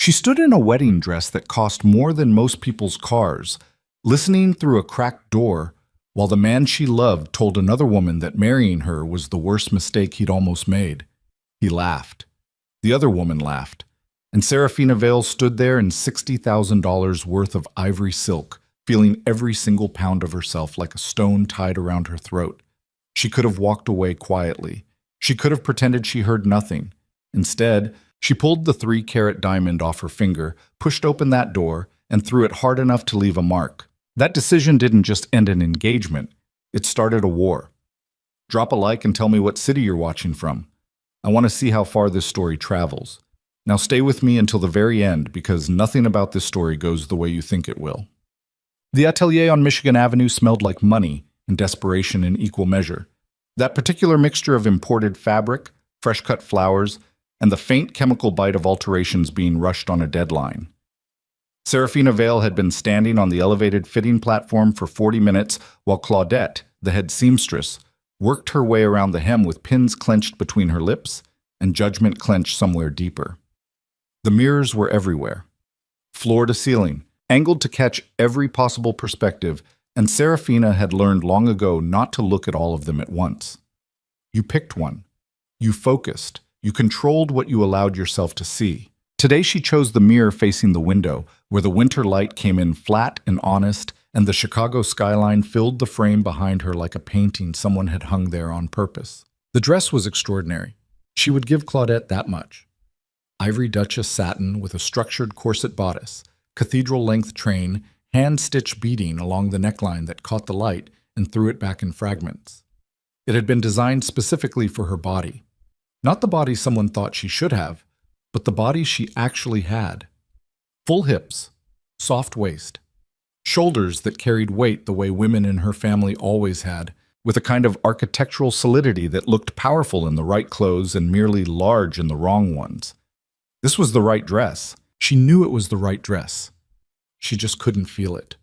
She stood in a wedding dress that cost more than most people's cars, listening through a cracked door, while the man she loved told another woman that marrying her was the worst mistake he'd almost made. He laughed. The other woman laughed, and Serafina Vale stood there in $60,000 worth of ivory silk, feeling every single pound of herself like a stone tied around her throat. She could have walked away quietly. She could have pretended she heard nothing. Instead, she pulled the 3-carat diamond off her finger, pushed open that door, and threw it hard enough to leave a mark. That decision didn't just end an engagement, it started a war. Drop a like and tell me what city you're watching from. I want to see how far this story travels. Now stay with me until the very end because nothing about this story goes the way you think it will. The atelier on Michigan Avenue smelled like money and desperation in equal measure. That particular mixture of imported fabric, fresh-cut flowers, and the faint chemical bite of alterations being rushed on a deadline. Serafina Vale had been standing on the elevated fitting platform for 40 minutes while Claudette, the head seamstress, worked her way around the hem with pins clenched between her lips and judgment clenched somewhere deeper. The mirrors were everywhere, floor to ceiling, angled to catch every possible perspective, and Serafina had learned long ago not to look at all of them at once. You picked one. You focused. You controlled what you allowed yourself to see. Today she chose the mirror facing the window, where the winter light came in flat and honest, and the Chicago skyline filled the frame behind her like a painting someone had hung there on purpose. The dress was extraordinary. She would give Claudette that much. Ivory Duchess satin with a structured corset bodice, cathedral-length train, hand-stitched beading along the neckline that caught the light and threw it back in fragments. It had been designed specifically for her body. Not the body someone thought she should have, but the body she actually had. Full hips, soft waist, shoulders that carried weight the way women in her family always had, with a kind of architectural solidity that looked powerful in the right clothes and merely large in the wrong ones. This was the right dress. She knew it was the right dress. She just couldn't feel it.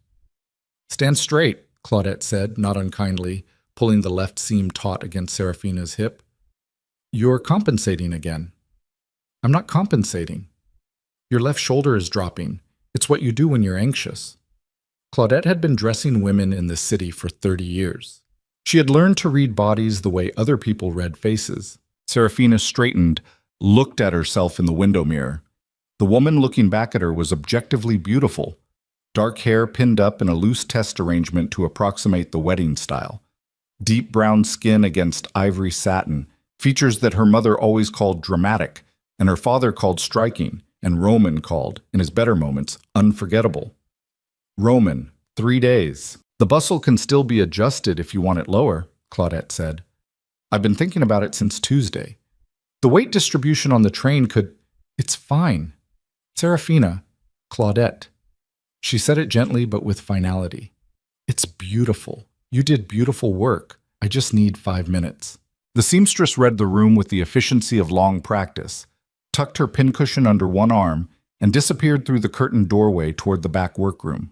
"Stand straight," Claudette said, not unkindly, pulling the left seam taut against Serafina's hip. "You're compensating again." "I'm not compensating. Your left shoulder is dropping. It's what you do when you're anxious." Claudette had been dressing women in this city for 30 years. She had learned to read bodies the way other people read faces. Serafina straightened, looked at herself in the window mirror. The woman looking back at her was objectively beautiful. Dark hair pinned up in a loose test arrangement to approximate the wedding style. Deep brown skin against ivory satin, features that her mother always called dramatic, and her father called striking, and Roman called, in his better moments, unforgettable. Roman, 3 days. "The bustle can still be adjusted if you want it lower," Claudette said. "I've been thinking about it since Tuesday. The weight distribution on the train could—" "It's fine. Serafina, Claudette." She said it gently but with finality. "It's beautiful. You did beautiful work. I just need 5 minutes." The seamstress read the room with the efficiency of long practice, tucked her pincushion under one arm, and disappeared through the curtained doorway toward the back workroom.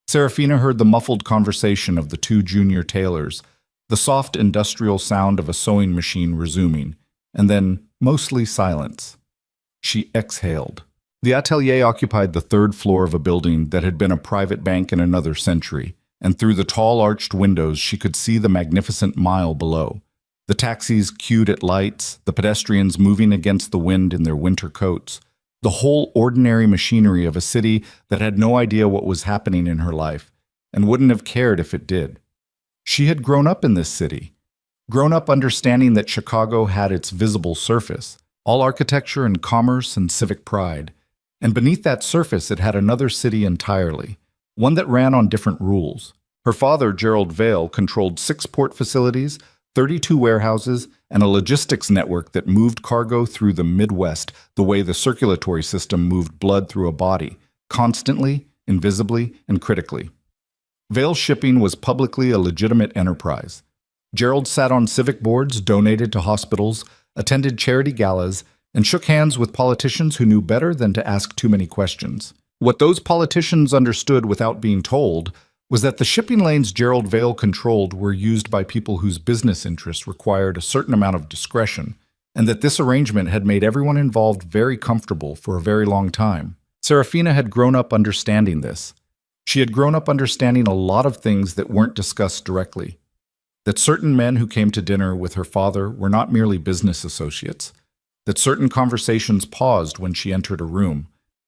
Serafina heard the muffled conversation of the 2 junior tailors, the soft industrial sound of a sewing machine resuming, and then mostly silence. She exhaled. The atelier occupied the 3rd floor of a building that had been a private bank in another century, and through the tall arched windows she could see the magnificent mile below. The taxis queued at lights, the pedestrians moving against the wind in their winter coats, the whole ordinary machinery of a city that had no idea what was happening in her life, and wouldn't have cared if it did. She had grown up in this city, grown up understanding that Chicago had its visible surface, all architecture and commerce and civic pride, and beneath that surface it had another city entirely, one that ran on different rules. Her father, Gerald Vale, controlled 6 port facilities, 32 warehouses, and a logistics network that moved cargo through the Midwest the way the circulatory system moved blood through a body, constantly, invisibly, and critically. Vale Shipping was publicly a legitimate enterprise. Gerald sat on civic boards, donated to hospitals, attended charity galas, and shook hands with politicians who knew better than to ask too many questions. What those politicians understood without being told was that the shipping lanes Gerald Vale controlled were used by people whose business interests required a certain amount of discretion, and that this arrangement had made everyone involved very comfortable for a very long time. Serafina had grown up understanding this. She had grown up understanding a lot of things that weren't discussed directly. That certain men who came to dinner with her father were not merely business associates. That certain conversations paused when she entered a room.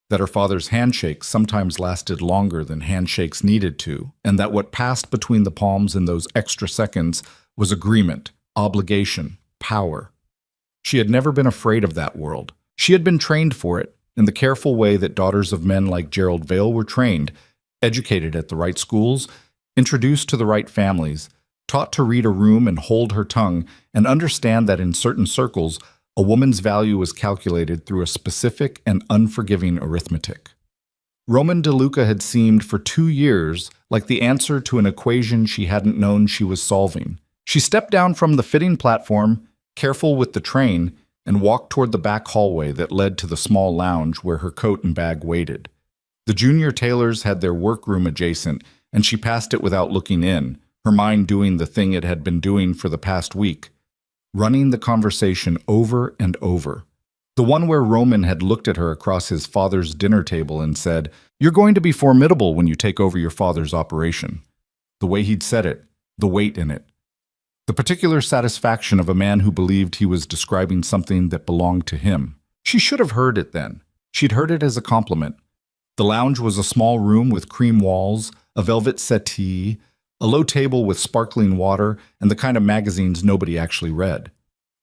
That her father's handshakes sometimes lasted longer than handshakes needed to, and that what passed between the palms in those extra seconds was agreement, obligation, power. She had never been afraid of that world. She had been trained for it, in the careful way that daughters of men like Gerald Vale were trained, educated at the right schools, introduced to the right families, taught to read a room and hold her tongue, and understand that in certain circles, a woman's value was calculated through a specific and unforgiving arithmetic. Roman DeLuca had seemed for 2 years like the answer to an equation she hadn't known she was solving. She stepped down from the fitting platform, careful with the train, and walked toward the back hallway that led to the small lounge where her coat and bag waited. The junior tailors had their workroom adjacent, and she passed it without looking in, her mind doing the thing it had been doing for the past week, running the conversation over and over. The one where Roman had looked at her across his father's dinner table and said, "You're going to be formidable when you take over your father's operation." The way he'd said it, the weight in it. The particular satisfaction of a man who believed he was describing something that belonged to him. She should have heard it then. She'd heard it as a compliment. The lounge was a small room with cream walls, a velvet settee, a low table with sparkling water, and the kind of magazines nobody actually read.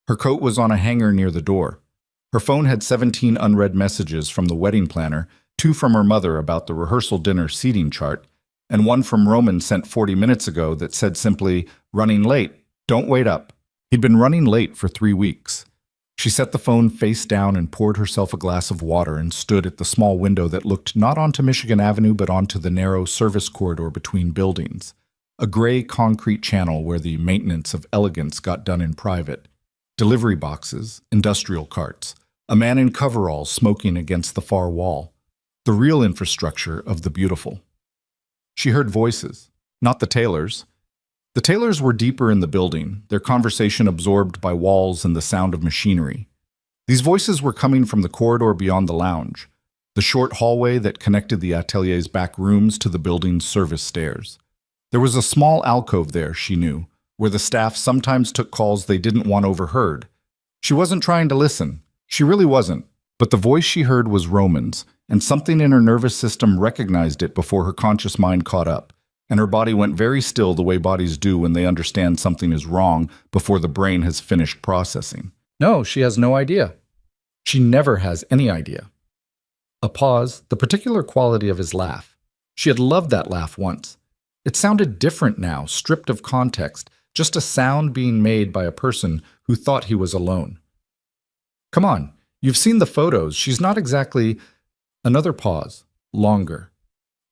Her coat was on a hanger near the door. Her phone had 17 unread messages from the wedding planner, 2 from her mother about the rehearsal dinner seating chart, and 1 from Roman sent 40 minutes ago that said simply, "Running late. Don't wait up." He'd been running late for 3 weeks. She set the phone face down and poured herself a glass of water and stood at the small window that looked not onto Michigan Avenue but onto the narrow service corridor between buildings. A gray concrete channel where the maintenance of elegance got done in private. Delivery boxes, industrial carts, a man in coveralls smoking against the far wall. The real infrastructure of the beautiful. She heard voices, not the tailors. The tailors were deeper in the building, their conversation absorbed by walls and the sound of machinery. These voices were coming from the corridor beyond the lounge, the short hallway that connected the atelier's back rooms to the building's service stairs. There was a small alcove there, she knew, where the staff sometimes took calls they didn't want overheard. She wasn't trying to listen. She really wasn't. But the voice she heard was Roman's, and something in her nervous system recognized it before her conscious mind caught up, and her body went very still the way bodies do when they understand something is wrong before the brain has finished processing. No, she has no idea. She never has any idea. A pause, the particular quality of his laugh. She had loved that laugh once. It sounded different now, stripped of context, just a sound being made by a person who thought he was alone. Come on, you've seen the photos. She's not exactly... Another pause, longer.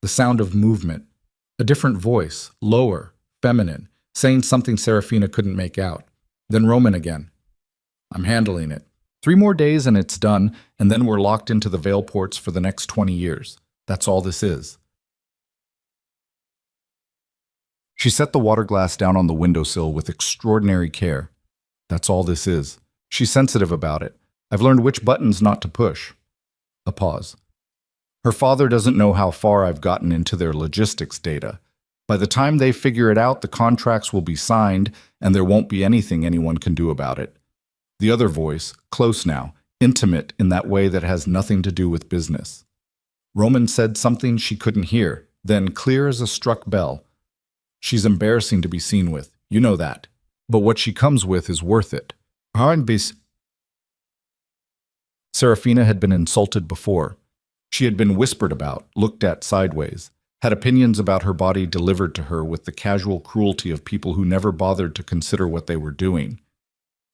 The sound of movement. A different voice, lower, feminine, saying something Serafina couldn't make out. Then Roman again. "I'm handling it. 3 more days and it's done, and then we're locked into the Vale ports for the next 20 years. That's all this is." She set the water glass down on the windowsill with extraordinary care. That's all this is. She's sensitive about it. I've learned which buttons not to push. A pause. Her father doesn't know how far I've gotten into their logistics data. By the time they figure it out, the contracts will be signed, and there won't be anything anyone can do about it. The other voice, close now, intimate in that way that has nothing to do with business. Roman said something she couldn't hear, then clear as a struck bell. She's embarrassing to be seen with, you know that. But what she comes with is worth it. Serafina had been insulted before. She had been whispered about, looked at sideways, had opinions about her body delivered to her with the casual cruelty of people who never bothered to consider what they were doing.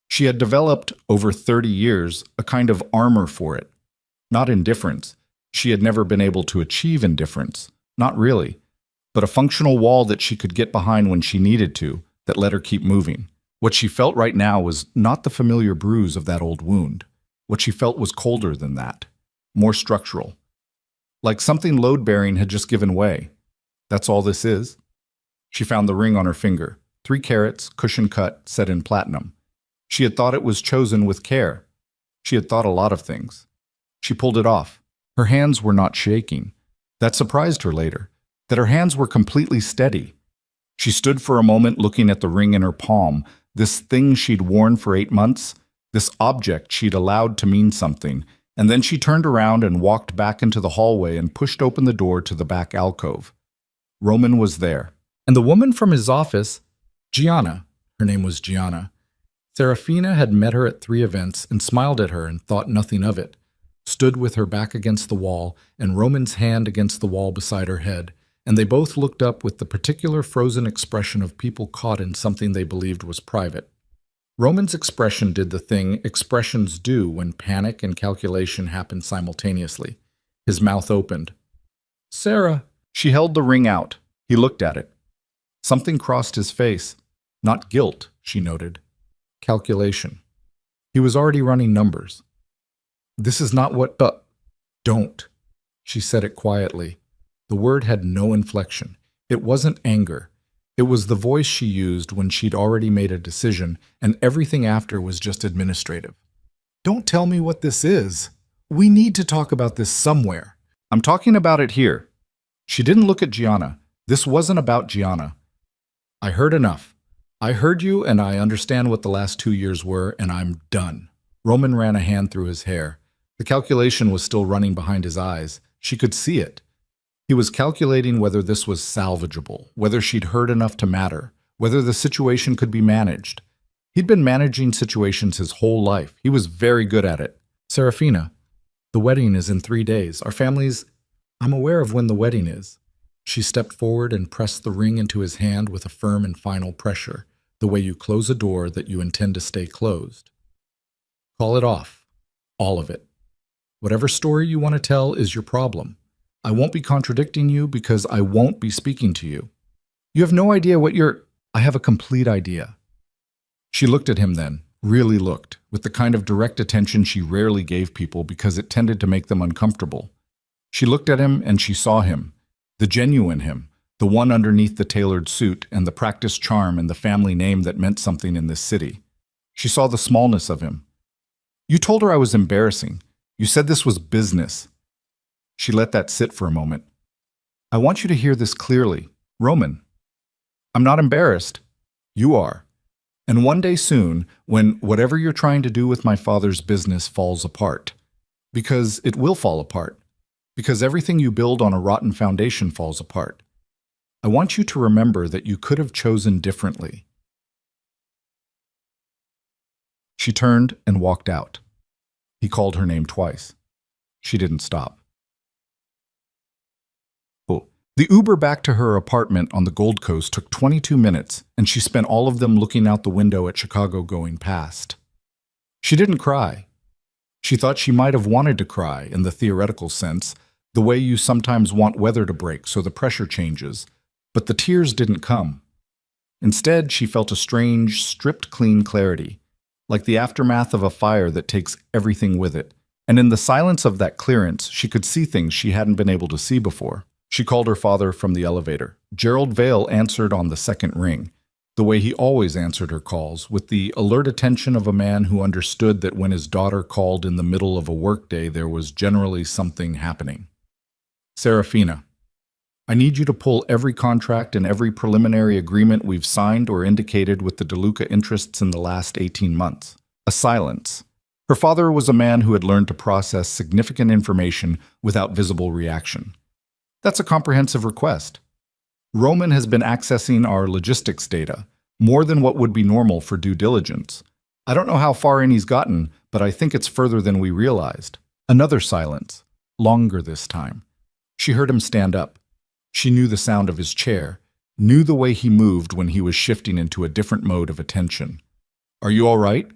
She had developed, over 30 years, a kind of armor for it. Not indifference. She had never been able to achieve indifference. Not really. But a functional wall that she could get behind when she needed to, that let her keep moving. What she felt right now was not the familiar bruise of that old wound. What she felt was colder than that. More structural. Like something load-bearing had just given way. That's all this is. She found the ring on her finger. 3 carats, cushion cut, set in platinum. She had thought it was chosen with care. She had thought a lot of things. She pulled it off. Her hands were not shaking. That surprised her later, that her hands were completely steady. She stood for a moment looking at the ring in her palm, this thing she'd worn for 8 months, this object she'd allowed to mean something, and then she turned around and walked back into the hallway and pushed open the door to the back alcove. Roman was there. And the woman from his office, Gianna, her name was Gianna. Serafina had met her at 3 events and smiled at her and thought nothing of it, stood with her back against the wall and Roman's hand against the wall beside her head, and they both looked up with the particular frozen expression of people caught in something they believed was private. Roman's expression did the thing expressions do when panic and calculation happen simultaneously. His mouth opened. "Sarah." She held the ring out. He looked at it. Something crossed his face. Not guilt, she noted. Calculation. He was already running numbers. "This is not what— Don't." She said it quietly. The word had no inflection. It wasn't anger. It was the voice she used when she'd already made a decision, and everything after was just administrative. "Don't tell me what this is. We need to talk about this somewhere." "I'm talking about it here." She didn't look at Gianna. This wasn't about Gianna. "I heard enough. I heard you, and I understand what the last 2 years were, and I'm done." Roman ran a hand through his hair. The calculation was still running behind his eyes. She could see it. He was calculating whether this was salvageable, whether she'd heard enough to matter, whether the situation could be managed. He'd been managing situations his whole life. He was very good at it. "Serafina, the wedding is in 3 days. Our family's— I'm aware of when the wedding is." She stepped forward and pressed the ring into his hand with a firm and final pressure, the way you close a door that you intend to stay closed. "Call it off. All of it. Whatever story you want to tell is your problem. I won't be contradicting you because I won't be speaking to you. You have no idea what you're— I have a complete idea." She looked at him then, really looked, with the kind of direct attention she rarely gave people because it tended to make them uncomfortable. She looked at him and she saw him, the genuine him, the one underneath the tailored suit and the practiced charm and the family name that meant something in this city. She saw the smallness of him. "You told her I was embarrassing. You said this was business." She let that sit for a moment. "I want you to hear this clearly. Roman, I'm not embarrassed. You are. And one day soon, when whatever you're trying to do with my father's business falls apart, because it will fall apart, because everything you build on a rotten foundation falls apart, I want you to remember that you could have chosen differently." She turned and walked out. He called her name twice. She didn't stop. The Uber back to her apartment on the Gold Coast took 22 minutes, and she spent all of them looking out the window at Chicago going past. She didn't cry. She thought she might have wanted to cry in the theoretical sense, the way you sometimes want weather to break so the pressure changes, but the tears didn't come. Instead, she felt a strange, stripped clean clarity, like the aftermath of a fire that takes everything with it. And in the silence of that clearance, she could see things she hadn't been able to see before. She called her father from the elevator. Gerald Vale answered on the second ring, the way he always answered her calls, with the alert attention of a man who understood that when his daughter called in the middle of a workday, there was generally something happening. "Serafina, I need you to pull every contract and every preliminary agreement we've signed or indicated with the DeLuca interests in the last 18 months. A silence. Her father was a man who had learned to process significant information without visible reaction. That's a comprehensive request. Roman has been accessing our logistics data, more than what would be normal for due diligence. I don't know how far in he's gotten, but I think it's further than we realized." Another silence, longer this time. She heard him stand up. She knew the sound of his chair, knew the way he moved when he was shifting into a different mode of attention. "Are you all right?"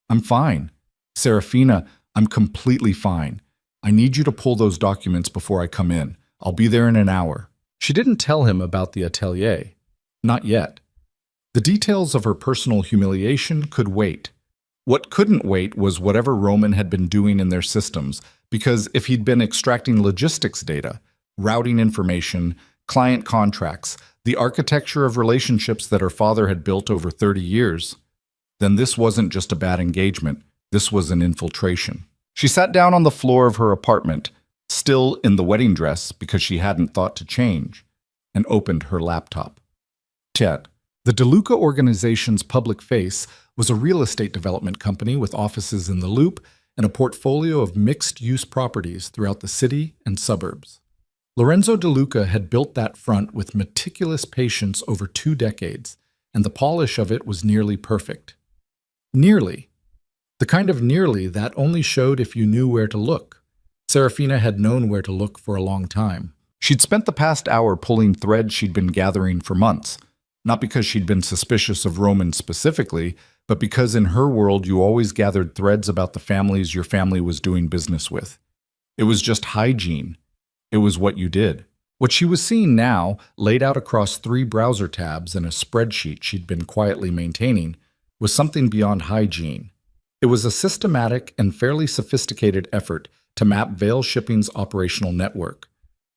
"I'm fine. Serafina, I'm completely fine. I need you to pull those documents before I come in. I'll be there in an hour." She didn't tell him about the atelier. Not yet. The details of her personal humiliation could wait. What couldn't wait was whatever Roman had been doing in their systems, because if he'd been extracting logistics data, routing information, client contracts, the architecture of relationships that her father had built over 30 years, then this wasn't just a bad engagement, this was an infiltration. She sat down on the floor of her apartment, still in the wedding dress because she hadn't thought to change, and opened her laptop. Chet, the DeLuca organization's public face, was a real estate development company with offices in the Loop and a portfolio of mixed-use properties throughout the city and suburbs. Lorenzo DeLuca had built that front with meticulous patience over 2 decades, and the polish of it was nearly perfect. Nearly. The kind of nearly that only showed if you knew where to look. Serafina had known where to look for a long time. She'd spent the past hour pulling threads she'd been gathering for months, not because she'd been suspicious of Roman specifically, but because in her world you always gathered threads about the families your family was doing business with. It was just hygiene. It was what you did. What she was seeing now, laid out across 3 browser tabs and a spreadsheet she'd been quietly maintaining, was something beyond hygiene. It was a systematic and fairly sophisticated effort to map Vail Shipping's operational network,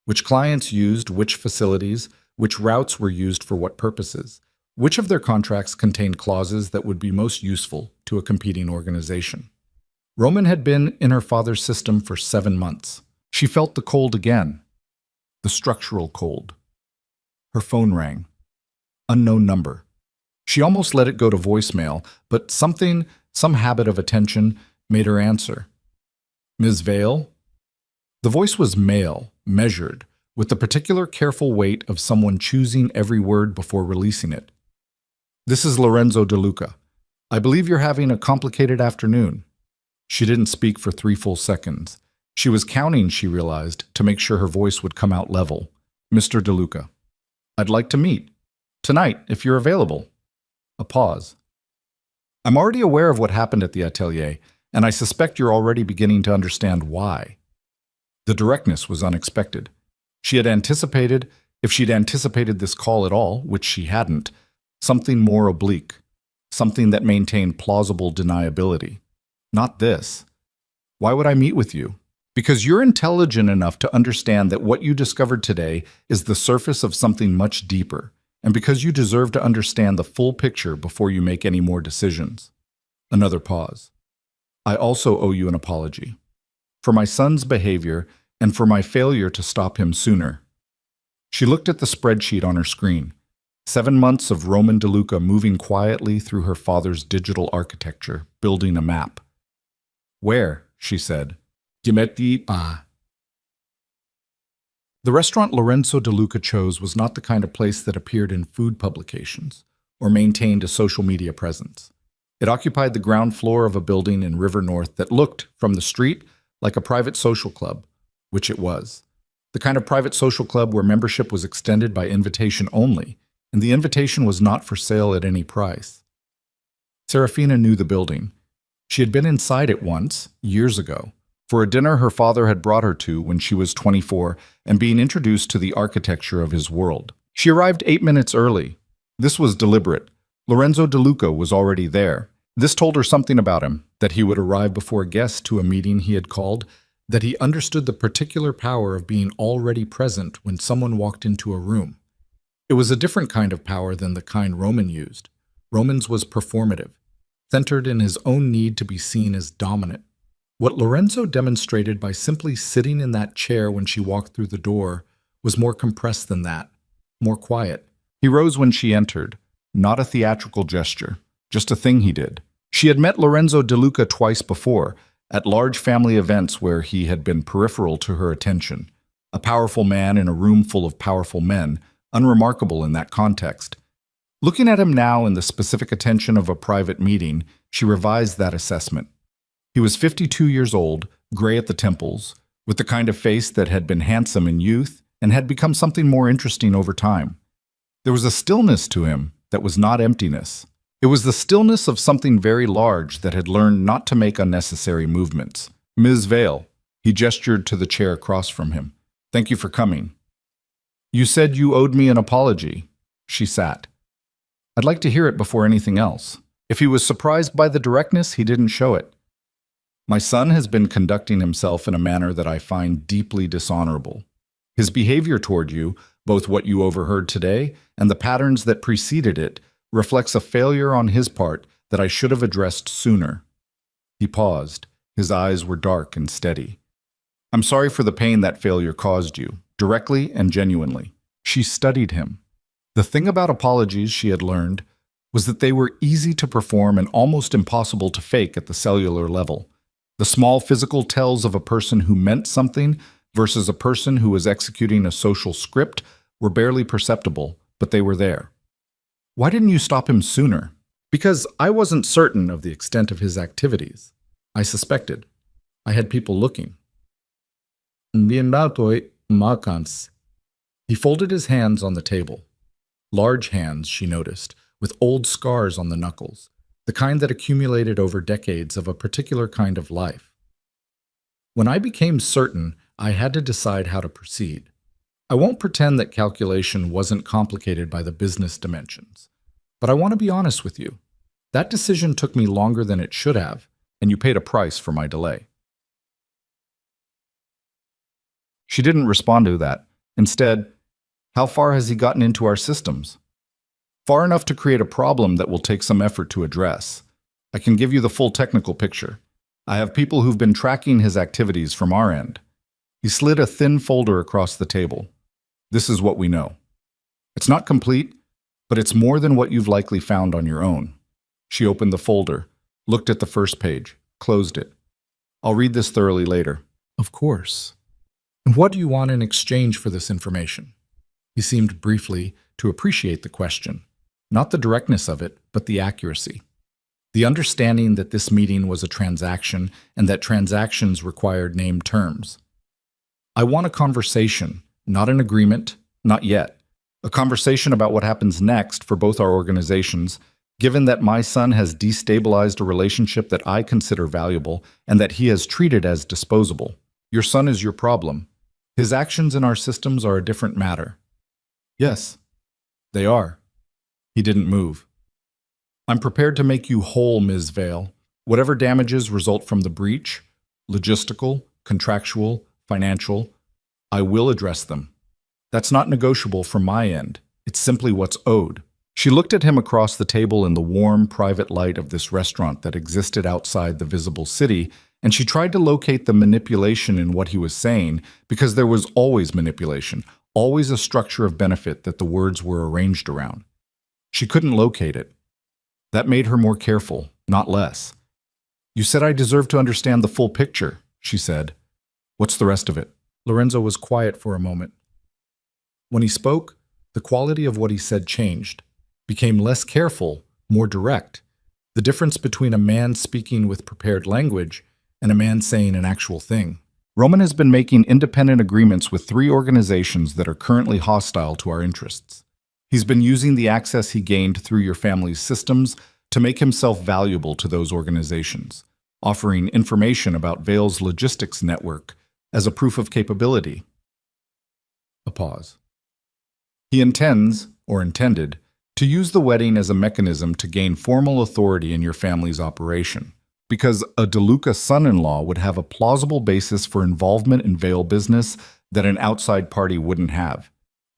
which clients used which facilities, which routes were used for what purposes, which of their contracts contained clauses that would be most useful to a competing organization. Roman had been in her father's system for 7 months. She felt the cold again. The structural cold. Her phone rang. Unknown number. She almost let it go to voicemail, but some habit of attention, made her answer. Ms. Vail? The voice was male, measured, with the particular careful weight of someone choosing every word before releasing it. This is Lorenzo DeLuca. I believe you're having a complicated afternoon. She didn't speak for 3 full seconds. She was counting, she realized, to make sure her voice would come out level. Mr. DeLuca. I'd like to meet. Tonight, if you're available. A pause. I'm already aware of what happened at the atelier, and I suspect you're already beginning to understand why. The directness was unexpected. She had anticipated, if she'd anticipated this call at all, which she hadn't, something more oblique, something that maintained plausible deniability. Not this. Why would I meet with you? Because you're intelligent enough to understand that what you discovered today is the surface of something much deeper, and because you deserve to understand the full picture before you make any more decisions. Another pause. I also owe you an apology. For my son's behavior and for my failure to stop him sooner. She looked at the spreadsheet on her screen. 7 months of Roman DeLuca moving quietly through her father's digital architecture, building a map. Where? She said. The restaurant Lorenzo DeLuca chose was not the kind of place that appeared in food publications or maintained a social media presence. It occupied the ground floor of a building in River North that looked, from the street, like a private social club, which it was. The kind of private social club where membership was extended by invitation only, and the invitation was not for sale at any price. Serafina knew the building. She had been inside it once, years ago, for a dinner her father had brought her to when she was 24 and being introduced to the architecture of his world. She arrived 8 minutes early. This was deliberate. Lorenzo DeLuca was already there. This told her something about him, that he would arrive before guests to a meeting he had called, that he understood the particular power of being already present when someone walked into a room. It was a different kind of power than the kind Roman used. Roman's was performative, centered in his own need to be seen as dominant. What Lorenzo demonstrated by simply sitting in that chair when she walked through the door was more compressed than that, more quiet. He rose when she entered, not a theatrical gesture, just a thing he did. She had met Lorenzo DeLuca twice before, at large family events where he had been peripheral to her attention. A powerful man in a room full of powerful men, unremarkable in that context. Looking at him now in the specific attention of a private meeting, she revised that assessment. He was 52 years old, gray at the temples, with the kind of face that had been handsome in youth and had become something more interesting over time. There was a stillness to him that was not emptiness. It was the stillness of something very large that had learned not to make unnecessary movements. Ms. Vail, he gestured to the chair across from him. Thank you for coming. You said you owed me an apology. She sat. I'd like to hear it before anything else. If he was surprised by the directness, he didn't show it. My son has been conducting himself in a manner that I find deeply dishonorable. His behavior toward you, both what you overheard today and the patterns that preceded it, reflects a failure on his part that I should have addressed sooner. He paused. His eyes were dark and steady. I'm sorry for the pain that failure caused you, directly and genuinely. She studied him. The thing about apologies, she had learned, was that they were easy to perform and almost impossible to fake at the cellular level. The small physical tells of a person who meant something versus a person who was executing a social script were barely perceptible, but they were there. Why didn't you stop him sooner? Because I wasn't certain of the extent of his activities. I suspected. I had people looking. He folded his hands on the table. Large hands, she noticed, with old scars on the knuckles, the kind that accumulated over decades of a particular kind of life. When I became certain, I had to decide how to proceed. I won't pretend that calculation wasn't complicated by the business dimensions, but I want to be honest with you. That decision took me longer than it should have, and you paid a price for my delay. She didn't respond to that. Instead, how far has he gotten into our systems? Far enough to create a problem that will take some effort to address. I can give you the full technical picture. I have people who've been tracking his activities from our end. He slid a thin folder across the table. This is what we know. It's not complete, but it's more than what you've likely found on your own. She opened the folder, looked at the first page, closed it. I'll read this thoroughly later. Of course. And what do you want in exchange for this information? He seemed briefly to appreciate the question. Not the directness of it, but the accuracy. The understanding that this meeting was a transaction and that transactions required named terms. I want a conversation, not an agreement, not yet. A conversation about what happens next for both our organizations, given that my son has destabilized a relationship that I consider valuable and that he has treated as disposable. Your son is your problem. His actions in our systems are a different matter. Yes, they are. He didn't move. I'm prepared to make you whole, Ms. Vale. Whatever damages result from the breach, logistical, contractual, financial, I will address them. That's not negotiable from my end. It's simply what's owed. She looked at him across the table in the warm, private light of this restaurant that existed outside the visible city, and she tried to locate the manipulation in what he was saying, because there was always manipulation, always a structure of benefit that the words were arranged around. She couldn't locate it. That made her more careful, not less. You said I deserve to understand the full picture, she said. What's the rest of it? Lorenzo was quiet for a moment. When he spoke, the quality of what he said changed, became less careful, more direct. The difference between a man speaking with prepared language and a man saying an actual thing. Roman has been making independent agreements with 3 organizations that are currently hostile to our interests. He's been using the access he gained through your family's systems to make himself valuable to those organizations, offering information about Vale's logistics network as a proof of capability. A pause. He intends, or intended, to use the wedding as a mechanism to gain formal authority in your family's operation, because a DeLuca son-in-law would have a plausible basis for involvement in Vale business that an outside party wouldn't have.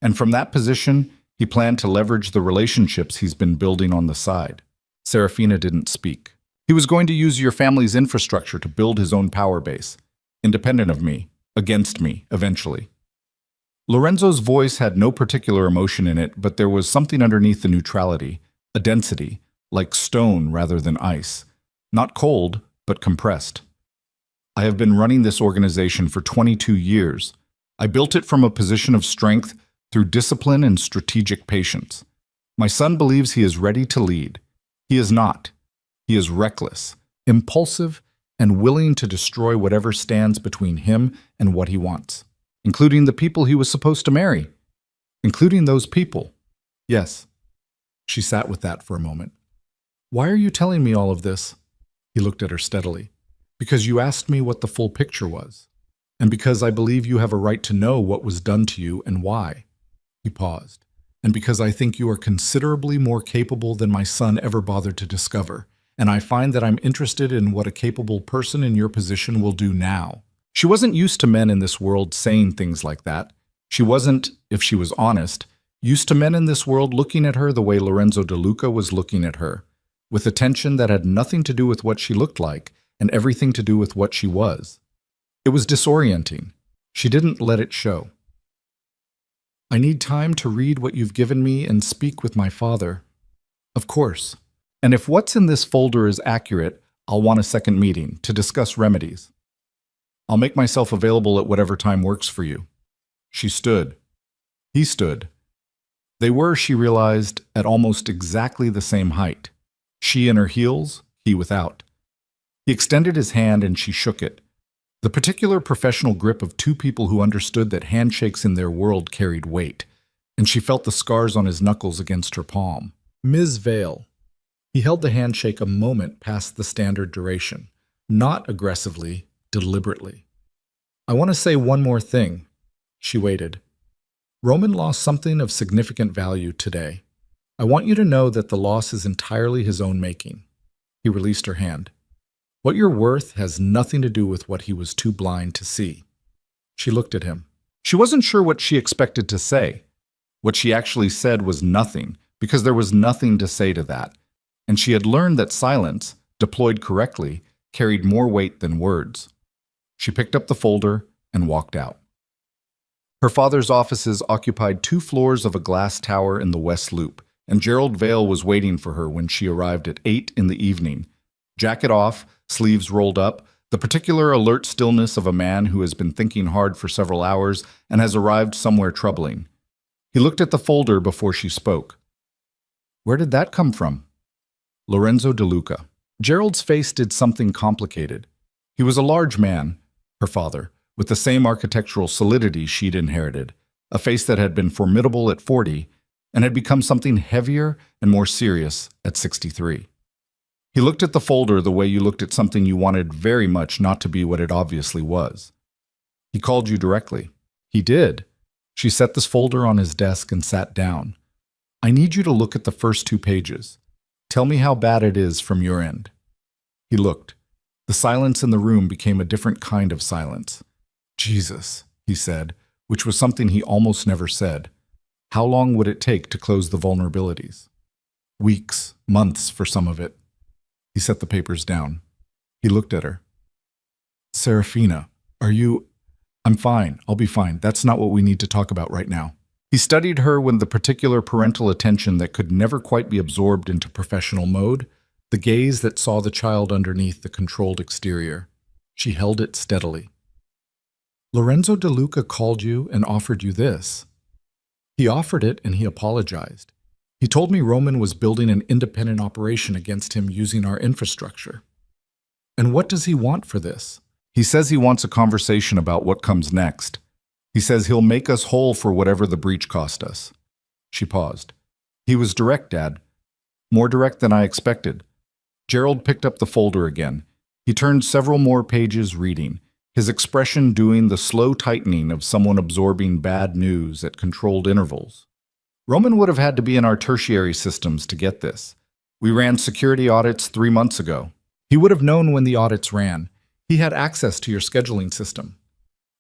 And from that position, he planned to leverage the relationships he's been building on the side. Serafina didn't speak. He was going to use your family's infrastructure to build his own power base, independent of me, against me, eventually. Lorenzo's voice had no particular emotion in it, but there was something underneath the neutrality, a density, like stone rather than ice. Not cold, but compressed. I have been running this organization for 22 years. I built it from a position of strength through discipline and strategic patience. My son believes he is ready to lead. He is not. He is reckless, impulsive, and willing to destroy whatever stands between him and what he wants, including the people he was supposed to marry. Including those people. Yes. She sat with that for a moment. Why are you telling me all of this? He looked at her steadily. Because you asked me what the full picture was, and because I believe you have a right to know what was done to you and why. He paused. And because I think you are considerably more capable than my son ever bothered to discover, and I find that I'm interested in what a capable person in your position will do now. She wasn't used to men in this world saying things like that. She wasn't, if she was honest, used to men in this world looking at her the way Lorenzo DeLuca was looking at her, with attention that had nothing to do with what she looked like and everything to do with what she was. It was disorienting. She didn't let it show. I need time to read what you've given me and speak with my father. Of course. And if what's in this folder is accurate, I'll want a second meeting to discuss remedies. I'll make myself available at whatever time works for you. She stood. He stood. They were, she realized, at almost exactly the same height. She in her heels, he without. He extended his hand and she shook it. The particular professional grip of two people who understood that handshakes in their world carried weight, and she felt the scars on his knuckles against her palm. Ms. Vale. He held the handshake a moment past the standard duration, not aggressively, deliberately. I want to say one more thing. She waited. Roman lost something of significant value today. I want you to know that the loss is entirely his own making. He released her hand. What you're worth has nothing to do with what he was too blind to see. She looked at him. She wasn't sure what she expected to say. What she actually said was nothing, because there was nothing to say to that. And she had learned that silence, deployed correctly, carried more weight than words. She picked up the folder and walked out. Her father's offices occupied 2 floors of a glass tower in the West Loop, and Gerald Vale was waiting for her when she arrived at 8 in the evening. Jacket off, sleeves rolled up, the particular alert stillness of a man who has been thinking hard for several hours and has arrived somewhere troubling. He looked at the folder before she spoke. Where did that come from? Lorenzo De Luca. Gerald's face did something complicated. He was a large man, her father, with the same architectural solidity she'd inherited, a face that had been formidable at 40 and had become something heavier and more serious at 63. He looked at the folder the way you looked at something you wanted very much not to be what it obviously was. He called you directly. He did. She set this folder on his desk and sat down. I need you to look at the first 2 pages. Tell me how bad it is from your end. He looked. The silence in the room became a different kind of silence. Jesus, he said, which was something he almost never said. How long would it take to close the vulnerabilities? Weeks, months for some of it. He set the papers down. He looked at her. Serafina, are you... I'm fine. I'll be fine. That's not what we need to talk about right now. He studied her with the particular parental attention that could never quite be absorbed into professional mode, the gaze that saw the child underneath the controlled exterior. She held it steadily. Lorenzo De Luca called you and offered you this. He offered it and he apologized. He told me Roman was building an independent operation against him using our infrastructure. And what does he want for this? He says he wants a conversation about what comes next. He says he'll make us whole for whatever the breach cost us. She paused. He was direct, Dad. More direct than I expected. Gerald picked up the folder again. He turned several more pages reading, his expression doing the slow tightening of someone absorbing bad news at controlled intervals. Roman would have had to be in our tertiary systems to get this. We ran security audits 3 months ago. He would have known when the audits ran. He had access to your scheduling system.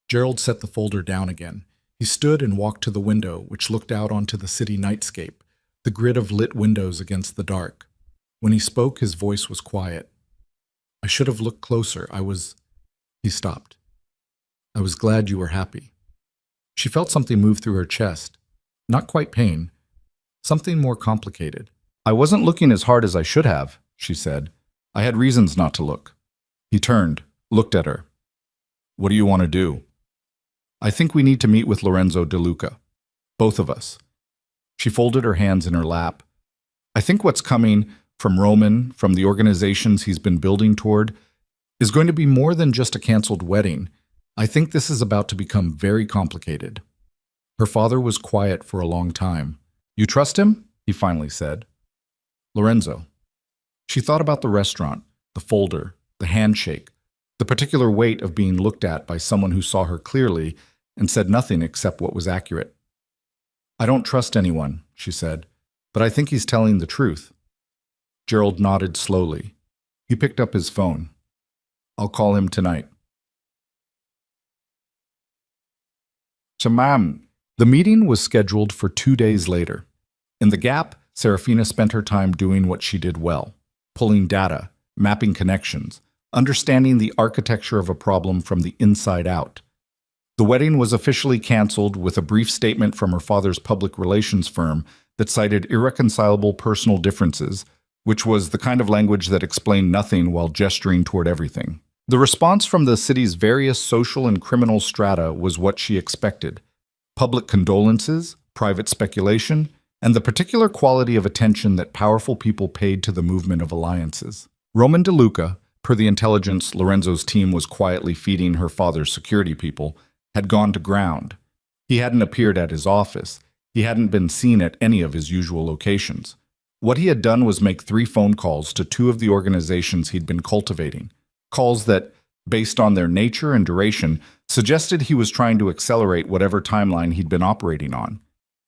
Gerald set the folder down again. He stood and walked to the window, which looked out onto the city nightscape, the grid of lit windows against the dark. When he spoke, his voice was quiet. I should have looked closer. He stopped. I was glad you were happy. She felt something move through her chest. Not quite pain. Something more complicated. I wasn't looking as hard as I should have, she said. I had reasons not to look. He turned, looked at her. What do you want to do? I think we need to meet with Lorenzo De Luca. Both of us. She folded her hands in her lap. I think what's coming from Roman, from the organizations he's been building toward, is going to be more than just a canceled wedding. I think this is about to become very complicated. Her father was quiet for a long time. You trust him? He finally said. Lorenzo. She thought about the restaurant, the folder, the handshake, the particular weight of being looked at by someone who saw her clearly and said nothing except what was accurate. I don't trust anyone, she said, but I think he's telling the truth. Gerald nodded slowly. He picked up his phone. I'll call him tonight. Chamam. The meeting was scheduled for 2 days later. In the gap, Serafina spent her time doing what she did well, pulling data, mapping connections, understanding the architecture of a problem from the inside out. The wedding was officially canceled with a brief statement from her father's public relations firm that cited irreconcilable personal differences, which was the kind of language that explained nothing while gesturing toward everything. The response from the city's various social and criminal strata was what she expected: public condolences, private speculation, and the particular quality of attention that powerful people paid to the movement of alliances. Roman DeLuca, per the intelligence Lorenzo's team was quietly feeding her father's security people, had gone to ground. He hadn't appeared at his office. He hadn't been seen at any of his usual locations. What he had done was make 3 phone calls to 2 of the organizations he'd been cultivating, calls that, based on their nature and duration, suggested he was trying to accelerate whatever timeline he'd been operating on.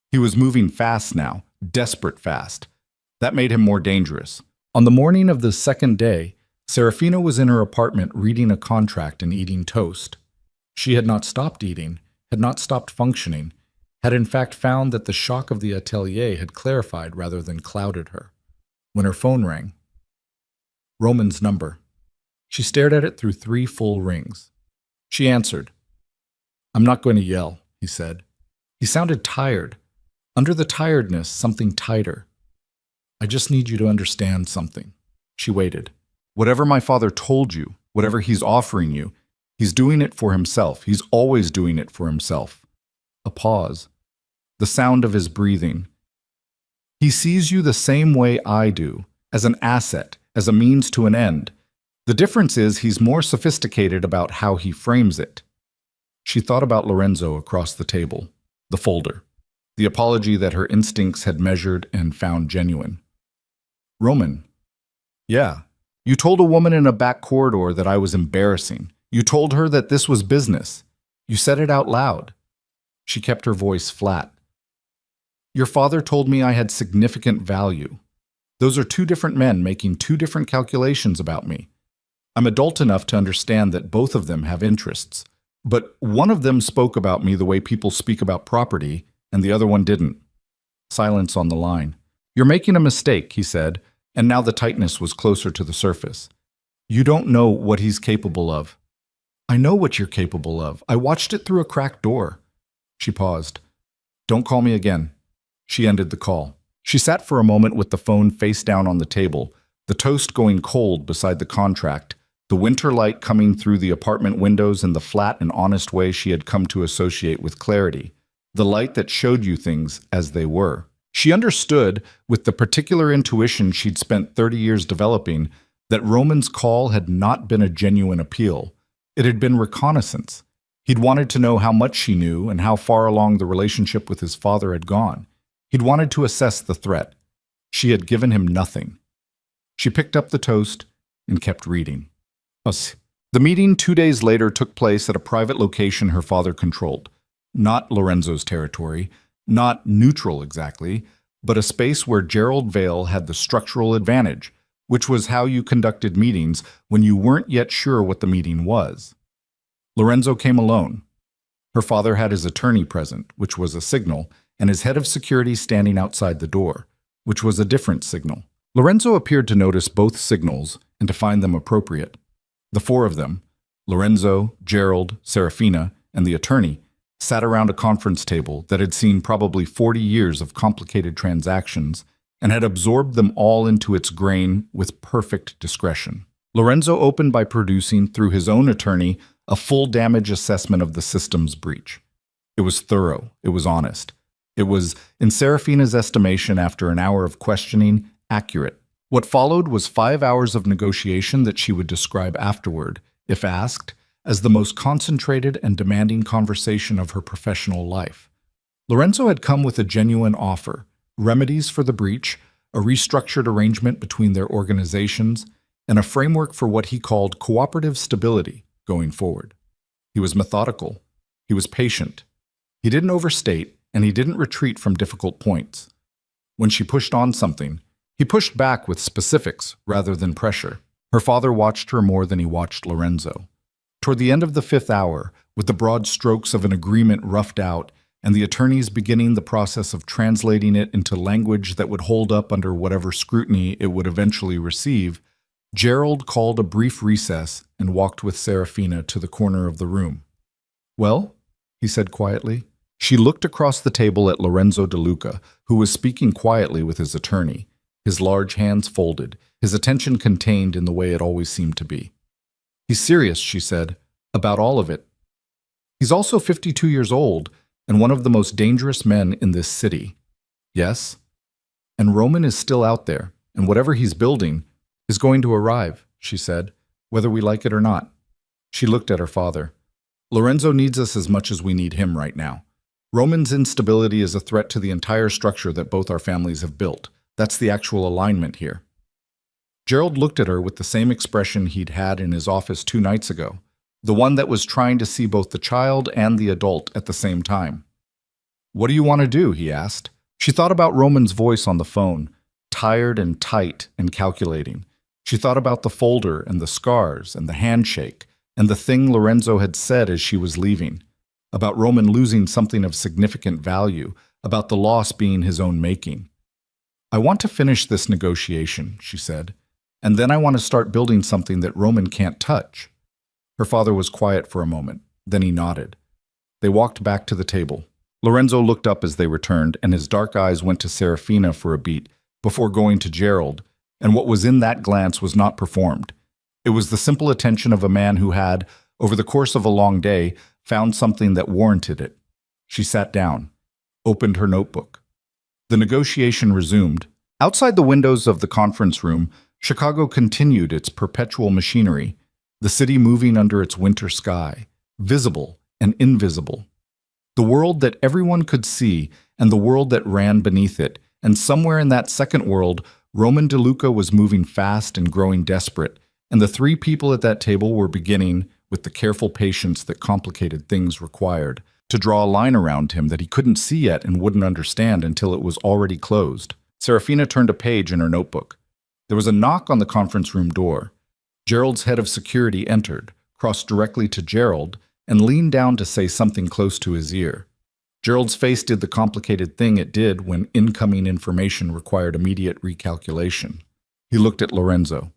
He was moving fast now, desperate fast. That made him more dangerous. On the morning of the second day, Serafina was in her apartment reading a contract and eating toast. She had not stopped eating, had not stopped functioning, had in fact found that the shock of the atelier had clarified rather than clouded her. When her phone rang. Roman's number. She stared at it through 3 full rings. She answered. "I'm not going to yell," he said. He sounded tired. Under the tiredness, something tighter. "I just need you to understand something." She waited. "Whatever my father told you, whatever he's offering you, he's doing it for himself. He's always doing it for himself." A pause. The sound of his breathing. "He sees you the same way I do, as an asset, as a means to an end. The difference is he's more sophisticated about how he frames it." She thought about Lorenzo across the table, the folder, the apology that her instincts had measured and found genuine. "Roman, yeah, you told a woman in a back corridor that I was embarrassing. You told her that this was business. You said it out loud." She kept her voice flat. "Your father told me I had significant value. Those are 2 different men making 2 different calculations about me. I'm adult enough to understand that both of them have interests, but one of them spoke about me the way people speak about property, and the other one didn't." Silence on the line. "You're making a mistake," he said, and now the tightness was closer to the surface. "You don't know what he's capable of." "I know what you're capable of. I watched it through a cracked door." She paused. "Don't call me again." She ended the call. She sat for a moment with the phone face down on the table, the toast going cold beside the contract, the winter light coming through the apartment windows in the flat and honest way she had come to associate with clarity, the light that showed you things as they were. She understood, with the particular intuition she'd spent 30 years developing, that Roman's call had not been a genuine appeal. It had been reconnaissance. He'd wanted to know how much she knew and how far along the relationship with his father had gone. He'd wanted to assess the threat. She had given him nothing. She picked up the toast and kept reading. The meeting 2 days later took place at a private location her father controlled. Not Lorenzo's territory, not neutral exactly, but a space where Gerald Vale had the structural advantage, which was how you conducted meetings when you weren't yet sure what the meeting was. Lorenzo came alone. Her father had his attorney present, which was a signal, and his head of security standing outside the door, which was a different signal. Lorenzo appeared to notice both signals and to find them appropriate. The 4 of them, Lorenzo, Gerald, Serafina, and the attorney, sat around a conference table that had seen probably 40 years of complicated transactions and had absorbed them all into its grain with perfect discretion. Lorenzo opened by producing, through his own attorney, a full damage assessment of the system's breach. It was thorough. It was honest. It was, in Serafina's estimation after an hour of questioning, accurate. What followed was 5 hours of negotiation that she would describe afterward, if asked, as the most concentrated and demanding conversation of her professional life. Lorenzo had come with a genuine offer, remedies for the breach, a restructured arrangement between their organizations, and a framework for what he called cooperative stability going forward. He was methodical. He was patient. He didn't overstate, and he didn't retreat from difficult points. When she pushed on something, he pushed back with specifics rather than pressure. Her father watched her more than he watched Lorenzo. Toward the end of the 5th hour, with the broad strokes of an agreement roughed out, and the attorneys beginning the process of translating it into language that would hold up under whatever scrutiny it would eventually receive, Gerald called a brief recess and walked with Serafina to the corner of the room. "Well?" he said quietly. She looked across the table at Lorenzo De Luca, who was speaking quietly with his attorney, his large hands folded, his attention contained in the way it always seemed to be. "He's serious," she said, "about all of it. He's also 52 years old and one of the most dangerous men in this city. Yes? And Roman is still out there, and whatever he's building is going to arrive," she said, "whether we like it or not." She looked at her father. "Lorenzo needs us as much as we need him right now. Roman's instability is a threat to the entire structure that both our families have built. That's the actual alignment here." Gerald looked at her with the same expression he'd had in his office 2 nights ago, the one that was trying to see both the child and the adult at the same time. "What do you want to do?" he asked. She thought about Roman's voice on the phone, tired and tight and calculating. She thought about the folder and the scars and the handshake and the thing Lorenzo had said as she was leaving, about Roman losing something of significant value, about the loss being his own making. "I want to finish this negotiation," she said, "and then I want to start building something that Roman can't touch." Her father was quiet for a moment, then he nodded. They walked back to the table. Lorenzo looked up as they returned, and his dark eyes went to Serafina for a beat before going to Gerald, and what was in that glance was not performed. It was the simple attention of a man who had, over the course of a long day, found something that warranted it. She sat down, opened her notebook. The negotiation resumed. Outside the windows of the conference room, Chicago continued its perpetual machinery, the city moving under its winter sky, visible and invisible. The world that everyone could see and the world that ran beneath it, and somewhere in that second world, Roman De Luca was moving fast and growing desperate, and the 3 people at that table were beginning, with the careful patience that complicated things required, to draw a line around him that he couldn't see yet and wouldn't understand until it was already closed. Serafina turned a page in her notebook. There was a knock on the conference room door. Gerald's head of security entered, crossed directly to Gerald, and leaned down to say something close to his ear. Gerald's face did the complicated thing it did when incoming information required immediate recalculation. He looked at Lorenzo.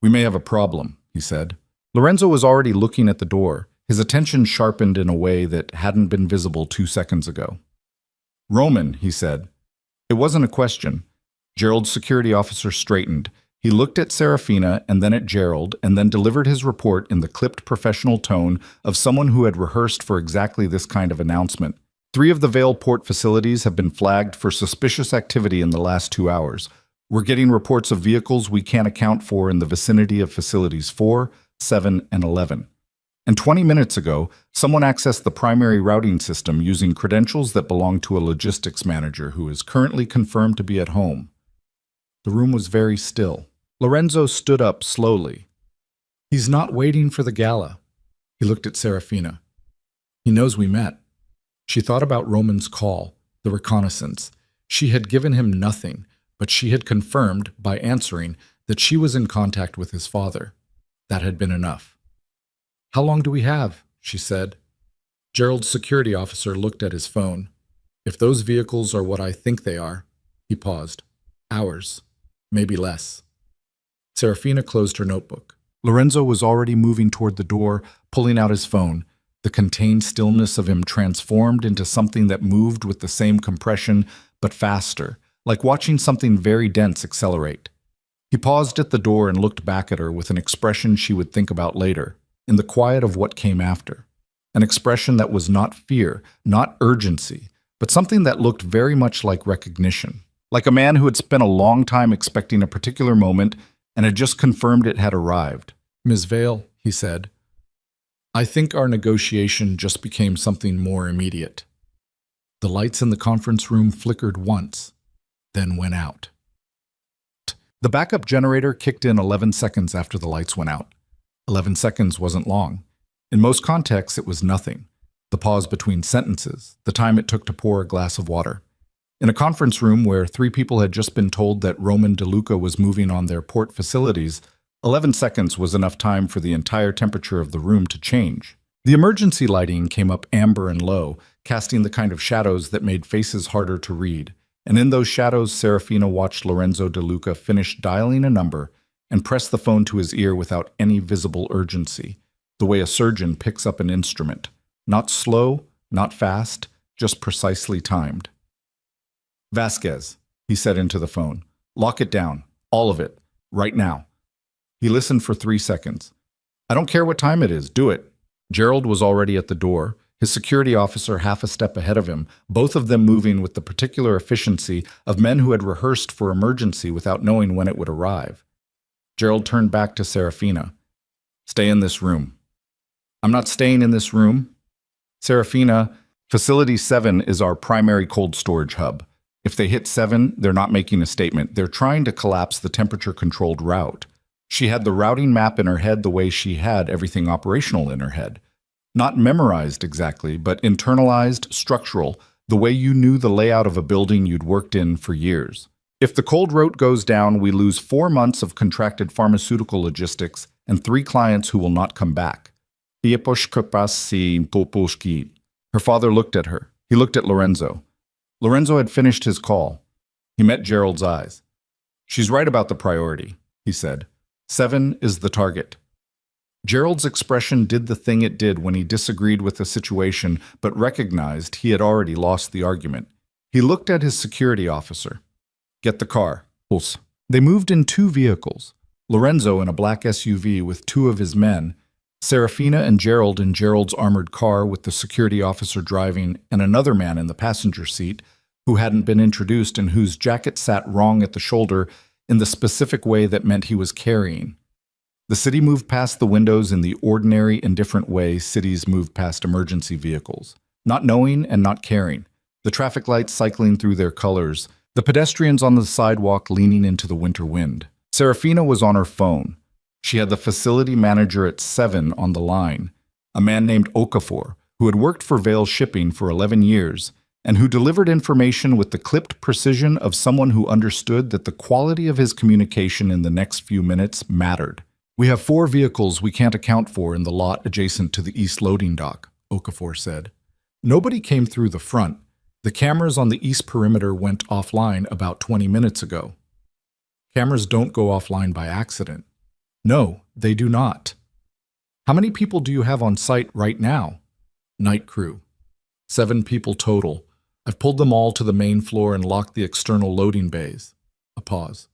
"We may have a problem," he said. Lorenzo was already looking at the door, his attention sharpened in a way that hadn't been visible 2 seconds ago. "Roman," he said. It wasn't a question. Gerald's security officer straightened. He looked at Serafina and then at Gerald and then delivered his report in the clipped professional tone of someone who had rehearsed for exactly this kind of announcement. 3 of the Vale port facilities have been flagged for suspicious activity in the last 2 hours. We're getting reports of vehicles we can't account for in the vicinity of facilities 4, 7, and 11. And 20 minutes ago, someone accessed the primary routing system using credentials that belong to a logistics manager who is currently confirmed to be at home. The room was very still. Lorenzo stood up slowly. "He's not waiting for the gala." He looked at Serafina. "He knows we met." She thought about Roman's call, the reconnaissance. She had given him nothing, but she had confirmed, by answering, that she was in contact with his father. That had been enough. "How long do we have?" she said. Gerald's security officer looked at his phone. "If those vehicles are what I think they are," he paused. "Hours, maybe less." Serafina closed her notebook. Lorenzo was already moving toward the door, pulling out his phone, the contained stillness of him transformed into something that moved with the same compression, but faster, like watching something very dense accelerate. He paused at the door and looked back at her with an expression she would think about later, in the quiet of what came after. An expression that was not fear, not urgency, but something that looked very much like recognition. Like a man who had spent a long time expecting a particular moment and had just confirmed it had arrived. "Ms. Vale," he said, "I think our negotiation just became something more immediate." The lights in the conference room flickered once, then went out. The backup generator kicked in 11 seconds after the lights went out. 11 seconds wasn't long. In most contexts, it was nothing. The pause between sentences, the time it took to pour a glass of water. In a conference room where 3 people had just been told that Roman De Luca was moving on their port facilities, 11 seconds was enough time for the entire temperature of the room to change. The emergency lighting came up amber and low, casting the kind of shadows that made faces harder to read. And in those shadows, Serafina watched Lorenzo De Luca finish dialing a number and pressed the phone to his ear without any visible urgency, the way a surgeon picks up an instrument. Not slow, not fast, just precisely timed. "Vasquez," he said into the phone. "Lock it down. All of it. Right now." He listened for 3 seconds. "I don't care what time it is. Do it." Gerald was already at the door, his security officer half a step ahead of him, both of them moving with the particular efficiency of men who had rehearsed for emergency without knowing when it would arrive. Gerald turned back to Serafina. "Stay in this room." "I'm not staying in this room." "Serafina, Facility 7 is our primary cold storage hub. If they hit 7, they're not making a statement. They're trying to collapse the temperature-controlled route." She had the routing map in her head the way she had everything operational in her head. Not memorized exactly, but internalized, structural, the way you knew the layout of a building you'd worked in for years. If the cold route goes down, we lose 4 months of contracted pharmaceutical logistics and 3 clients who will not come back. Her father looked at her. He looked at Lorenzo. Lorenzo had finished his call. He met Gerald's eyes. "She's right about the priority," he said. 7 is the target. Gerald's expression did the thing it did when he disagreed with the situation but recognized he had already lost the argument. He looked at his security officer. "Get the car." Pulse. They moved in 2 vehicles, Lorenzo in a black SUV with 2 of his men, Serafina and Gerald in Gerald's armored car with the security officer driving and another man in the passenger seat who hadn't been introduced and whose jacket sat wrong at the shoulder in the specific way that meant he was carrying. The city moved past the windows in the ordinary, indifferent way cities move past emergency vehicles, not knowing and not caring, the traffic lights cycling through their colors, the pedestrians on the sidewalk leaning into the winter wind. Serafina was on her phone. She had the facility manager at 7 on the line, a man named Okafor, who had worked for Vale Shipping for 11 years, and who delivered information with the clipped precision of someone who understood that the quality of his communication in the next few minutes mattered. "We have 4 vehicles we can't account for in the lot adjacent to the east loading dock," Okafor said. "Nobody came through the front. The cameras on the east perimeter went offline about 20 minutes ago." "Cameras don't go offline by accident." "No, they do not." "How many people do you have on site right now?" "Night crew. 7 people total. I've pulled them all to the main floor and locked the external loading bays." A pause.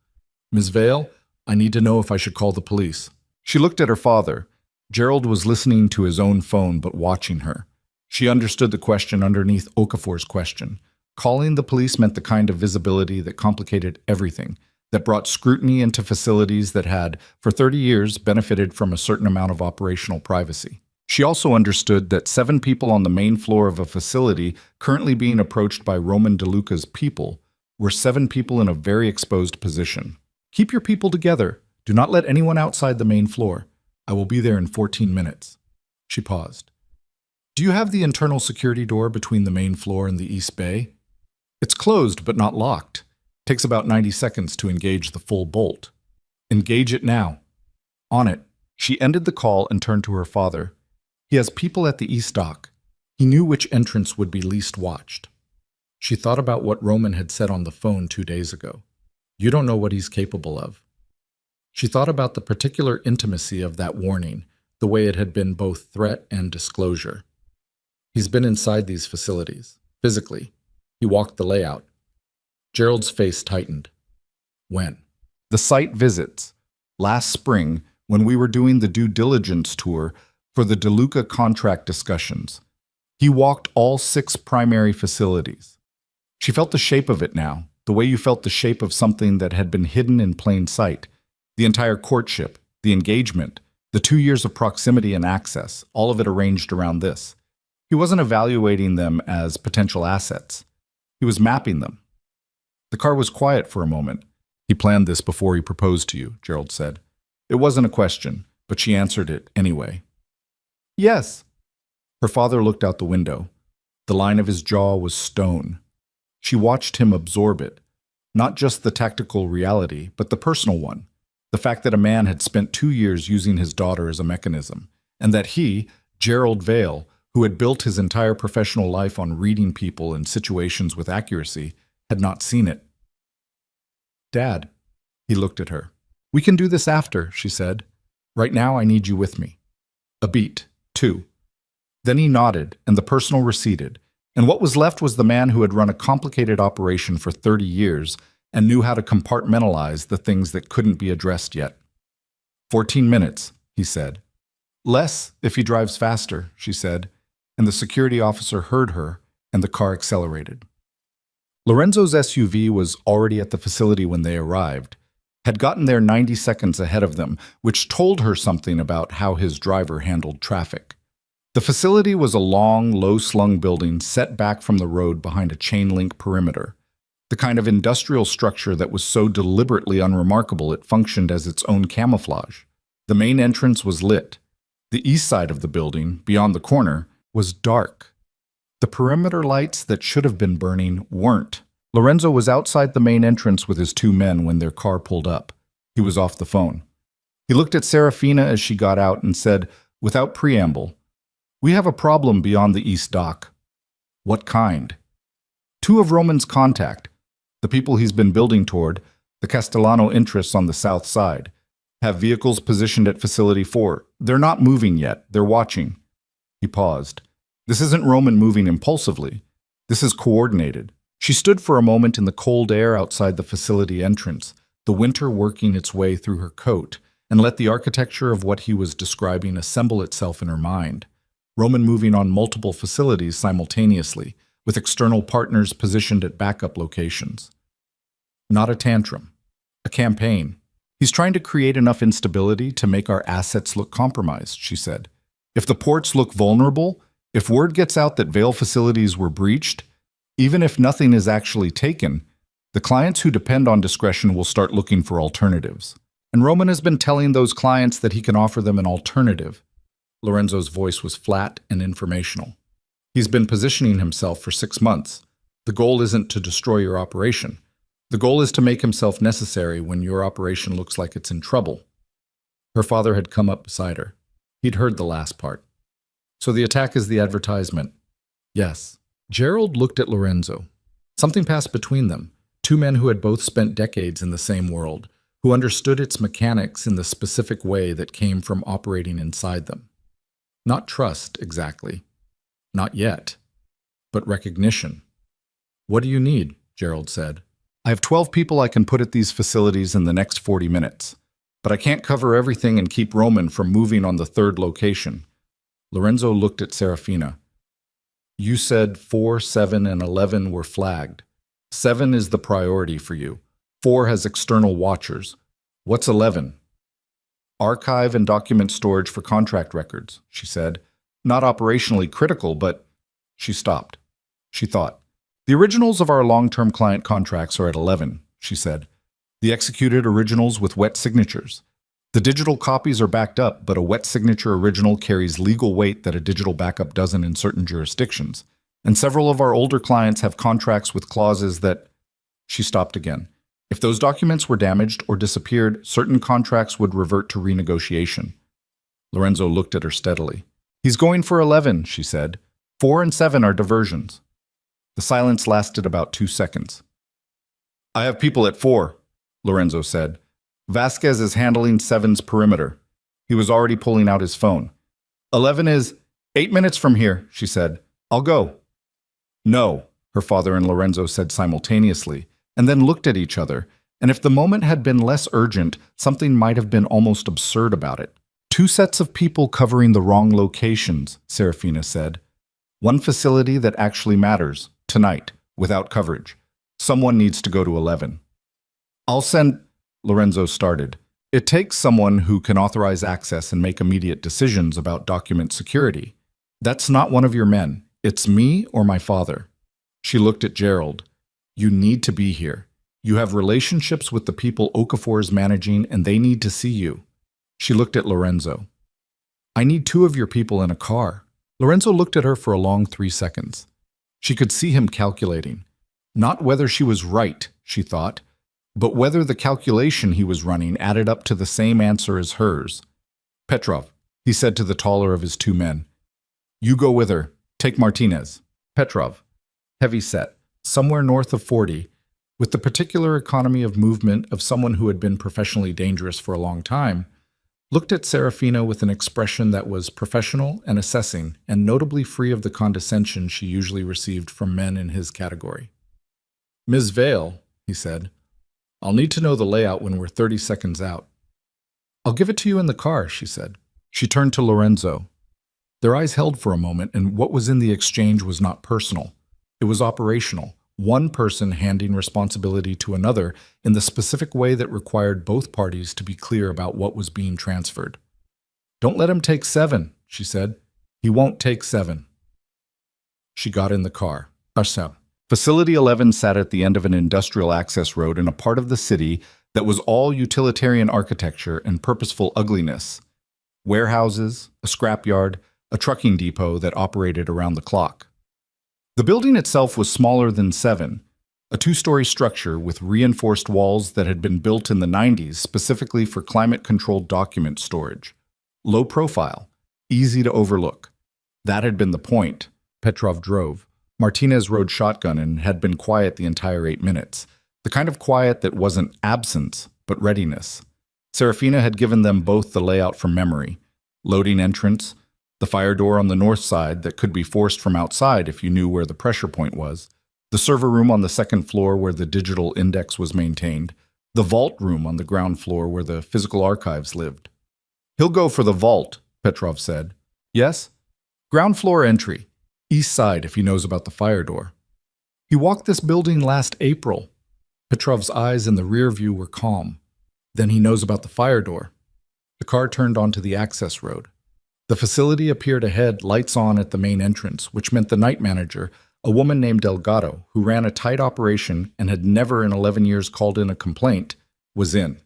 "Ms. Vale, I need to know if I should call the police." She looked at her father. Gerald was listening to his own phone but watching her. She understood the question underneath Okafor's question. Calling the police meant the kind of visibility that complicated everything, that brought scrutiny into facilities that had, for 30 years, benefited from a certain amount of operational privacy. She also understood that 7 people on the main floor of a facility currently being approached by Roman DeLuca's people were 7 people in a very exposed position. "Keep your people together. Do not let anyone outside the main floor. I will be there in 14 minutes. She paused. "Do you have the internal security door between the main floor and the east bay?" "It's closed but not locked. Takes about 90 seconds to engage the full bolt." "Engage it now." "On it." She ended the call and turned to her father. "He has people at the east dock. He knew which entrance would be least watched." She thought about what Roman had said on the phone 2 days ago. "You don't know what he's capable of." She thought about the particular intimacy of that warning, the way it had been both threat and disclosure. He's been inside these facilities, physically. He walked the layout. Gerald's face tightened. "When?" "The site visits. Last spring, when we were doing the due diligence tour for the DeLuca contract discussions. He walked all 6 primary facilities." She felt the shape of it now, the way you felt the shape of something that had been hidden in plain sight. The entire courtship, the engagement, the 2 years of proximity and access, all of it arranged around this. He wasn't evaluating them as potential assets. He was mapping them. The car was quiet for a moment. "He planned this before he proposed to you," Gerald said. It wasn't a question, but she answered it anyway. "Yes." Her father looked out the window. The line of his jaw was stone. She watched him absorb it, not just the tactical reality, but the personal one. The fact that a man had spent 2 years using his daughter as a mechanism, and that he, Gerald Vale, who had built his entire professional life on reading people and situations with accuracy, had not seen it. "Dad," he looked at her. We can do this after, she said. Right now I need you with me. A beat. 2. Then he nodded, and the personal receded, and what was left was the man who had run a complicated operation for 30 years and knew how to compartmentalize the things that couldn't be addressed yet. 14 minutes, he said. Less if he drives faster, she said, and the security officer heard her, and the car accelerated. Lorenzo's SUV was already at the facility when they arrived, had gotten there 90 seconds ahead of them, which told her something about how his driver handled traffic. The facility was a long, low-slung building set back from the road behind a chain-link perimeter, the kind of industrial structure that was so deliberately unremarkable it functioned as its own camouflage. The main entrance was lit. The east side of the building, beyond the corner, was dark. The perimeter lights that should have been burning weren't. Lorenzo was outside the main entrance with his 2 men when their car pulled up. He was off the phone. He looked at Serafina as she got out and said, without preamble, "We have a problem beyond the east dock." "What kind?" "2 of Roman's contact, the people he's been building toward, the Castellano interests on the south side, have vehicles positioned at Facility 4. They're not moving yet. They're watching." He paused. "This isn't Roman moving impulsively. This is coordinated." She stood for a moment in the cold air outside the facility entrance, the winter working its way through her coat, and let the architecture of what he was describing assemble itself in her mind. Roman moving on multiple facilities simultaneously, with external partners positioned at backup locations. Not a tantrum. A campaign. "He's trying to create enough instability to make our assets look compromised," she said. "If the ports look vulnerable, if word gets out that Vale facilities were breached, even if nothing is actually taken, the clients who depend on discretion will start looking for alternatives. And Roman has been telling those clients that he can offer them an alternative." Lorenzo's voice was flat and informational. "He's been positioning himself for 6 months. The goal isn't to destroy your operation. The goal is to make himself necessary when your operation looks like it's in trouble." Her father had come up beside her. He'd heard the last part. "So the attack is the advertisement?" "Yes." Gerald looked at Lorenzo. Something passed between them, 2 men who had both spent decades in the same world, who understood its mechanics in the specific way that came from operating inside them. Not trust, exactly. Not yet. But recognition. "What do you need?" Gerald said. "I have 12 people I can put at these facilities in the next 40 minutes. But I can't cover everything and keep Roman from moving on the 3rd location." Lorenzo looked at Serafina. "You said 4, 7, and 11 were flagged. 7 is the priority for you. 4 has external watchers. What's 11? "Archive and document storage for contract records," she said. "Not operationally critical, but—" She stopped. She thought. "The originals of our long-term client contracts are at 11, she said. "The executed originals with wet signatures. The digital copies are backed up, but a wet signature original carries legal weight that a digital backup doesn't in certain jurisdictions. And several of our older clients have contracts with clauses that—" She stopped again. "If those documents were damaged or disappeared, certain contracts would revert to renegotiation." Lorenzo looked at her steadily. "He's going for 11, she said. 4 and 7 are diversions." The silence lasted about 2 seconds. "I have people at 4, Lorenzo said. "Vasquez is handling 7's perimeter." He was already pulling out his phone. 11 is 8 minutes from here, she said. "I'll go." "No," her father and Lorenzo said simultaneously, and then looked at each other, and if the moment had been less urgent, something might have been almost absurd about it. 2 sets of people covering the wrong locations, Serafina said. 1 facility that actually matters, tonight, without coverage. Someone needs to go to 11. "I'll send—" Lorenzo started. "It takes someone who can authorize access and make immediate decisions about document security. That's not one of your men. It's me or my father." She looked at Gerald. "You need to be here. You have relationships with the people Okafor is managing, and they need to see you." She looked at Lorenzo. "I need 2 of your people in a car." Lorenzo looked at her for a long 3 seconds. She could see him calculating. Not whether she was right, she thought, but whether the calculation he was running added up to the same answer as hers. "Petrov," he said to the taller of his 2 men. "You go with her. Take Martinez." Petrov, heavy set, somewhere north of 40, With the particular economy of movement of someone who had been professionally dangerous for a long time, looked at Serafina with an expression that was professional and assessing, and notably free of the condescension she usually received from men in his category. "Ms. Vale," he said, "I'll need to know the layout when we're 30 seconds out." "I'll give it to you in the car," she said. She turned to Lorenzo. Their eyes held for a moment, and what was in the exchange was not personal. It was operational, one person handing responsibility to another in the specific way that required both parties to be clear about what was being transferred. "Don't let him take 7, she said. "He won't take 7. She got in the car. Arsem. Facility 11 sat at the end of an industrial access road in a part of the city that was all utilitarian architecture and purposeful ugliness. Warehouses, a scrapyard, a trucking depot that operated around the clock. The building itself was smaller than 7, a 2-story structure with reinforced walls that had been built in the 90s specifically for climate-controlled document storage. Low profile, easy to overlook. That had been the point. Petrov drove. Martinez rode shotgun and had been quiet the entire 8 minutes. The kind of quiet that wasn't absence, but readiness. Serafina had given them both the layout from memory. Loading entrance, the fire door on the north side that could be forced from outside if you knew where the pressure point was, the server room on the second floor where the digital index was maintained, the vault room on the ground floor where the physical archives lived. "He'll go for the vault," Petrov said. "Yes? Ground floor entry. East side if he knows about the fire door." "He walked this building last April." Petrov's eyes in the rear view were calm. "Then he knows about the fire door." The car turned onto the access road. The facility appeared ahead, lights on at the main entrance, which meant the night manager, a woman named Delgado, who ran a tight operation and had never in 11 years called in a complaint, was in.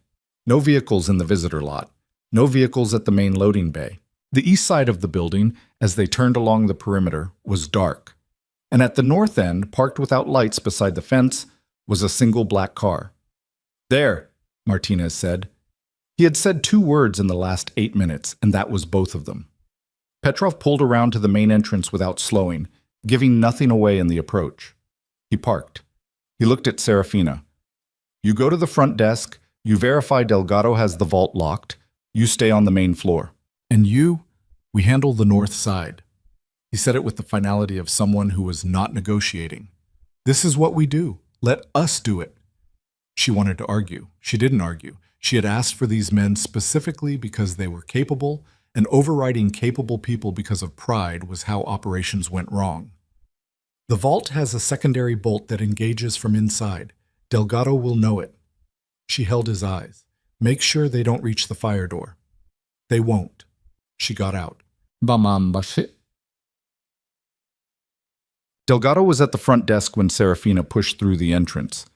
No vehicles in the visitor lot. No vehicles at the main loading bay. The east side of the building, as they turned along the perimeter, was dark. And at the north end, parked without lights beside the fence, was a single black car. "There," Martinez said. He had said 2 words in the last 8 minutes, and that was both of them. Petrov pulled around to the main entrance without slowing, giving nothing away in the approach. He parked. He looked at Serafina. "You go to the front desk, you verify Delgado has the vault locked, you stay on the main floor. And you, we handle the north side." He said it with the finality of someone who was not negotiating. "This is what we do. Let us do it." She wanted to argue. She didn't argue. She had asked for these men specifically because they were capable, and overriding capable people because of pride was how operations went wrong. "The vault has a secondary bolt that engages from inside. Delgado will know it." She held his eyes. "Make sure they don't reach the fire door." "They won't." She got out. Delgado was at the front desk when Serafina pushed through the entrance.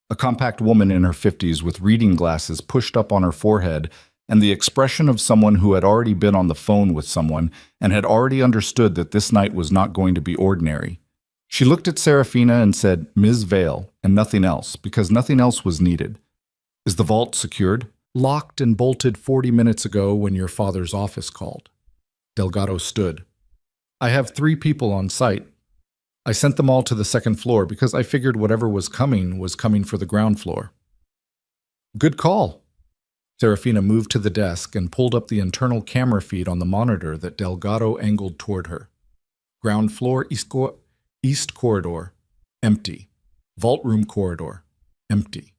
A compact woman in her 50s with reading glasses pushed up on her forehead and the expression of someone who had already been on the phone with someone and had already understood that this night was not going to be ordinary. She looked at Serafina and said, "Ms. Vale," and nothing else, because nothing else was needed. "Is the vault secured?" "Locked and bolted 40 minutes ago when your father's office called." Delgado stood. "I have 3 people on site. I sent them all to the second floor because I figured whatever was coming for the ground floor." "Good call." Serafina moved to the desk and pulled up the internal camera feed on the monitor that Delgado angled toward her. Ground floor, east corridor, empty. Vault room corridor, empty.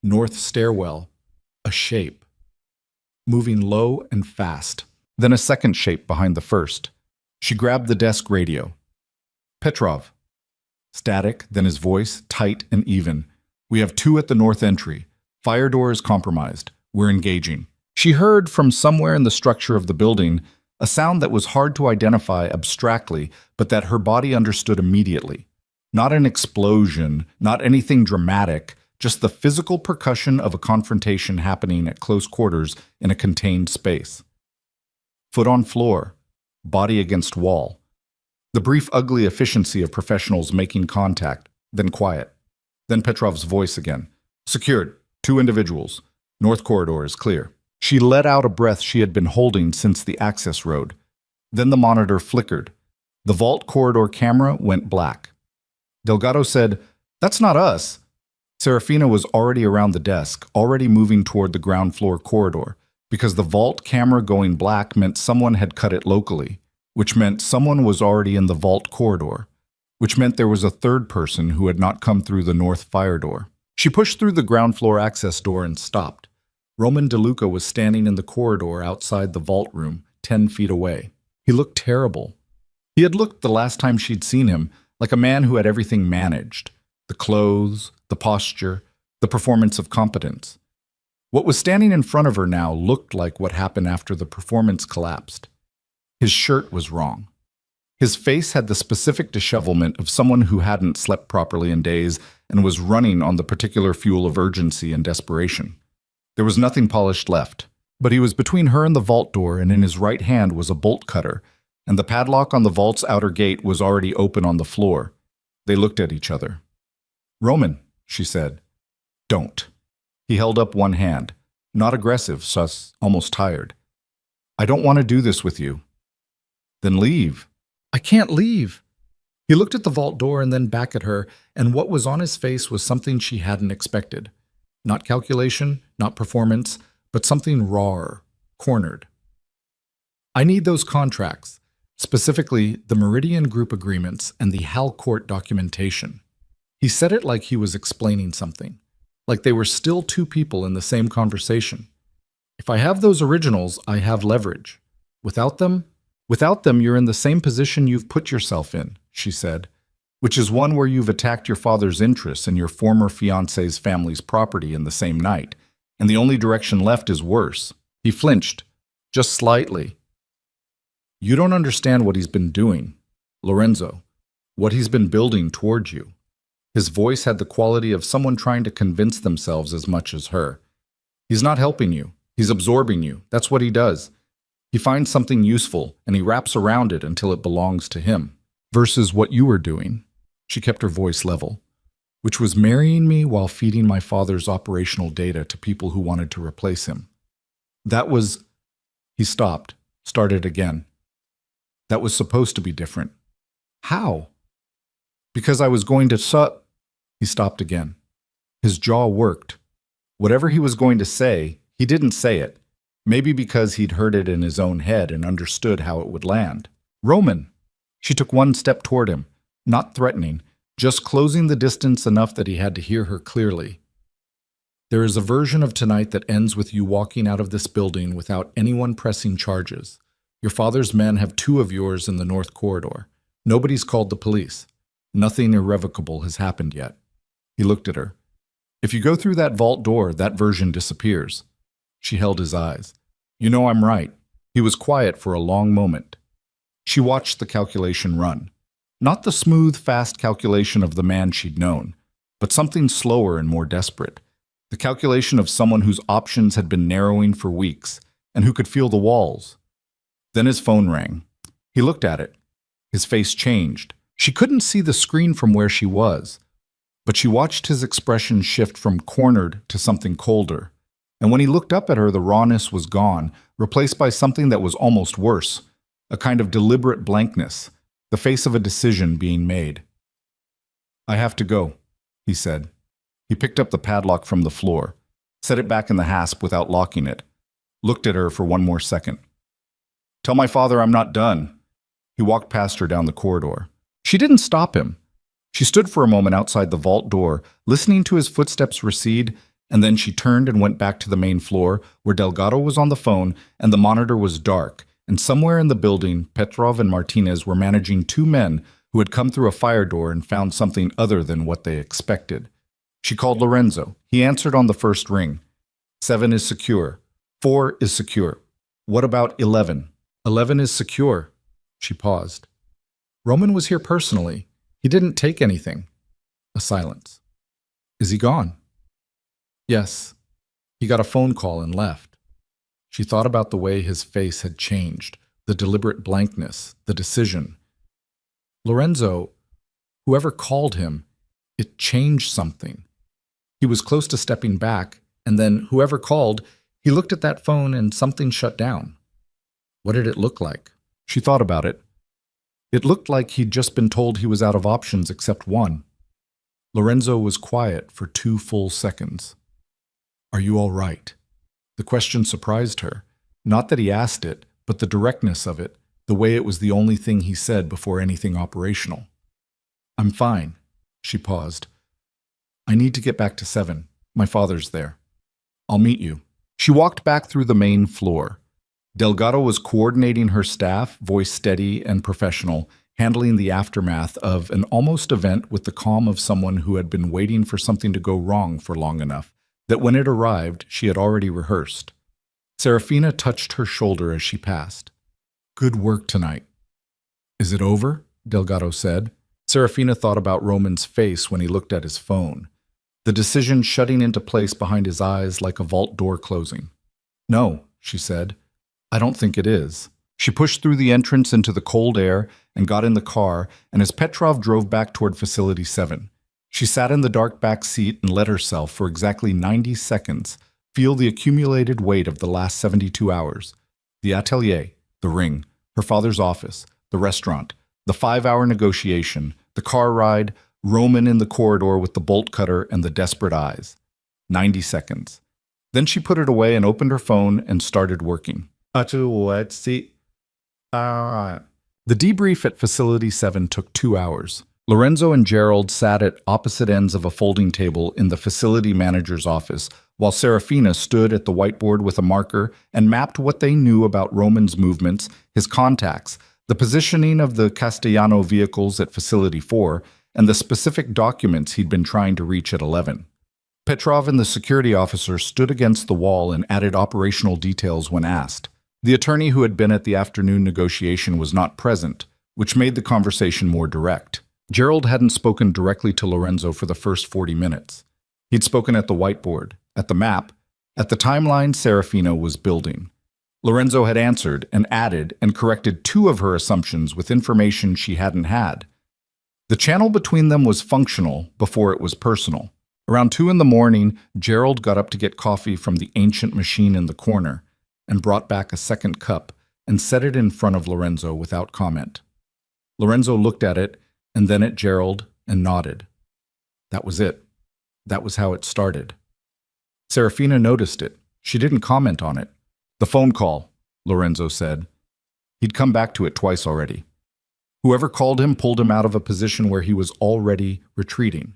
North stairwell, a shape. Moving low and fast. Then a second shape behind the first. She grabbed the desk radio. "Petrov." Static, then his voice, tight and even. "We have 2 at the north entry. Fire door is compromised. We're engaging." She heard from somewhere in the structure of the building a sound that was hard to identify abstractly, but that her body understood immediately. Not an explosion, not anything dramatic, just the physical percussion of a confrontation happening at close quarters in a contained space. Foot on floor, body against wall. The brief, ugly efficiency of professionals making contact, then quiet. Then Petrov's voice again. "Secured. 2 individuals. North corridor is clear." She let out a breath she had been holding since the access road. Then the monitor flickered. The vault corridor camera went black. Delgado said, "That's not us." Serafina was already around the desk, already moving toward the ground floor corridor, because the vault camera going black meant someone had cut it locally, which meant someone was already in the vault corridor, which meant there was a third person who had not come through the north fire door. She pushed through the ground floor access door and stopped. Roman DeLuca was standing in the corridor outside the vault room, 10 feet away. He looked terrible. He had looked the last time she'd seen him like a man who had everything managed: the clothes, the posture, the performance of competence. What was standing in front of her now looked like what happened after the performance collapsed. His shirt was wrong. His face had the specific dishevelment of someone who hadn't slept properly in days and was running on the particular fuel of urgency and desperation. There was nothing polished left, but he was between her and the vault door, and in his right hand was a bolt cutter, and the padlock on the vault's outer gate was already open on the floor. They looked at each other. "Roman," she said. "Don't." He held up one hand, not aggressive, sus, almost tired. "I don't want to do this with you." "Then leave." "I can't leave." He looked at the vault door and then back at her, and what was on his face was something she hadn't expected. Not calculation, not performance, but something rawer, cornered. "I need those contracts, specifically the Meridian Group agreements and the Hal Court documentation." He said it like he was explaining something, like they were still two people in the same conversation. "If I have those originals, I have leverage. Without them, you're in the same position you've put yourself in," she said, "which is one where you've attacked your father's interests and your former fiancé's family's property in the same night, and the only direction left is worse." He flinched, just slightly. "You don't understand what he's been doing, Lorenzo, what he's been building toward you." His voice had the quality of someone trying to convince themselves as much as her. "He's not helping you. He's absorbing you. That's what he does. He finds something useful, and he wraps around it until it belongs to him. Versus what you were doing," she kept her voice level, "which was marrying me while feeding my father's operational data to people who wanted to replace him. That was..." He stopped, started again. "That was supposed to be different." "How?" "Because I was going to He stopped again. His jaw worked. Whatever he was going to say, he didn't say it. Maybe because he'd heard it in his own head and understood how it would land. "Roman!" She took one step toward him, not threatening, just closing the distance enough that he had to hear her clearly. "There is a version of tonight that ends with you walking out of this building without anyone pressing charges. Your father's men have 2 of yours in the north corridor. Nobody's called the police. Nothing irrevocable has happened yet." He looked at her. "If you go through that vault door, that version disappears." She held his eyes. "You know I'm right." He was quiet for a long moment. She watched the calculation run. Not the smooth, fast calculation of the man she'd known, but something slower and more desperate. The calculation of someone whose options had been narrowing for weeks, and who could feel the walls. Then his phone rang. He looked at it. His face changed. She couldn't see the screen from where she was, but she watched his expression shift from cornered to something colder. And when he looked up at her, the rawness was gone, replaced by something that was almost worse, a kind of deliberate blankness, the face of a decision being made. "I have to go," he said. He picked up the padlock from the floor, set it back in the hasp without locking it, looked at her for one more second. "Tell my father I'm not done." He walked past her down the corridor. She didn't stop him. She stood for a moment outside the vault door, listening to his footsteps recede, and then she turned and went back to the main floor, where Delgado was on the phone and the monitor was dark, and somewhere in the building, Petrov and Martinez were managing 2 men who had come through a fire door and found something other than what they expected. She called Lorenzo. He answered on the first ring. 7 is secure. 4 is secure. What about 11? 11 is secure. She paused. Roman was here personally. He didn't take anything. A silence. Is he gone? Yes. He got a phone call and left. She thought about the way his face had changed, the deliberate blankness, the decision. Lorenzo, whoever called him, it changed something. He was close to stepping back, and then whoever called, he looked at that phone and something shut down. What did it look like? She thought about it. It looked like he'd just been told he was out of options except one. Lorenzo was quiet for 2 full seconds. Are you all right? The question surprised her. Not that he asked it, but the directness of it, the way it was the only thing he said before anything operational. I'm fine. She paused. I need to get back to 7. My father's there. I'll meet you. She walked back through the main floor. Delgado was coordinating her staff, voice steady and professional, handling the aftermath of an almost event with the calm of someone who had been waiting for something to go wrong for long enough that when it arrived, she had already rehearsed. Serafina touched her shoulder as she passed. Good work tonight. Is it over? Delgado said. Serafina thought about Roman's face when he looked at his phone, the decision shutting into place behind his eyes like a vault door closing. No, she said. I don't think it is. She pushed through the entrance into the cold air and got in the car, and as Petrov drove back toward Facility 7, she sat in the dark back seat and let herself, for exactly 90 seconds, feel the accumulated weight of the last 72 hours. The atelier, the ring, her father's office, the restaurant, the 5-hour negotiation, the car ride, Roman in the corridor with the bolt cutter and the desperate eyes. 90 seconds. Then she put it away and opened her phone and started working. The debrief at Facility 7 took 2 hours. Lorenzo and Gerald sat at opposite ends of a folding table in the facility manager's office, while Serafina stood at the whiteboard with a marker and mapped what they knew about Roman's movements, his contacts, the positioning of the Castellano vehicles at Facility 4, and the specific documents he'd been trying to reach at 11. Petrov and the security officer stood against the wall and added operational details when asked. The attorney who had been at the afternoon negotiation was not present, which made the conversation more direct. Gerald hadn't spoken directly to Lorenzo for the first 40 minutes. He'd spoken at the whiteboard, at the map, at the timeline Serafina was building. Lorenzo had answered and added and corrected 2 of her assumptions with information she hadn't had. The channel between them was functional before it was personal. Around 2 in the morning, Gerald got up to get coffee from the ancient machine in the corner and brought back a second cup and set it in front of Lorenzo without comment. Lorenzo looked at it and then at Gerald and nodded. That was it. That was how it started. Serafina noticed it. She didn't comment on it. The phone call, Lorenzo said. He'd come back to it twice already. Whoever called him pulled him out of a position where he was already retreating.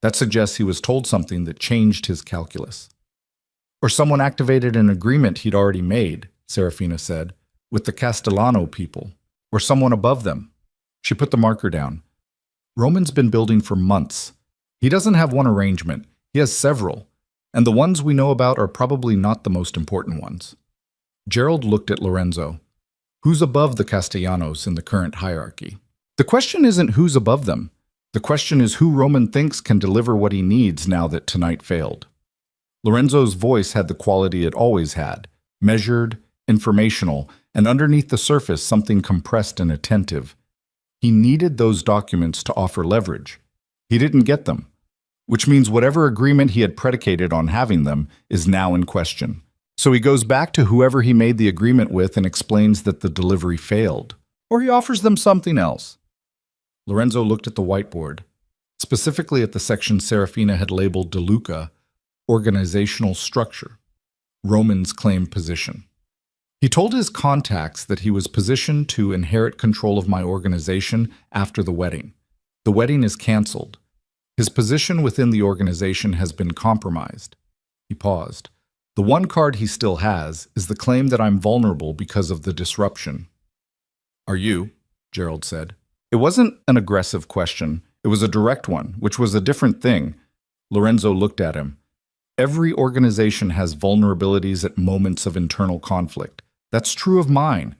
That suggests he was told something that changed his calculus. Or someone activated an agreement he'd already made, Serafina said, with the Castellano people, or someone above them. She put the marker down. Roman's been building for months. He doesn't have one arrangement. He has several, and the ones we know about are probably not the most important ones. Gerald looked at Lorenzo. Who's above the Castellanos in the current hierarchy? The question isn't who's above them. The question is who Roman thinks can deliver what he needs now that tonight failed. Lorenzo's voice had the quality it always had, measured, informational, and underneath the surface something compressed and attentive. He needed those documents to offer leverage. He didn't get them, which means whatever agreement he had predicated on having them is now in question. So he goes back to whoever he made the agreement with and explains that the delivery failed. Or he offers them something else. Lorenzo looked at the whiteboard, specifically at the section Serafina had labeled DeLuca, organizational structure, Roman's claimed position. He told his contacts that he was positioned to inherit control of my organization after the wedding. The wedding is canceled. His position within the organization has been compromised. He paused. The one card he still has is the claim that I'm vulnerable because of the disruption. Are you? Gerald said. It wasn't an aggressive question. It was a direct one, which was a different thing. Lorenzo looked at him. Every organization has vulnerabilities at moments of internal conflict. That's true of mine.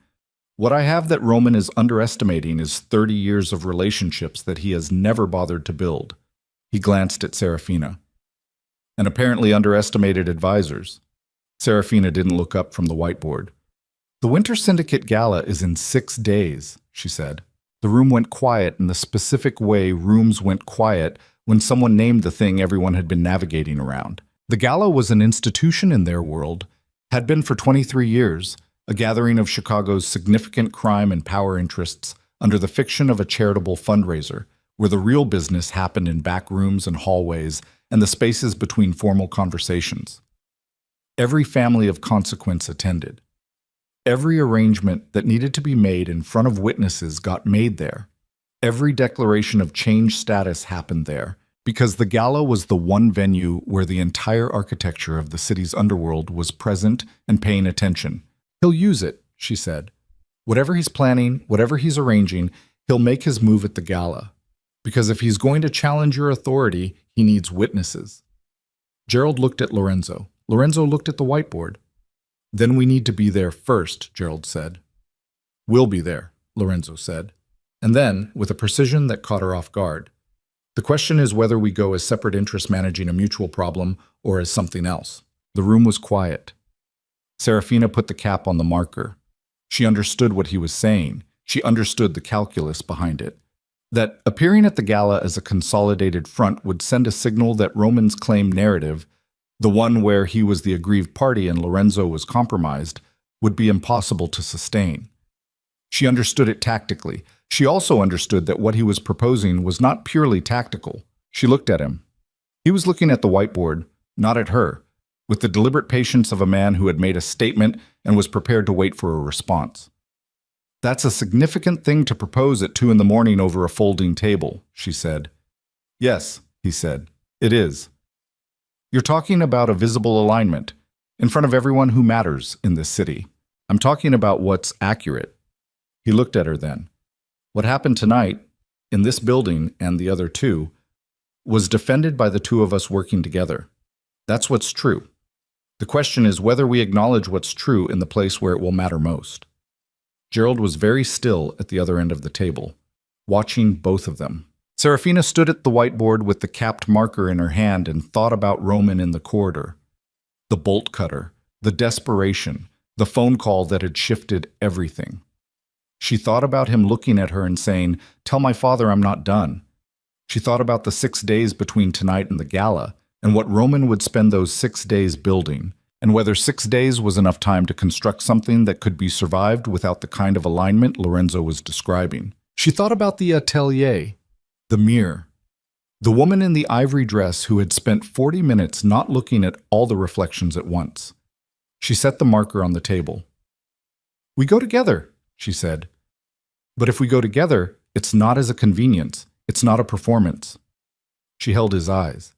What I have that Roman is underestimating is 30 years of relationships that he has never bothered to build. He glanced at Serafina. And apparently underestimated advisors. Serafina didn't look up from the whiteboard. The Winter Syndicate Gala is in 6 days, she said. The room went quiet in the specific way rooms went quiet when someone named the thing everyone had been navigating around. The gala was an institution in their world, had been for 23 years, a gathering of Chicago's significant crime and power interests under the fiction of a charitable fundraiser, where the real business happened in back rooms and hallways and the spaces between formal conversations. Every family of consequence attended. Every arrangement that needed to be made in front of witnesses got made there. Every declaration of change status happened there, because the gala was the one venue where the entire architecture of the city's underworld was present and paying attention. "He'll use it," she said. "Whatever he's planning, whatever he's arranging, he'll make his move at the gala. Because if he's going to challenge your authority, he needs witnesses." Gerald looked at Lorenzo. Lorenzo looked at the whiteboard. "Then we need to be there first," Gerald said. "We'll be there," Lorenzo said. And then, with a precision that caught her off guard, "The question is whether we go as separate interests managing a mutual problem or as something else." The room was quiet. Serafina put the cap on the marker. She understood what he was saying. She understood the calculus behind it. That appearing at the gala as a consolidated front would send a signal that Roman's claim narrative, the one where he was the aggrieved party and Lorenzo was compromised, would be impossible to sustain. She understood it tactically. She also understood that what he was proposing was not purely tactical. She looked at him. He was looking at the whiteboard, not at her, with the deliberate patience of a man who had made a statement and was prepared to wait for a response. "That's a significant thing to propose at 2 a.m. over a folding table," she said. "Yes," he said, "it is. You're talking about a visible alignment, in front of everyone who matters in this city. I'm talking about what's accurate." He looked at her then. "What happened tonight, in this building and the other two, was defended by the two of us working together. That's what's true. The question is whether we acknowledge what's true in the place where it will matter most." Gerald was very still at the other end of the table, watching both of them. Serafina stood at the whiteboard with the capped marker in her hand and thought about Roman in the corridor. The bolt cutter, the desperation, the phone call that had shifted everything. She thought about him looking at her and saying, "Tell my father I'm not done." She thought about the 6 days between tonight and the gala, and what Roman would spend those 6 days building, and whether 6 days was enough time to construct something that could be survived without the kind of alignment Lorenzo was describing. She thought about the atelier, the mirror, the woman in the ivory dress who had spent 40 minutes not looking at all the reflections at once. She set the marker on the table. "We go together," she said. "But if we go together, it's not as a convenience. It's not a performance." She held his eyes.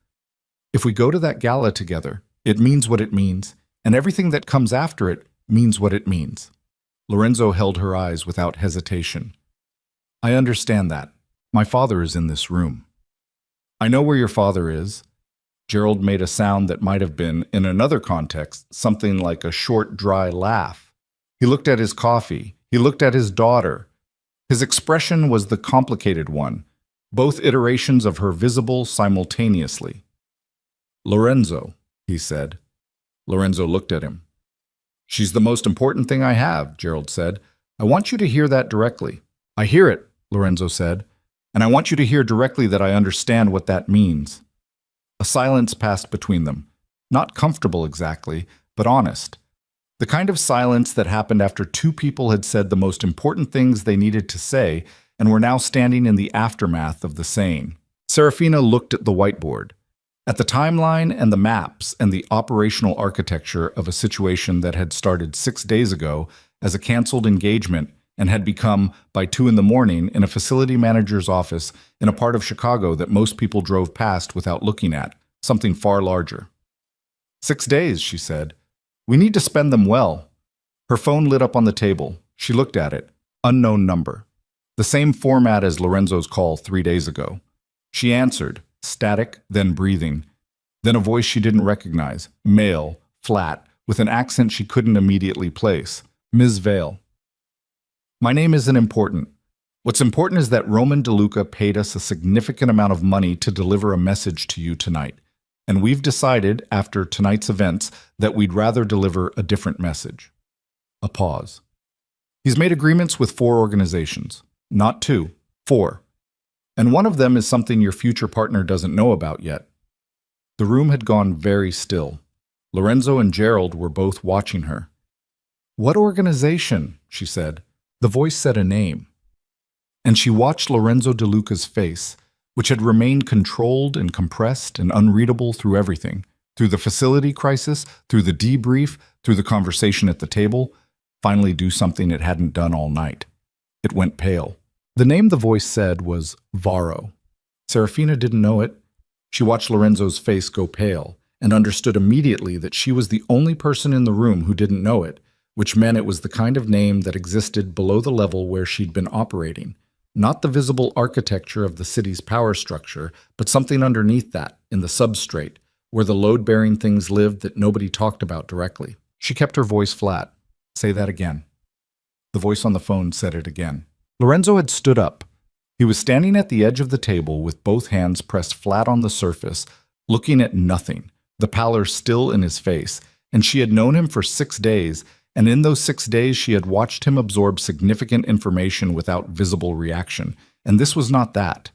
"If we go to that gala together, it means what it means, and everything that comes after it means what it means." Lorenzo held her eyes without hesitation. "I understand that. My father is in this room." "I know where your father is." Gerald made a sound that might have been, in another context, something like a short, dry laugh. He looked at his coffee. He looked at his daughter. His expression was the complicated one, both iterations of her visible simultaneously. "Lorenzo," he said. Lorenzo looked at him. "She's the most important thing I have," Gerald said. "I want you to hear that directly." "I hear it," Lorenzo said. "And I want you to hear directly that I understand what that means." A silence passed between them. Not comfortable exactly, but honest. The kind of silence that happened after two people had said the most important things they needed to say and were now standing in the aftermath of the saying. Serafina looked at the whiteboard, at the timeline and the maps and the operational architecture of a situation that had started 6 days ago as a canceled engagement and had become, by 2 a.m, in a facility manager's office in a part of Chicago that most people drove past without looking at, something far larger. 6 days, she said. We need to spend them well. Her phone lit up on the table. She looked at it. Unknown number. The same format as Lorenzo's call 3 days ago. She answered, static, then breathing. Then a voice she didn't recognize, male, flat, with an accent she couldn't immediately place. Ms. Vale. My name isn't important. What's important is that Roman DeLuca paid us a significant amount of money to deliver a message to you tonight. And we've decided, after tonight's events, that we'd rather deliver a different message. A pause. He's made agreements with 4 organizations. Not 2, 4. And one of them is something your future partner doesn't know about yet. The room had gone very still. Lorenzo and Gerald were both watching her. What organization? She said. The voice said a name. And she watched Lorenzo DeLuca's face, which had remained controlled and compressed and unreadable through everything, through the facility crisis, through the debrief, through the conversation at the table, finally do something it hadn't done all night. It went pale. The name the voice said was Varro. Serafina didn't know it. She watched Lorenzo's face go pale and understood immediately that she was the only person in the room who didn't know it, which meant it was the kind of name that existed below the level where she'd been operating. Not the visible architecture of the city's power structure, but something underneath that, in the substrate, where the load-bearing things lived that nobody talked about directly. She kept her voice flat. Say that again. The voice on the phone said it again. Lorenzo had stood up. He was standing at the edge of the table with both hands pressed flat on the surface, looking at nothing, the pallor still in his face, and she had known him for 6 days, and in those 6 days she had watched him absorb significant information without visible reaction. And this was not that.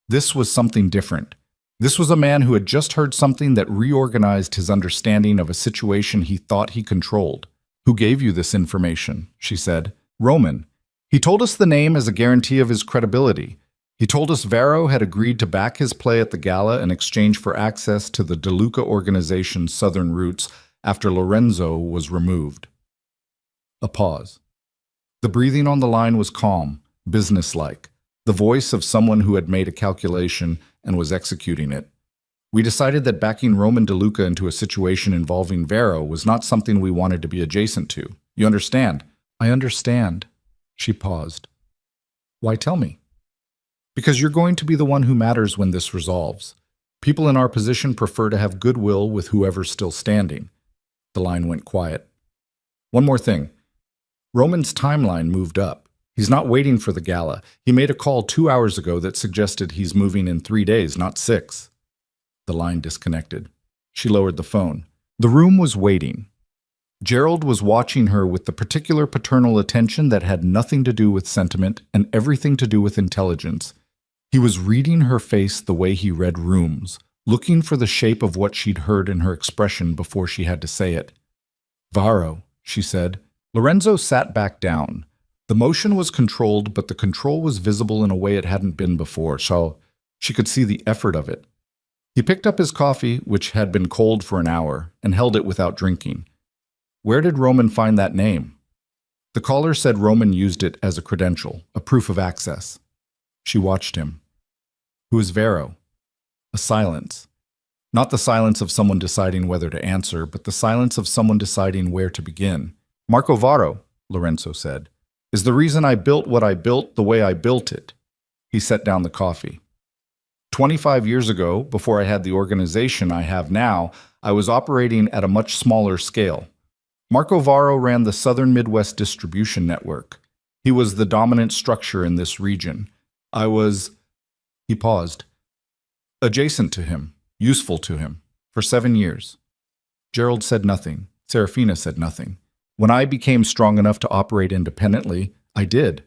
This was something different. This was a man who had just heard something that reorganized his understanding of a situation he thought he controlled. Who gave you this information? She said. Roman. He told us the name as a guarantee of his credibility. He told us Varro had agreed to back his play at the gala in exchange for access to the DeLuca organization's southern roots after Lorenzo was removed. A pause. The breathing on the line was calm, businesslike, the voice of someone who had made a calculation and was executing it. We decided that backing Roman DeLuca into a situation involving Varro was not something we wanted to be adjacent to. You understand? I understand. She paused. Why tell me? Because you're going to be the one who matters when this resolves. People in our position prefer to have goodwill with whoever's still standing. The line went quiet. One more thing. Roman's timeline moved up. He's not waiting for the gala. He made a call 2 hours ago that suggested he's moving in 3 days, not 6. The line disconnected. She lowered the phone. The room was waiting. Gerald was watching her with the particular paternal attention that had nothing to do with sentiment and everything to do with intelligence. He was reading her face the way he read rooms, looking for the shape of what she'd heard in her expression before she had to say it. Varro, she said. Lorenzo sat back down. The motion was controlled, but the control was visible in a way it hadn't been before, so she could see the effort of it. He picked up his coffee, which had been cold for an hour, and held it without drinking. Where did Roman find that name? The caller said Roman used it as a credential, a proof of access. She watched him. Who is Varro? A silence. Not the silence of someone deciding whether to answer, but the silence of someone deciding where to begin. Marco Varro, Lorenzo said, is the reason I built what I built the way I built it. He set down the coffee. 25 years ago, before I had the organization I have now, I was operating at a much smaller scale. Marco Varro ran the Southern Midwest distribution network. He was the dominant structure in this region. I was, he paused, adjacent to him, useful to him, for 7 years. Gerald said nothing. Serafina said nothing. When I became strong enough to operate independently, I did.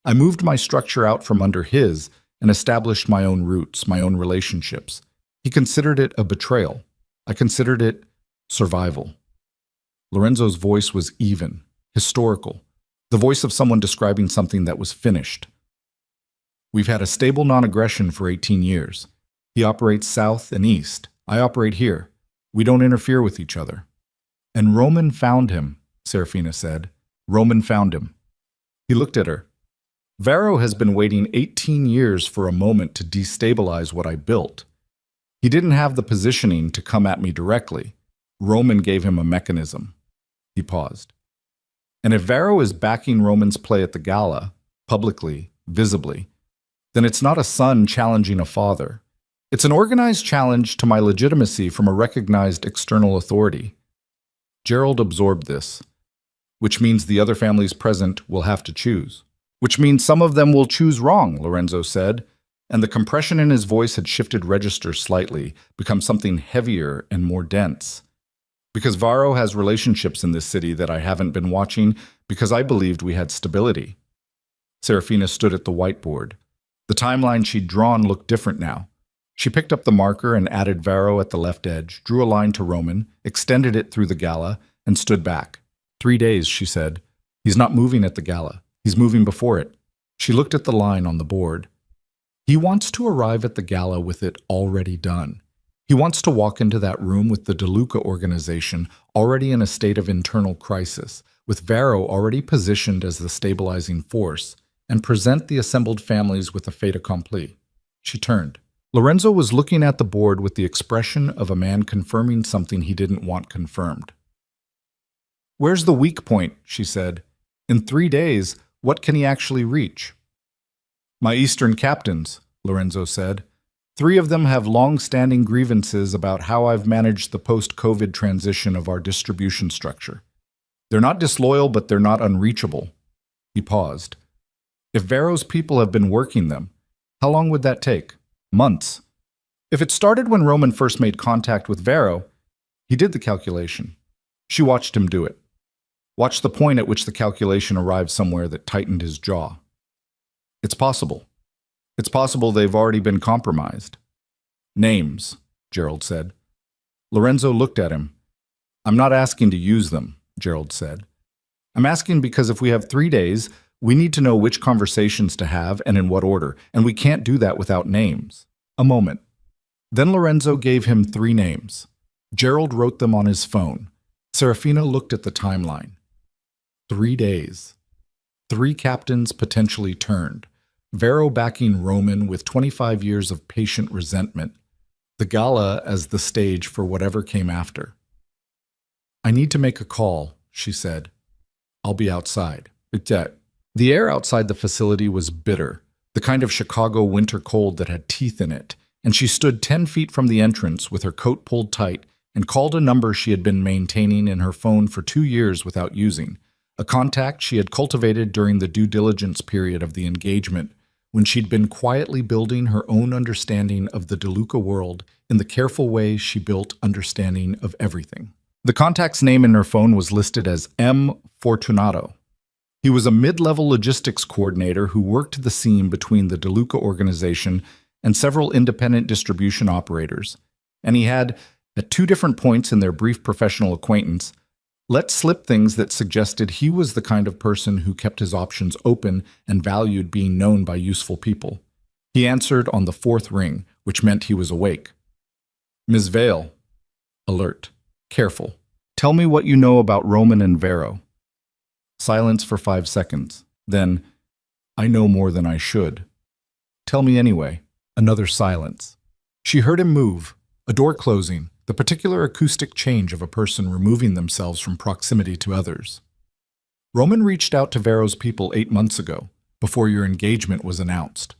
I moved my structure out from under his and established my own roots, my own relationships. He considered it a betrayal. I considered it survival. Lorenzo's voice was even, historical, the voice of someone describing something that was finished. We've had a stable non-aggression for 18 years. He operates south and east. I operate here. We don't interfere with each other. And Roman found him, Serafina said. Roman found him. He looked at her. Varro has been waiting 18 years for a moment to destabilize what I built. He didn't have the positioning to come at me directly. Roman gave him a mechanism. He paused. And if Varro is backing Roman's play at the gala, publicly, visibly, then it's not a son challenging a father. It's an organized challenge to my legitimacy from a recognized external authority. Gerald absorbed this, which means the other families present will have to choose. Which means some of them will choose wrong, Lorenzo said, and the compression in his voice had shifted registers slightly, become something heavier and more dense. Because Varro has relationships in this city that I haven't been watching because I believed we had stability. Serafina stood at the whiteboard. The timeline she'd drawn looked different now. She picked up the marker and added Varro at the left edge, drew a line to Roman, extended it through the gala, and stood back. 3 days, she said. He's not moving at the gala. He's moving before it. She looked at the line on the board. He wants to arrive at the gala with it already done. He wants to walk into that room with the DeLuca organization already in a state of internal crisis, with Vero already positioned as the stabilizing force, and present the assembled families with a fait accompli. She turned. Lorenzo was looking at the board with the expression of a man confirming something he didn't want confirmed. "Where's the weak point?" she said. "In 3 days, what can he actually reach?" "My Eastern captains," Lorenzo said. "3 of them have long-standing grievances about how I've managed the post-COVID transition of our distribution structure. They're not disloyal, but they're not unreachable." He paused. "If Vero's people have been working them, how long would that take? Months. If it started when Roman first made contact with Vero, he did the calculation. She watched him do it. Watched the point at which the calculation arrived somewhere that tightened his jaw. It's possible. It's possible they've already been compromised." "Names," Gerald said. Lorenzo looked at him. "I'm not asking to use them," Gerald said. "I'm asking because if we have 3 days, we need to know which conversations to have and in what order, and we can't do that without names." A moment. Then Lorenzo gave him 3 names. Gerald wrote them on his phone. Serafina looked at the timeline. 3 days. 3 captains potentially turned. Vero backing Roman with 25 years of patient resentment. The gala as the stage for whatever came after. "I need to make a call," she said. "I'll be outside." The air outside the facility was bitter, the kind of Chicago winter cold that had teeth in it, and she stood 10 feet from the entrance with her coat pulled tight and called a number she had been maintaining in her phone for 2 years without using, a contact she had cultivated during the due diligence period of the engagement, when she'd been quietly building her own understanding of the DeLuca world in the careful way she built understanding of everything. The contact's name in her phone was listed as M. Fortunato. He was a mid-level logistics coordinator who worked the seam between the DeLuca organization and several independent distribution operators, and he had, at 2 different points in their brief professional acquaintance, let slip things that suggested he was the kind of person who kept his options open and valued being known by useful people. He answered on the 4th ring, which meant he was awake. "Ms. Vale." Alert. "Careful. Tell me what you know about Roman and Vero." Silence for 5 seconds. Then, "I know more than I should." "Tell me anyway." Another silence. She heard him move, a door closing, the particular acoustic change of a person removing themselves from proximity to others. "Roman reached out to Vero's people 8 months ago, before your engagement was announced.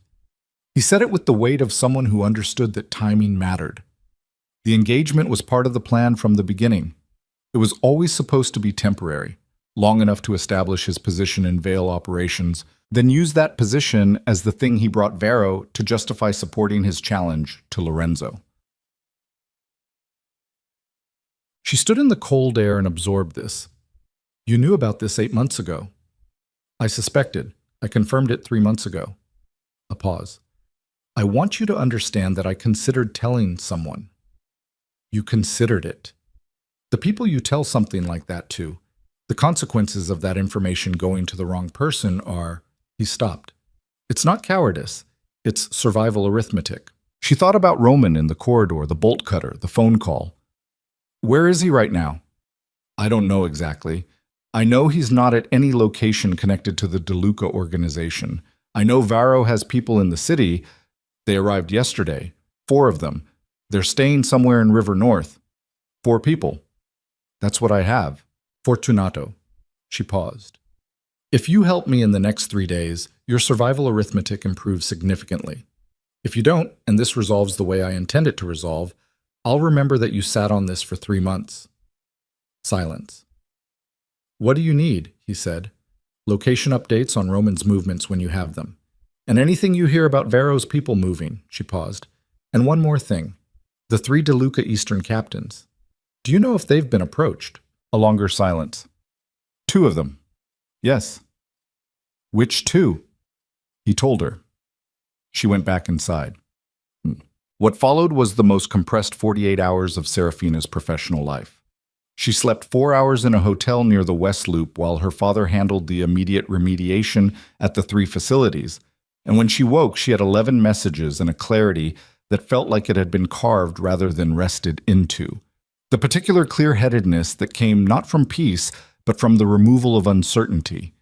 He said it with the weight of someone who understood that timing mattered. The engagement was part of the plan from the beginning. It was always supposed to be temporary, long enough to establish his position in Vale operations, then use that position as the thing he brought Vero to justify supporting his challenge to Lorenzo." She stood in the cold air and absorbed this. "You knew about this 8 months ago." "I suspected. I confirmed it 3 months ago." A pause. "I want you to understand that I considered telling someone." "You considered it. The people you tell something like that to, the consequences of that information going to the wrong person are..." He stopped. "It's not cowardice. It's survival arithmetic." She thought about Roman in the corridor, the bolt cutter, the phone call. "Where is he right now?" "I don't know exactly. I know he's not at any location connected to the DeLuca organization. I know Vero has people in the city. They arrived yesterday. 4 of them. They're staying somewhere in River North. 4 people. That's what I have." "Fortunato." She paused. "If you help me in the next 3 days, your survival arithmetic improves significantly. If you don't, and this resolves the way I intend it to resolve, I'll remember that you sat on this for 3 months." Silence. "What do you need?" he said. "Location updates on Roman's movements when you have them. And anything you hear about Vero's people moving." She paused. "And one more thing. The 3 DeLuca Eastern captains. Do you know if they've been approached?" A longer silence. "2 of them. Yes." "Which 2? He told her. She went back inside. What followed was the most compressed 48 hours of Serafina's professional life. She slept 4 hours in a hotel near the West Loop while her father handled the immediate remediation at the 3 facilities, And when she woke, she had 11 messages and a clarity that felt like it had been carved rather than rested into. The particular clear-headedness that came not from peace, but from the removal of uncertainty.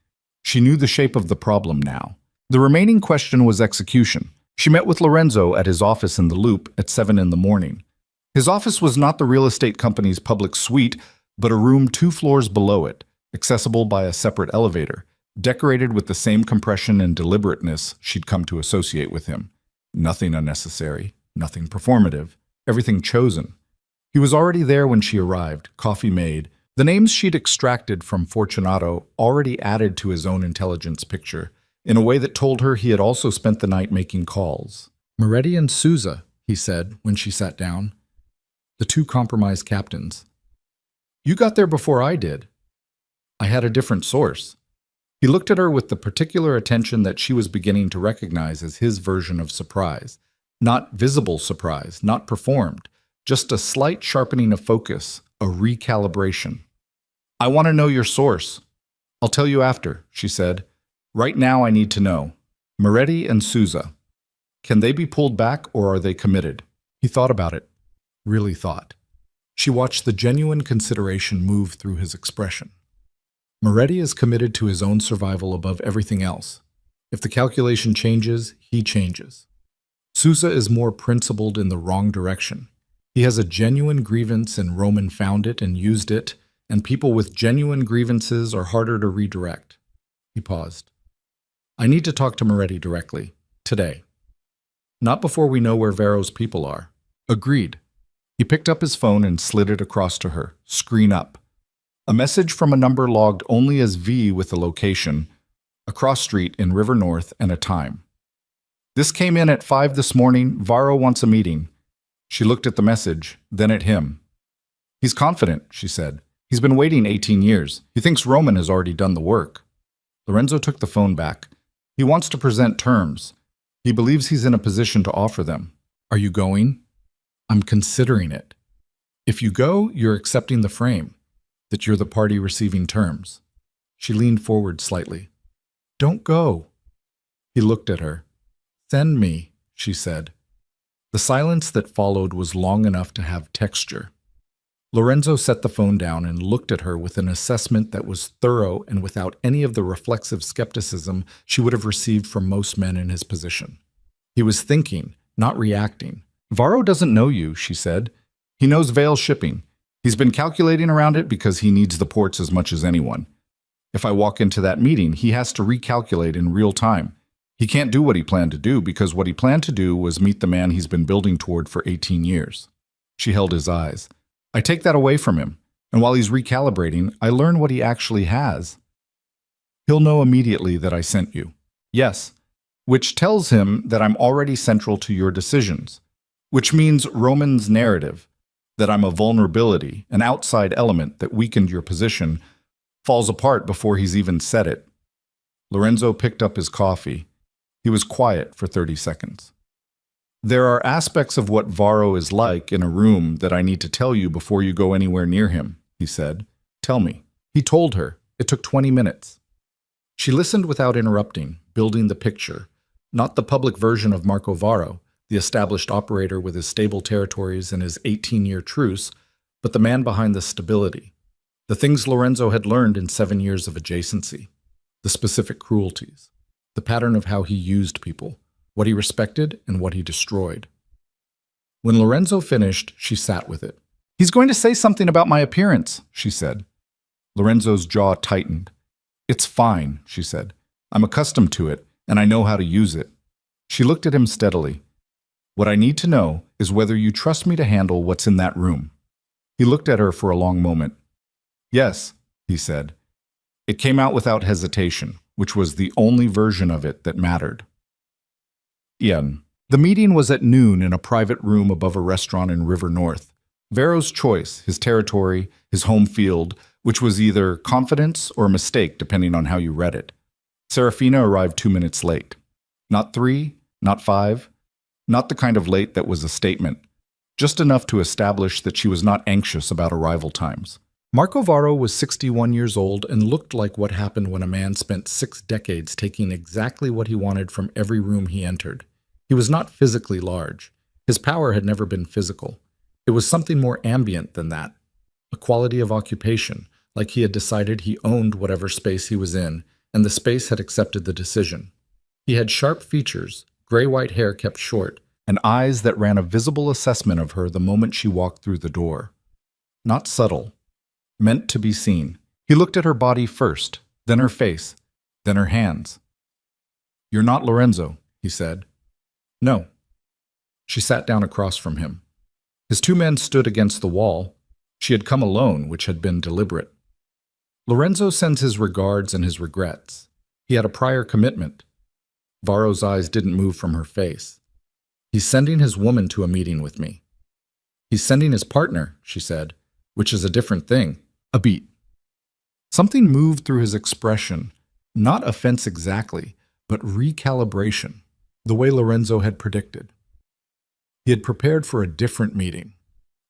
She knew the shape of the problem now. The remaining question was execution. She met with Lorenzo at his office in the Loop at 7 in the morning. His office was not the real estate company's public suite, but a room 2 floors below it, accessible by a separate elevator, decorated with the same compression and deliberateness she'd come to associate with him. Nothing unnecessary, nothing performative, everything chosen. He was already there when she arrived, coffee made. The names she'd extracted from Fortunato already added to his own intelligence picture, in a way that told her he had also spent the night making calls. Moretti and Souza, he said when she sat down. The 2 compromised captains. You got there before I did. I had a different source. He looked at her with the particular attention that she was beginning to recognize as his version of surprise. Not visible surprise, not performed, just a slight sharpening of focus, a recalibration. I want to know your source. I'll tell you after, she said. Right now I need to know. Moretti and Souza. Can they be pulled back or are they committed? He thought about it. Really thought. She watched the genuine consideration move through his expression. Moretti is committed to his own survival above everything else. If the calculation changes, he changes. Souza is more principled in the wrong direction. He has a genuine grievance and Roman found it and used it, and people with genuine grievances are harder to redirect. He paused. I need to talk to Moretti directly, today. Not before we know where Vero's people are. Agreed. He picked up his phone and slid it across to her, screen up. A message from a number logged only as V with a location, a cross street in River North and a time. This came in at 5 this morning. Varo wants a meeting. She looked at the message, then at him. He's confident, she said. He's been waiting 18 years. He thinks Roman has already done the work. Lorenzo took the phone back. He wants to present terms. He believes he's in a position to offer them. Are you going? I'm considering it. If you go, you're accepting the frame, that you're the party receiving terms. She leaned forward slightly. Don't go. He looked at her. Send me, she said. The silence that followed was long enough to have texture. Lorenzo set the phone down and looked at her with an assessment that was thorough and without any of the reflexive skepticism she would have received from most men in his position. He was thinking, not reacting. Varo doesn't know you, she said. He knows Vale shipping. He's been calculating around it because he needs the ports as much as anyone. If I walk into that meeting, he has to recalculate in real time. He can't do what he planned to do because what he planned to do was meet the man he's been building toward for 18 years. She held his eyes. I take that away from him, and while he's recalibrating, I learn what he actually has. He'll know immediately that I sent you. Yes, which tells him that I'm already central to your decisions, which means Roman's narrative, that I'm a vulnerability, an outside element that weakened your position, falls apart before he's even said it. Lorenzo picked up his coffee. He was quiet for 30 seconds. There are aspects of what Varo is like in a room that I need to tell you before you go anywhere near him, he said. Tell me. He told her. It took 20 minutes. She listened without interrupting, building the picture, not the public version of Marco Varo, the established operator with his stable territories and his 18-year truce, but the man behind the stability, the things Lorenzo had learned in 7 years of adjacency, the specific cruelties, the pattern of how he used people, what he respected and what he destroyed. When Lorenzo finished, she sat with it. He's going to say something about my appearance, she said. Lorenzo's jaw tightened. It's fine, she said. I'm accustomed to it, and I know how to use it. She looked at him steadily. What I need to know is whether you trust me to handle what's in that room. He looked at her for a long moment. Yes, he said. It came out without hesitation, which was the only version of it that mattered. Ian. The meeting was at noon in a private room above a restaurant in River North. Vero's choice, his territory, his home field, which was either confidence or mistake depending on how you read it. Serafina arrived 2 minutes late. Not 3, not 5, not the kind of late that was a statement, just enough to establish that she was not anxious about arrival times. Marco Varro was 61 years old and looked like what happened when a man spent 6 decades taking exactly what he wanted from every room he entered. He was not physically large. His power had never been physical. It was something more ambient than that, a quality of occupation, like he had decided he owned whatever space he was in, and the space had accepted the decision. He had sharp features, gray-white hair kept short, and eyes that ran a visible assessment of her the moment she walked through the door. Not subtle, meant to be seen. He looked at her body first, then her face, then her hands. "You're not Lorenzo," he said. "No." She sat down across from him. His 2 men stood against the wall. She had come alone, which had been deliberate. "Lorenzo sends his regards and his regrets. He had a prior commitment." Varro's eyes didn't move from her face. "He's sending his woman to a meeting with me." "He's sending his partner," she said, "which is a different thing." A beat. Something moved through his expression, not offense exactly, but recalibration, the way Lorenzo had predicted. He had prepared for a different meeting.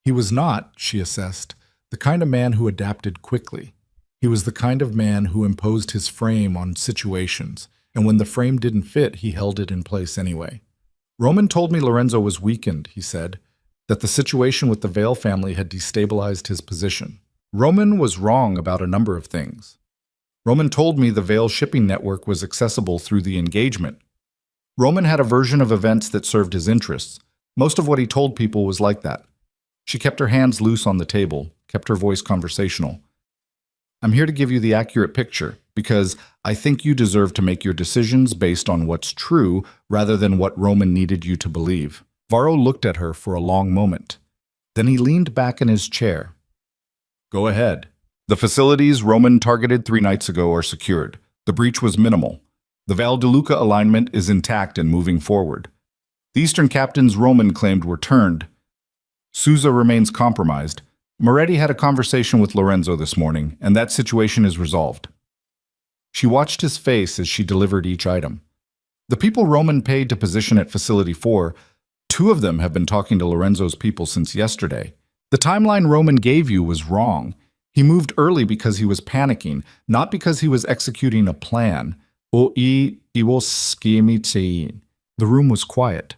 He was not, she assessed, the kind of man who adapted quickly. He was the kind of man who imposed his frame on situations, and when the frame didn't fit, he held it in place anyway. "Roman told me Lorenzo was weakened," he said, "that the situation with the Vale family had destabilized his position. Roman was wrong about a number of things. Roman told me the Vale shipping network was accessible through the engagement. Roman had a version of events that served his interests. Most of what he told people was like that." She kept her hands loose on the table, kept her voice conversational. "I'm here to give you the accurate picture, because I think you deserve to make your decisions based on what's true rather than what Roman needed you to believe." Varro looked at her for a long moment. Then he leaned back in his chair. "Go ahead. The facilities Roman targeted 3 nights ago are secured. The breach was minimal. The Val de Luca alignment is intact and moving forward. The Eastern captains Roman claimed were turned. Souza remains compromised. Moretti had a conversation with Lorenzo this morning, and that situation is resolved." She watched his face as she delivered each item. "The people Roman paid to position at Facility 4, 2 of them have been talking to Lorenzo's people since yesterday. The timeline Roman gave you was wrong. He moved early because he was panicking, not because he was executing a plan. The room was quiet.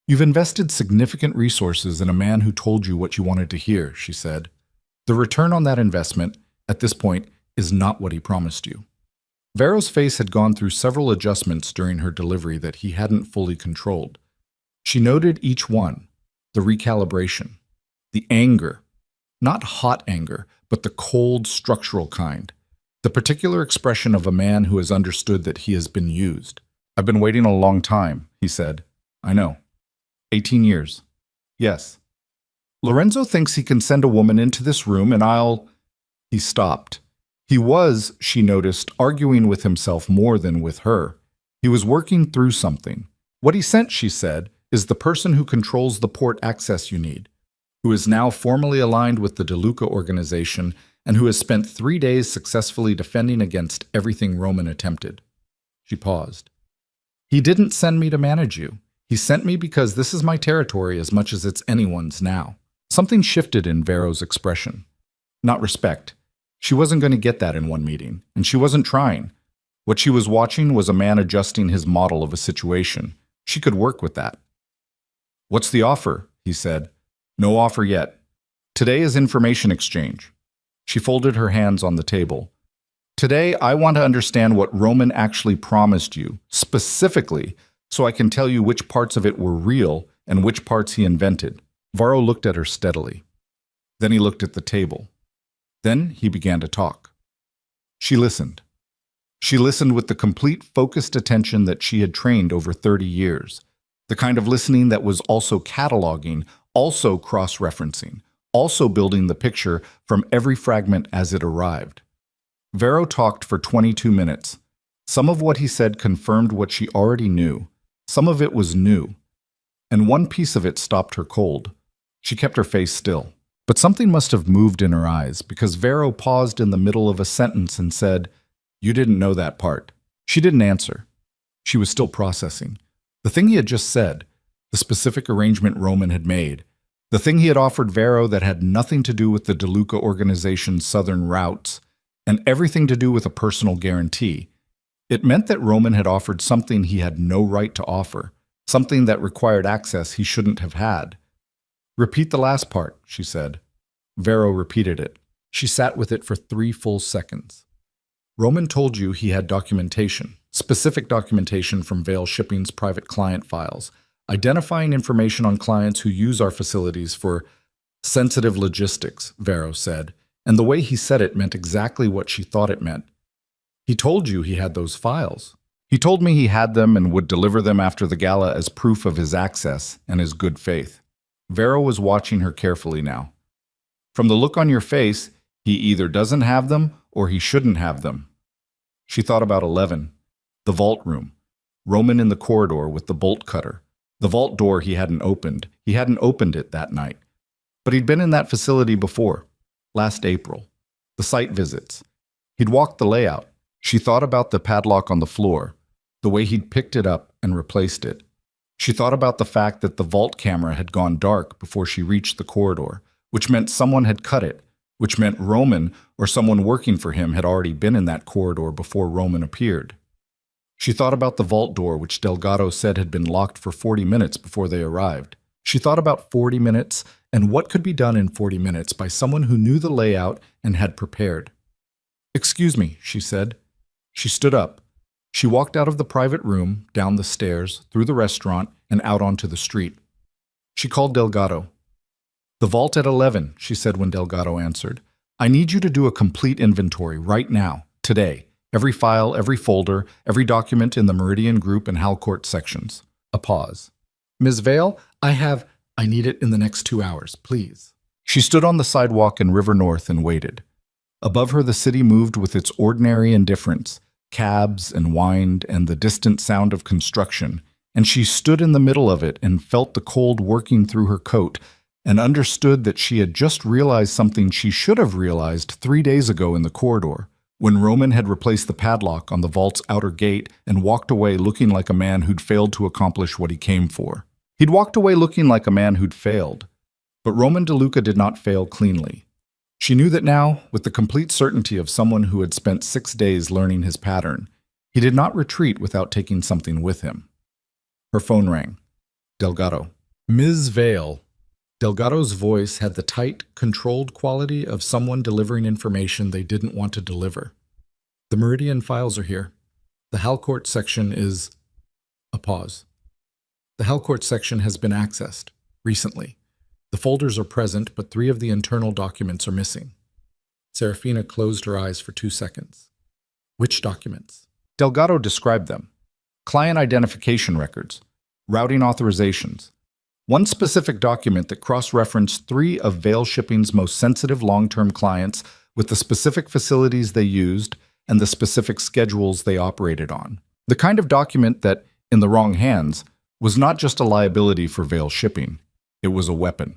"You've invested significant resources in a man who told you what you wanted to hear," she said. "The return on that investment, at this point, is not what he promised you." Varro's face had gone through several adjustments during her delivery that he hadn't fully controlled. She noted each one, the recalibration, the anger, not hot anger, but the cold, structural kind, the particular expression of a man who has understood that he has been used. "I've been waiting a long time," he said. "I know. 18 years. Yes. Lorenzo thinks he can send a woman into this room and I'll—" He stopped. He was, she noticed, arguing with himself more than with her. He was working through something. "What he sent," she said, "is the person who controls the port access you need, who is now formally aligned with the De Luca organization and who has spent 3 days successfully defending against everything Roman attempted." She paused. "He didn't send me to manage you. He sent me because this is my territory as much as it's anyone's now." Something shifted in Varro's expression. Not respect. She wasn't going to get that in one meeting, and she wasn't trying. What she was watching was a man adjusting his model of a situation. She could work with that. "What's the offer?" he said. "No offer yet. Today is information exchange." She folded her hands on the table. "Today, I want to understand what Roman actually promised you, specifically, so I can tell you which parts of it were real and which parts he invented." Varro looked at her steadily. Then he looked at the table. Then he began to talk. She listened. She listened with the complete focused attention that she had trained over 30 years, the kind of listening that was also cataloging, also cross-referencing, also building the picture from every fragment as it arrived. Varro talked for 22 minutes. Some of what he said confirmed what she already knew. Some of it was new. And one piece of it stopped her cold. She kept her face still. But something must have moved in her eyes, because Varro paused in the middle of a sentence and said, "You didn't know that part." She didn't answer. She was still processing. The thing he had just said, the specific arrangement Roman had made, The thing he had offered Vero that had nothing to do with the DeLuca organization's southern routes, and everything to do with a personal guarantee. It meant that Roman had offered something he had no right to offer, something that required access he shouldn't have had. "Repeat the last part," she said. Vero repeated it. She sat with it for 3 full seconds. "Roman told you he had documentation, specific documentation from Vail Shipping's private client files, identifying information on clients who use our facilities for sensitive logistics," Vero said, and the way he said it meant exactly what she thought it meant. "He told you he had those files. He told me he had them and would deliver them after the gala as proof of his access and his good faith." Vero was watching her carefully now. "From the look on your face, he either doesn't have them or he shouldn't have them." She thought about 11, the vault room, Roman in the corridor with the bolt cutter, the vault door he hadn't opened. He hadn't opened it that night. But he'd been in that facility before, last April. The site visits. He'd walked the layout. She thought about the padlock on the floor, the way he'd picked it up and replaced it. She thought about the fact that the vault camera had gone dark before she reached the corridor, which meant someone had cut it, which meant Roman or someone working for him had already been in that corridor before Roman appeared. She thought about the vault door, which Delgado said had been locked for 40 minutes before they arrived. She thought about 40 minutes and what could be done in 40 minutes by someone who knew the layout and had prepared. "Excuse me," she said. She stood up. She walked out of the private room, down the stairs, through the restaurant, and out onto the street. She called Delgado. "The vault at 11, she said when Delgado answered. "I need you to do a complete inventory right now, today. Every file, every folder, every document in the Meridian Group and Halcourt sections." A pause. "Ms. Vale, I need it in the next 2 hours, please." She stood on the sidewalk in River North and waited. Above her the city moved with its ordinary indifference, cabs and wind and the distant sound of construction, and she stood in the middle of it and felt the cold working through her coat and understood that she had just realized something she should have realized 3 days ago in the corridor, when Roman had replaced the padlock on the vault's outer gate and walked away looking like a man who'd failed to accomplish what he came for. He'd walked away looking like a man who'd failed. But Roman DeLuca did not fail cleanly. She knew that now, with the complete certainty of someone who had spent 6 days learning his pattern, he did not retreat without taking something with him. Her phone rang. Delgado. "Ms. Vale." Delgado's voice had the tight, controlled quality of someone delivering information they didn't want to deliver. "The Meridian files are here. The Halcourt section is..." A pause. "The Halcourt section has been accessed, recently. The folders are present, but 3 of the internal documents are missing." Serafina closed her eyes for 2 seconds. "Which documents?" Delgado described them. Client identification records, routing authorizations, one specific document that cross-referenced 3 of Vail Shipping's most sensitive long-term clients with the specific facilities they used and the specific schedules they operated on. The kind of document that, in the wrong hands, was not just a liability for Vail Shipping, it was a weapon.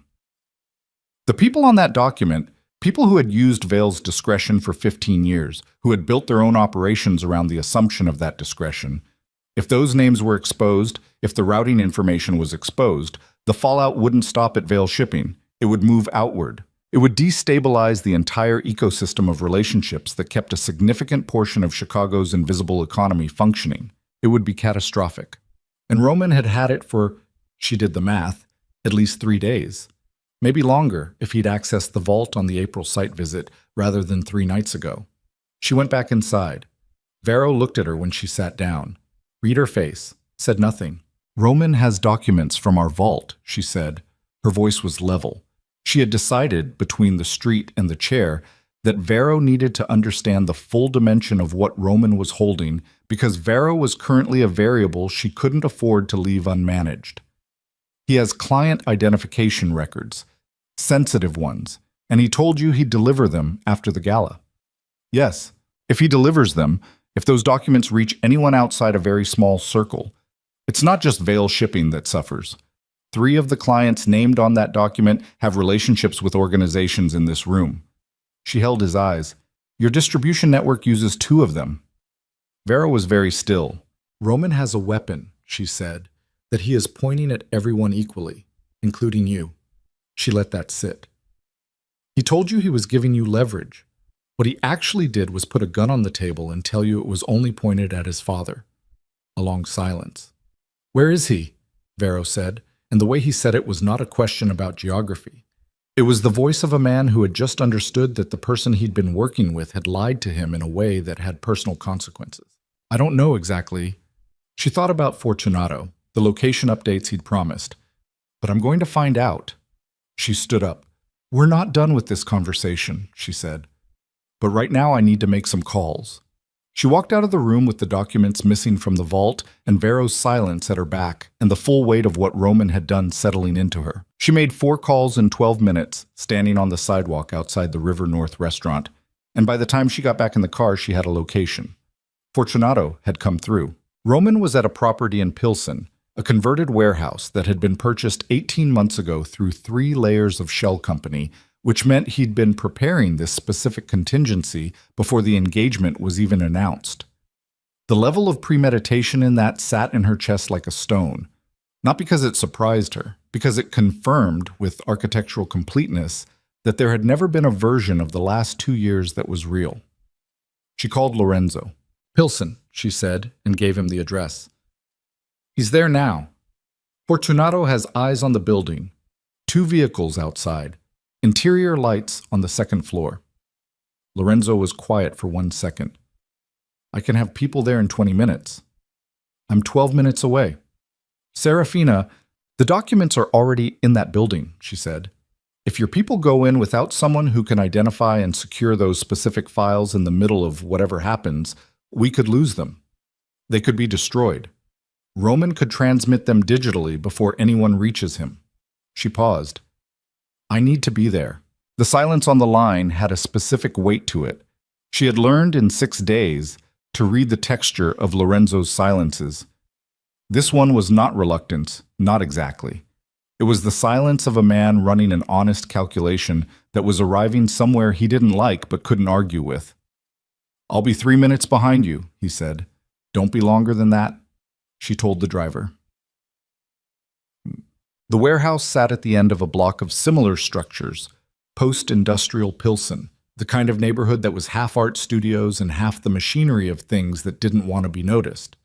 The people on that document, people who had used Vail's discretion for 15 years, who had built their own operations around the assumption of that discretion, if those names were exposed, if the routing information was exposed, the fallout wouldn't stop at Vail Shipping. It would move outward. It would destabilize the entire ecosystem of relationships that kept a significant portion of Chicago's invisible economy functioning. It would be catastrophic. And Roman had had it for, she did the math, at least 3 days. Maybe longer if he'd accessed the vault on the April site visit rather than 3 nights ago. She went back inside. Vero looked at her when she sat down. Read her face, said nothing. "Roman has documents from our vault," she said. Her voice was level. She had decided, between the street and the chair, that Vero needed to understand the full dimension of what Roman was holding because Vero was currently a variable she couldn't afford to leave unmanaged. "He has client identification records, sensitive ones, and he told you he'd deliver them after the gala." "Yes, if he delivers them, if those documents reach anyone outside a very small circle. It's not just Vail Shipping that suffers. 3 of the clients named on that document have relationships with organizations in this room." She held his eyes. "Your distribution network uses 2 of them." Vero was very still. "Roman has a weapon," she said, "that he is pointing at everyone equally, including you." She let that sit. He told you he was giving you leverage. What he actually did was put a gun on the table and tell you it was only pointed at his father. A long silence. Where is he? Vero said, and the way he said it was not a question about geography. It was the voice of a man who had just understood that the person he'd been working with had lied to him in a way that had personal consequences. I don't know exactly. She thought about Fortunato, the location updates he'd promised. But I'm going to find out. She stood up. We're not done with this conversation, she said. But right now I need to make some calls. She walked out of the room with the documents missing from the vault and Vero's silence at her back and the full weight of what Roman had done settling into her. She made 4 calls in 12 minutes, standing on the sidewalk outside the River North restaurant, and by the time she got back in the car, she had a location. Fortunato had come through. Roman was at a property in Pilsen, a converted warehouse that had been purchased 18 months ago through 3 layers of shell company, which meant he'd been preparing this specific contingency before the engagement was even announced. The level of premeditation in that sat in her chest like a stone, not because it surprised her, because it confirmed with architectural completeness that there had never been a version of the last 2 years that was real. She called Lorenzo. Pilsen, she said, and gave him the address. He's there now. Fortunato has eyes on the building, 2 vehicles outside. Interior lights on the 2nd floor. Lorenzo was quiet for 1 second. I can have people there in 20 minutes. I'm 12 minutes away. Serafina, the documents are already in that building, she said. If your people go in without someone who can identify and secure those specific files in the middle of whatever happens, we could lose them. They could be destroyed. Roman could transmit them digitally before anyone reaches him. She paused. I need to be there. The silence on the line had a specific weight to it. She had learned in 6 days to read the texture of Lorenzo's silences. This one was not reluctance, not exactly. It was the silence of a man running an honest calculation that was arriving somewhere he didn't like but couldn't argue with. I'll be 3 minutes behind you, he said. Don't be longer than that, she told the driver. The warehouse sat at the end of a block of similar structures, post-industrial Pilsen, the kind of neighborhood that was half art studios and half the machinery of things that didn't want to be noticed.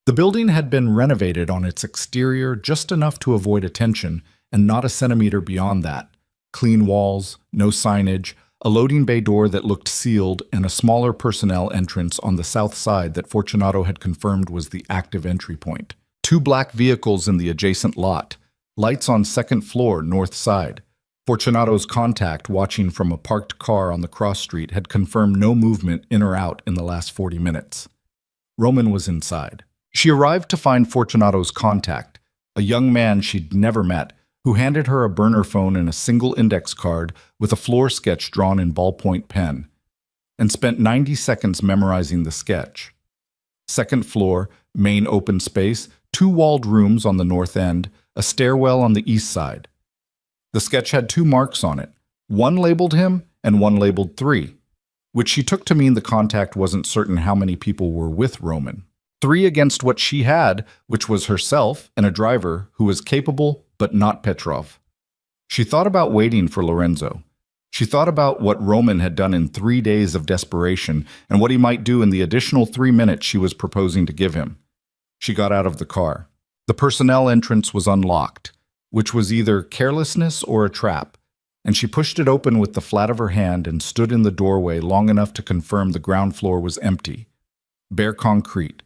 The building had been renovated on its exterior just enough to avoid attention, and not a centimeter beyond that. Clean walls, no signage, a loading bay door that looked sealed, and a smaller personnel entrance on the south side that Fortunato had confirmed was the active entry point. 2 black vehicles in the adjacent lot. Lights on 2nd floor, north side. Fortunato's contact watching from a parked car on the cross street had confirmed no movement in or out in the last 40 minutes. Roman was inside. She arrived to find Fortunato's contact, a young man she'd never met, who handed her a burner phone and a single index card with a floor sketch drawn in ballpoint pen, and spent 90 seconds memorizing the sketch. 2nd floor, main open space, 2 walled rooms on the north end, a stairwell on the east side. The sketch had 2 marks on it, one labeled him and one labeled 3, which she took to mean the contact wasn't certain how many people were with Roman. 3 against what she had, which was herself and a driver who was capable but not Petrov. She thought about waiting for Lorenzo. She thought about what Roman had done in 3 days of desperation and what he might do in the additional 3 minutes she was proposing to give him. She got out of the car. The personnel entrance was unlocked, which was either carelessness or a trap, and she pushed it open with the flat of her hand and stood in the doorway long enough to confirm the ground floor was empty. Bare concrete,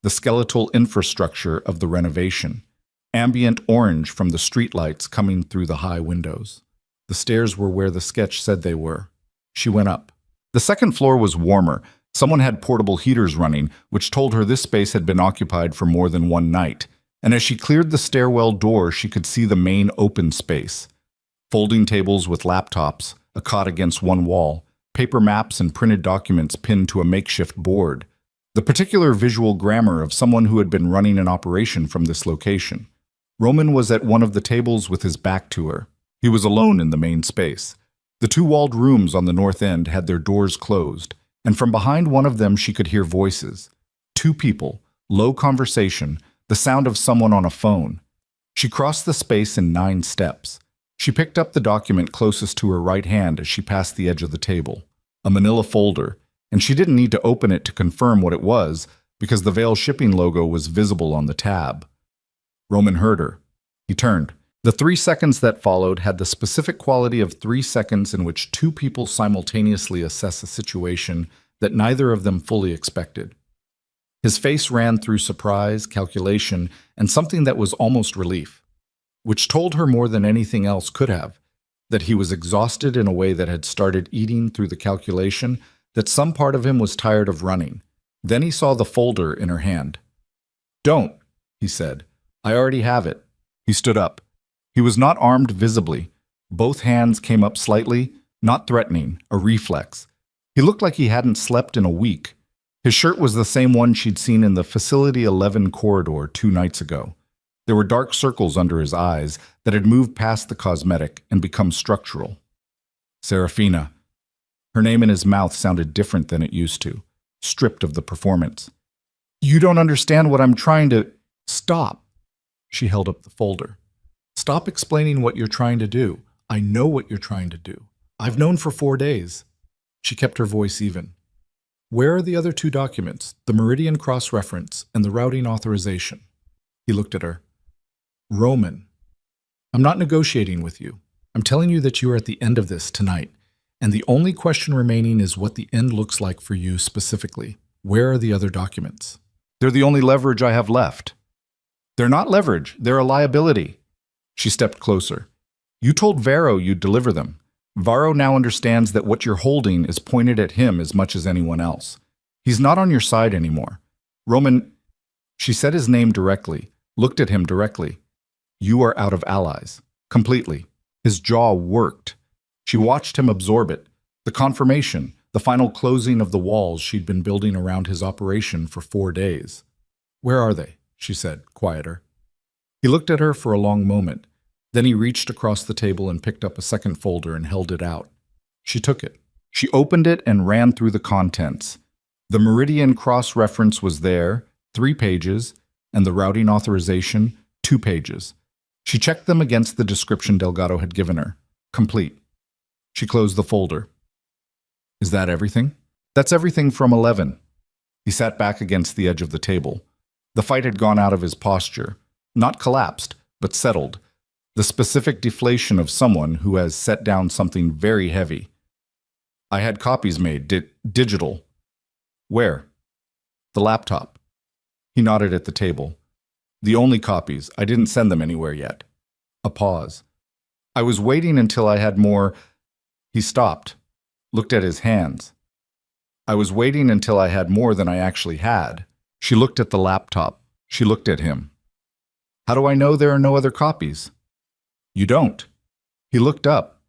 the skeletal infrastructure of the renovation, ambient orange from the streetlights coming through the high windows. The stairs were where the sketch said they were. She went up. The 2nd floor was warmer. Someone had portable heaters running, which told her this space had been occupied for more than 1 night. And as she cleared the stairwell door, she could see the main open space. Folding tables with laptops, a cot against one wall, paper maps and printed documents pinned to a makeshift board. The particular visual grammar of someone who had been running an operation from this location. Roman was at one of the tables with his back to her. He was alone in the main space. The 2 walled rooms on the north end had their doors closed, and from behind one of them she could hear voices. 2 people, low conversation, the sound of someone on a phone. She crossed the space in 9 steps. She picked up the document closest to her right hand as she passed the edge of the table, a manila folder, and she didn't need to open it to confirm what it was because the Veil shipping logo was visible on the tab. Roman heard her. He turned. The 3 seconds that followed had the specific quality of 3 seconds in which two people simultaneously assess a situation that neither of them fully expected. His face ran through surprise, calculation, and something that was almost relief, which told her more than anything else could have, that he was exhausted in a way that had started eating through the calculation, that some part of him was tired of running. Then he saw the folder in her hand. "Don't," he said. "I already have it." He stood up. He was not armed visibly. Both hands came up slightly, not threatening, a reflex. He looked like he hadn't slept in a week. His shirt was the same one she'd seen in the Facility 11 corridor 2 nights ago. There were dark circles under his eyes that had moved past the cosmetic and become structural. Serafina. Her name in his mouth sounded different than it used to, stripped of the performance. "You don't understand what I'm trying to—" "Stop." She held up the folder. "Stop explaining what you're trying to do. I know what you're trying to do. I've known for 4 days." She kept her voice even. "Where are the other 2 documents, the Meridian cross-reference and the routing authorization?" He looked at her. "Roman, I'm not negotiating with you. I'm telling you that you are at the end of this tonight, and the only question remaining is what the end looks like for you specifically. Where are the other documents?" "They're the only leverage I have left." "They're not leverage. They're a liability." She stepped closer. "You told Varro you'd deliver them. Varro now understands that what you're holding is pointed at him as much as anyone else. He's not on your side anymore. Roman," she said his name directly, looked at him directly. "You are out of allies. Completely." His jaw worked. She watched him absorb it. The confirmation, the final closing of the walls she'd been building around his operation for 4 days. "Where are they?" she said, quieter. He looked at her for a long moment. Then he reached across the table and picked up a second folder and held it out. She took it. She opened it and ran through the contents. The Meridian cross-reference was there, 3 pages, and the routing authorization, 2 pages. She checked them against the description Delgado had given her. Complete. She closed the folder. "Is that everything?" "That's everything from 11. He sat back against the edge of the table. The fight had gone out of his posture. Not collapsed, but settled. The specific deflation of someone who has set down something very heavy. "I had copies made, digital." "Where?" "The laptop." He nodded at the table. "The only copies. I didn't send them anywhere yet." A pause. "I was waiting until I had more—" He stopped, looked at his hands. "I was waiting until I had more than I actually had." She looked at the laptop. She looked at him. "How do I know there are no other copies?" "You don't." He looked up.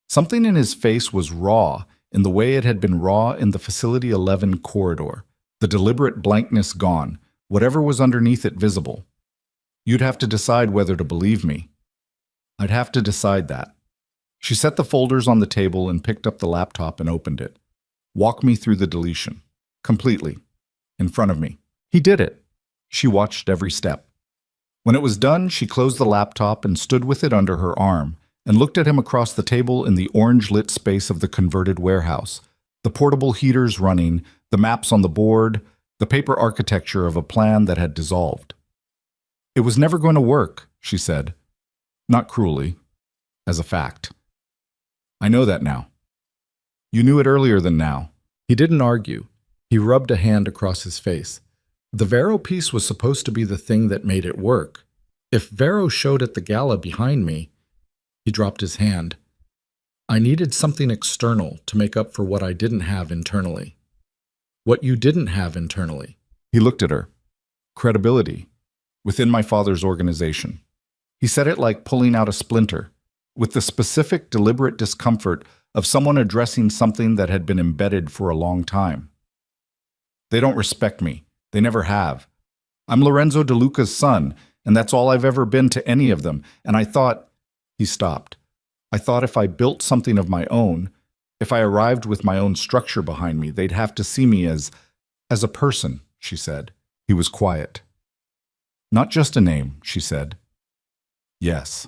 Something in his face was raw, in the way it had been raw in the Facility 11 corridor, the deliberate blankness gone, whatever was underneath it visible. "You'd have to decide whether to believe me." "I'd have to decide that." She set the folders on the table and picked up the laptop and opened it. "Walk me through the deletion. Completely. In front of me." He did it. She watched every step. When it was done, she closed the laptop and stood with it under her arm and looked at him across the table in the orange-lit space of the converted warehouse, the portable heaters running, the maps on the board, the paper architecture of a plan that had dissolved. "It was never going to work," she said. Not cruelly, as a fact. "I know that now." "You knew it earlier than now." He didn't argue. He rubbed a hand across his face. The Varro piece was supposed to be the thing that made it work. If Varro showed at the gala behind me— He dropped his hand. "I needed something external to make up for what I didn't have internally." "What you didn't have internally." He looked at her. "Credibility. Within my father's organization." He said it like pulling out a splinter, with the specific, deliberate discomfort of someone addressing something that had been embedded for a long time. "They don't respect me. They never have. I'm Lorenzo De Luca's son, and that's all I've ever been to any of them, and I thought—" He stopped. "I thought if I built something of my own, if I arrived with my own structure behind me, they'd have to see me as a person," she said. He was quiet. "Not just a name," she said. "Yes."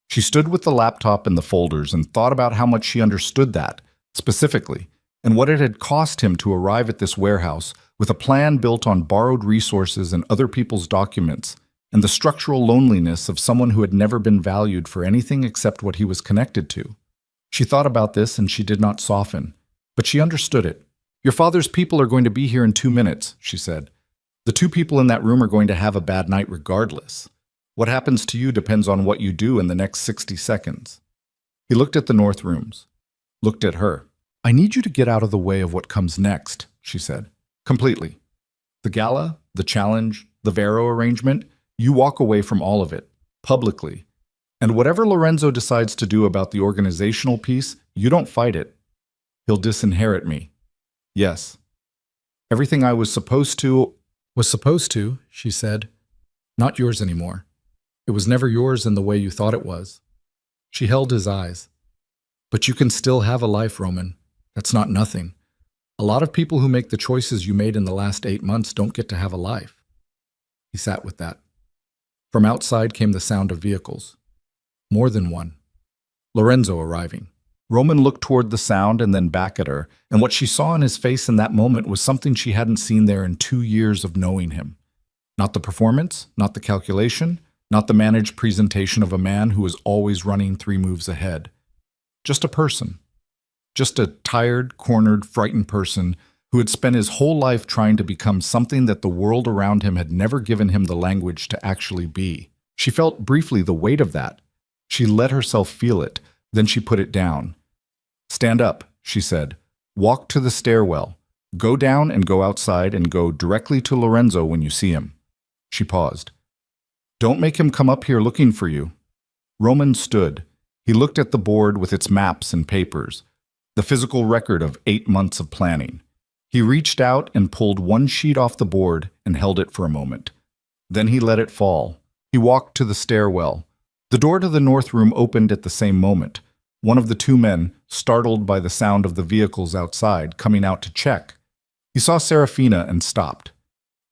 She stood with the laptop and the folders and thought about how much she understood that, specifically, and what it had cost him to arrive at this warehouse with a plan built on borrowed resources and other people's documents, and the structural loneliness of someone who had never been valued for anything except what he was connected to. She thought about this and she did not soften, but she understood it. "Your father's people are going to be here in 2 minutes," she said. "The 2 people in that room are going to have a bad night regardless. What happens to you depends on what you do in the next 60 seconds. He looked at the north rooms, looked at her. "I need you to get out of the way of what comes next," she said. "Completely. The gala, the challenge, the Vero arrangement, you walk away from all of it, publicly. And whatever Lorenzo decides to do about the organizational piece, you don't fight it. He'll disinherit me. Yes. Everything I was supposed to, she said. Not yours anymore. It was never yours in the way you thought it was." She held his eyes. "But you can still have a life, Roman. That's not nothing. A lot of people who make the choices you made in the last 8 months don't get to have a life." He sat with that. From outside came the sound of vehicles. More than one. Lorenzo arriving. Roman looked toward the sound and then back at her, and what she saw in his face in that moment was something she hadn't seen there in 2 years of knowing him. Not the performance, not the calculation, not the managed presentation of a man who was always running 3 moves ahead. Just a person. Just a tired, cornered, frightened person who had spent his whole life trying to become something that the world around him had never given him the language to actually be. She felt briefly the weight of that. She let herself feel it, then she put it down. "Stand up," she said. "Walk to the stairwell. Go down and go outside and go directly to Lorenzo when you see him." She paused. "Don't make him come up here looking for you." Roman stood. He looked at the board with its maps and papers, the physical record of 8 months of planning. He reached out and pulled one sheet off the board and held it for a moment. Then he let it fall. He walked to the stairwell. The door to the north room opened at the same moment. One of the 2 men, startled by the sound of the vehicles outside, coming out to check. He saw Serafina and stopped.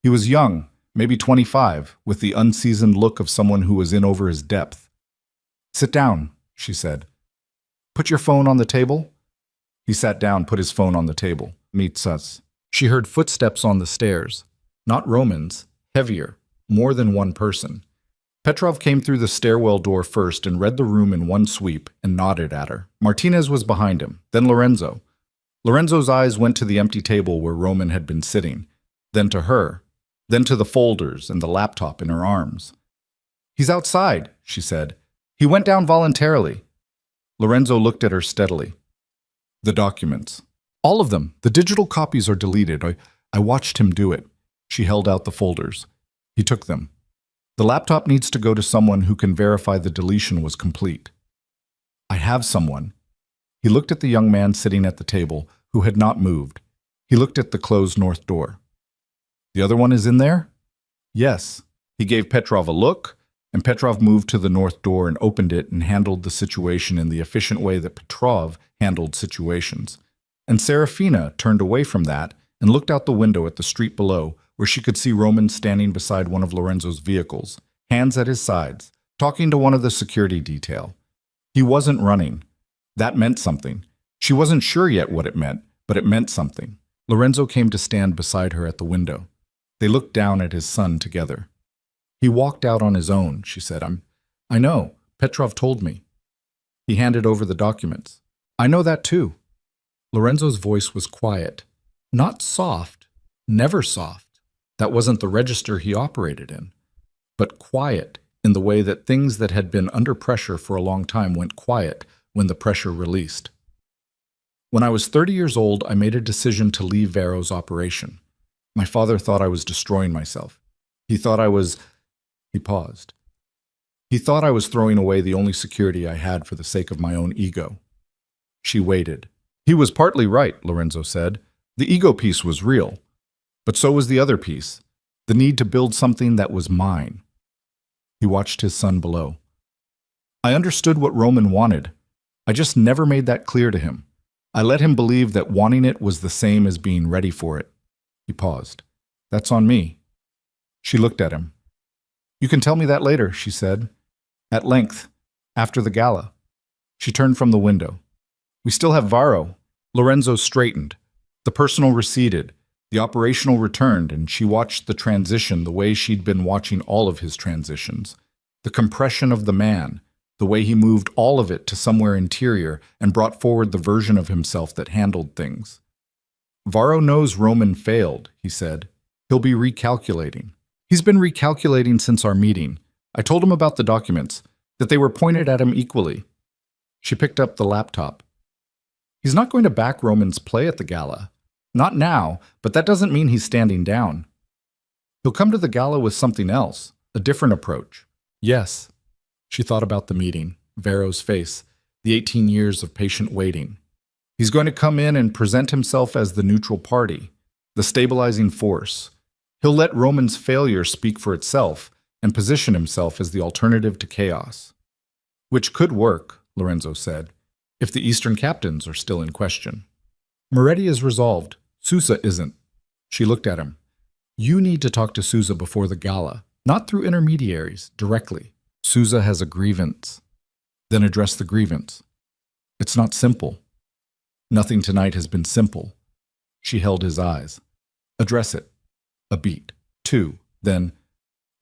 He was young, maybe 25, with the unseasoned look of someone who was in over his depth. "Sit down," she said. "Put your phone on the table." He sat down, put his phone on the table. "Meets us." She heard footsteps on the stairs. Not Roman's, heavier, more than one person. Petrov came through the stairwell door first and read the room in one sweep and nodded at her. Martinez was behind him, then Lorenzo. Lorenzo's eyes went to the empty table where Roman had been sitting, then to her, then to the folders and the laptop in her arms. "He's outside," she said. "He went down voluntarily." Lorenzo looked at her steadily. "The documents. All of them. The digital copies are deleted. I watched him do it." She held out the folders. He took them. "The laptop needs to go to someone who can verify the deletion was complete." "I have someone." He looked at the young man sitting at the table, who had not moved. He looked at the closed north door. "The other one is in there?" "Yes." He gave Petrov a look, and Petrov moved to the north door and opened it and handled the situation in the efficient way that Petrov handled situations. And Serafina turned away from that and looked out the window at the street below, where she could see Roman standing beside one of Lorenzo's vehicles, hands at his sides, talking to one of the security detail. He wasn't running. That meant something. She wasn't sure yet what it meant, but it meant something. Lorenzo came to stand beside her at the window. They looked down at his son together. "He walked out on his own," she said. I know. Petrov told me." He handed over the documents. "I know that too." Lorenzo's voice was quiet. Not soft, never soft. That wasn't the register he operated in. But quiet in the way that things that had been under pressure for a long time went quiet when the pressure released. "When I was 30 years old, I made a decision to leave Vero's operation. My father thought I was destroying myself. He thought I was..." He paused. "He thought I was throwing away the only security I had for the sake of my own ego." She waited. "He was partly right," Lorenzo said. "The ego piece was real. But so was the other piece, the need to build something that was mine." He watched his son below. "I understood what Roman wanted. I just never made that clear to him. I let him believe that wanting it was the same as being ready for it." He paused. "That's on me." She looked at him. "You can tell me that later," she said. "At length. After the gala. She turned from the window. We still have Varro. Lorenzo straightened. The personal receded. The operational returned, and she watched the transition the way she'd been watching all of his transitions. The compression of the man, the way he moved all of it to somewhere interior and brought forward the version of himself that handled things. Varro knows Roman failed, he said. He'll be recalculating. He's been recalculating since our meeting. I told him about the documents, that they were pointed at him equally. She picked up the laptop. He's not going to back Roman's play at the gala. Not now, but that doesn't mean he's standing down. He'll come to the gala with something else, a different approach. Yes. She thought about the meeting, Varro's face, the 18 years of patient waiting. He's going to come in and present himself as the neutral party, the stabilizing force. He'll let Roman's failure speak for itself and position himself as the alternative to chaos. Which could work, Lorenzo said, if the Eastern captains are still in question. Moretti is resolved. Sousa isn't. She looked at him. You need to talk to Sousa before the gala, not through intermediaries, directly. Sousa has a grievance. Then address the grievance. It's not simple. Nothing tonight has been simple. She held his eyes. Address it. A beat. 2. Then,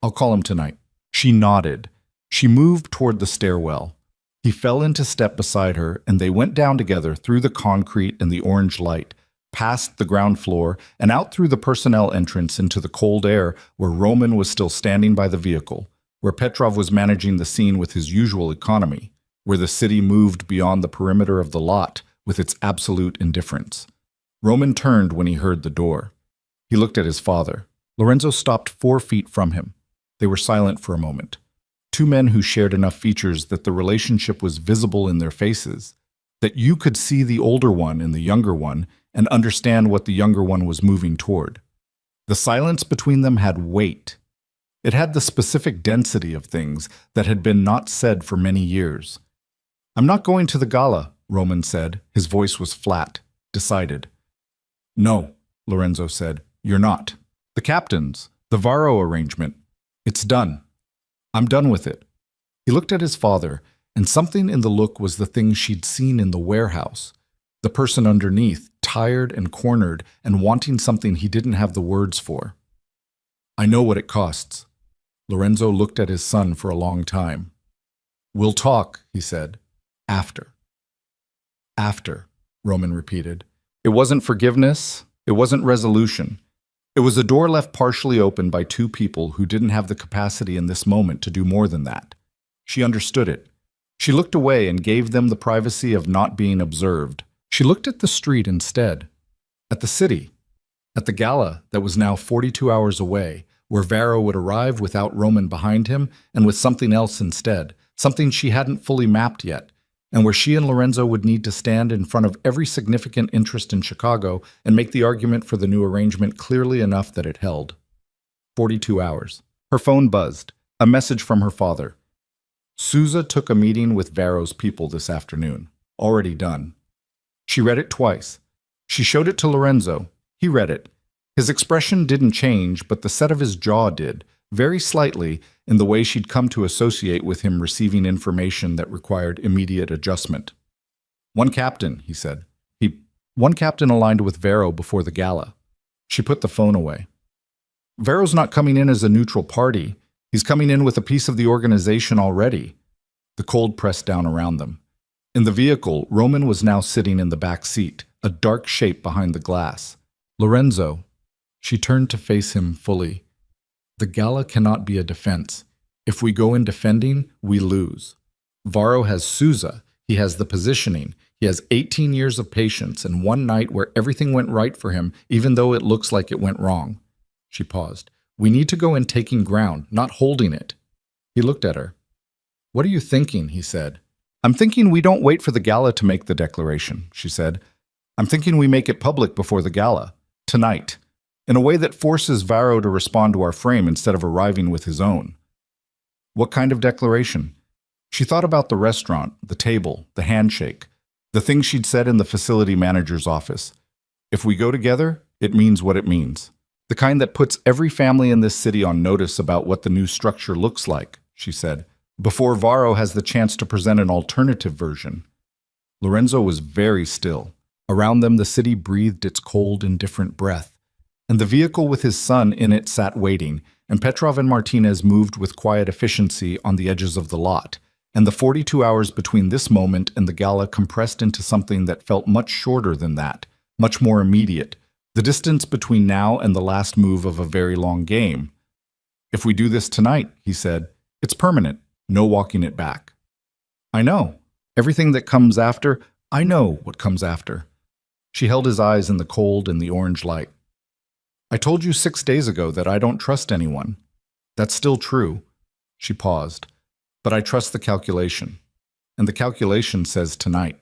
I'll call him tonight. She nodded. She moved toward the stairwell. He fell into step beside her, and they went down together through the concrete and the orange light, past the ground floor, and out through the personnel entrance into the cold air where Roman was still standing by the vehicle, where Petrov was managing the scene with his usual economy, where the city moved beyond the perimeter of the lot with its absolute indifference. Roman turned when he heard the door. He looked at his father. Lorenzo stopped 4 feet from him. They were silent for a moment. 2 men who shared enough features that the relationship was visible in their faces, that you could see the older one in the younger one and understand what the younger one was moving toward. The silence between them had weight. It had the specific density of things that had been not said for many years. I'm not going to the gala, Roman said. His voice was flat, decided. No, Lorenzo said, you're not. The captains, the Varro arrangement, it's done. I'm done with it. He looked at his father, and something in the look was the thing she'd seen in the warehouse. The person underneath, tired and cornered and wanting something he didn't have the words for. I know what it costs. Lorenzo looked at his son for a long time. We'll talk, he said. After. After, Roman repeated. It wasn't forgiveness. It wasn't resolution. It was a door left partially open by 2 people who didn't have the capacity in this moment to do more than that. She understood it. She looked away and gave them the privacy of not being observed. She looked at the street instead, at the city, at the gala that was now 42 hours away, where Varro would arrive without Roman behind him and with something else instead, something she hadn't fully mapped yet, and where she and Lorenzo would need to stand in front of every significant interest in Chicago and make the argument for the new arrangement clearly enough that it held. 42 hours. Her phone buzzed. A message from her father. Sousa took a meeting with Varro's people this afternoon. Already done. She read it twice. She showed it to Lorenzo. He read it. His expression didn't change, but the set of his jaw did, very slightly, in the way she'd come to associate with him receiving information that required immediate adjustment. One captain, he said. One captain aligned with Varro before the gala. She put the phone away. Varro's not coming in as a neutral party. He's coming in with a piece of the organization already. The cold pressed down around them. In the vehicle, Roman was now sitting in the back seat, a dark shape behind the glass. Lorenzo. She turned to face him fully. The gala cannot be a defense. If we go in defending, we lose. Varro has Sousa. He has the positioning. He has 18 years of patience and one night where everything went right for him, even though it looks like it went wrong. She paused. We need to go in taking ground, not holding it. He looked at her. What are you thinking? He said. I'm thinking we don't wait for the gala to make the declaration, she said. I'm thinking we make it public before the gala. Tonight. In a way that forces Varro to respond to our frame instead of arriving with his own. What kind of declaration? She thought about the restaurant, the table, the handshake, the things she'd said in the facility manager's office. If we go together, it means what it means. The kind that puts every family in this city on notice about what the new structure looks like, she said. before Varro has the chance to present an alternative version. Lorenzo was very still. Around them, the city breathed its cold, indifferent breath, and the vehicle with his son in it sat waiting, and Petrov and Martinez moved with quiet efficiency on the edges of the lot, and the 42 hours between this moment and the gala compressed into something that felt much shorter than that, much more immediate, the distance between now and the last move of a very long game. "If we do this tonight," he said, "it's permanent, no walking it back." "I know. Everything that comes after, I know what comes after." She held his eyes in the cold and the orange light. "I told you 6 days ago that I don't trust anyone. That's still true." She paused. "But I trust the calculation. And the calculation says tonight."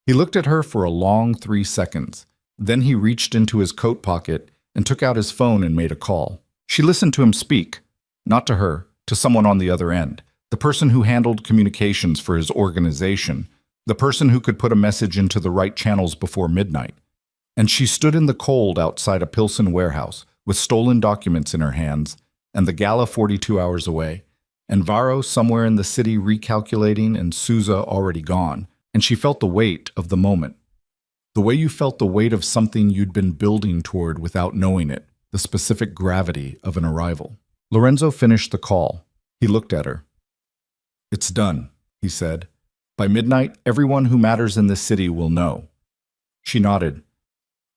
He looked at her for a long 3 seconds. Then he reached into his coat pocket and took out his phone and made a call. She listened to him speak, not to her, to someone on the other end, the person who handled communications for his organization, the person who could put a message into the right channels before midnight. And she stood in the cold outside a Pilsen warehouse with stolen documents in her hands, and the gala 42 hours away, and Varro somewhere in the city recalculating and Souza already gone, and she felt the weight of the moment. The way you felt the weight of something you'd been building toward without knowing it, the specific gravity of an arrival. Lorenzo finished the call. He looked at her. "It's done," he said. "By midnight, everyone who matters in this city will know." She nodded.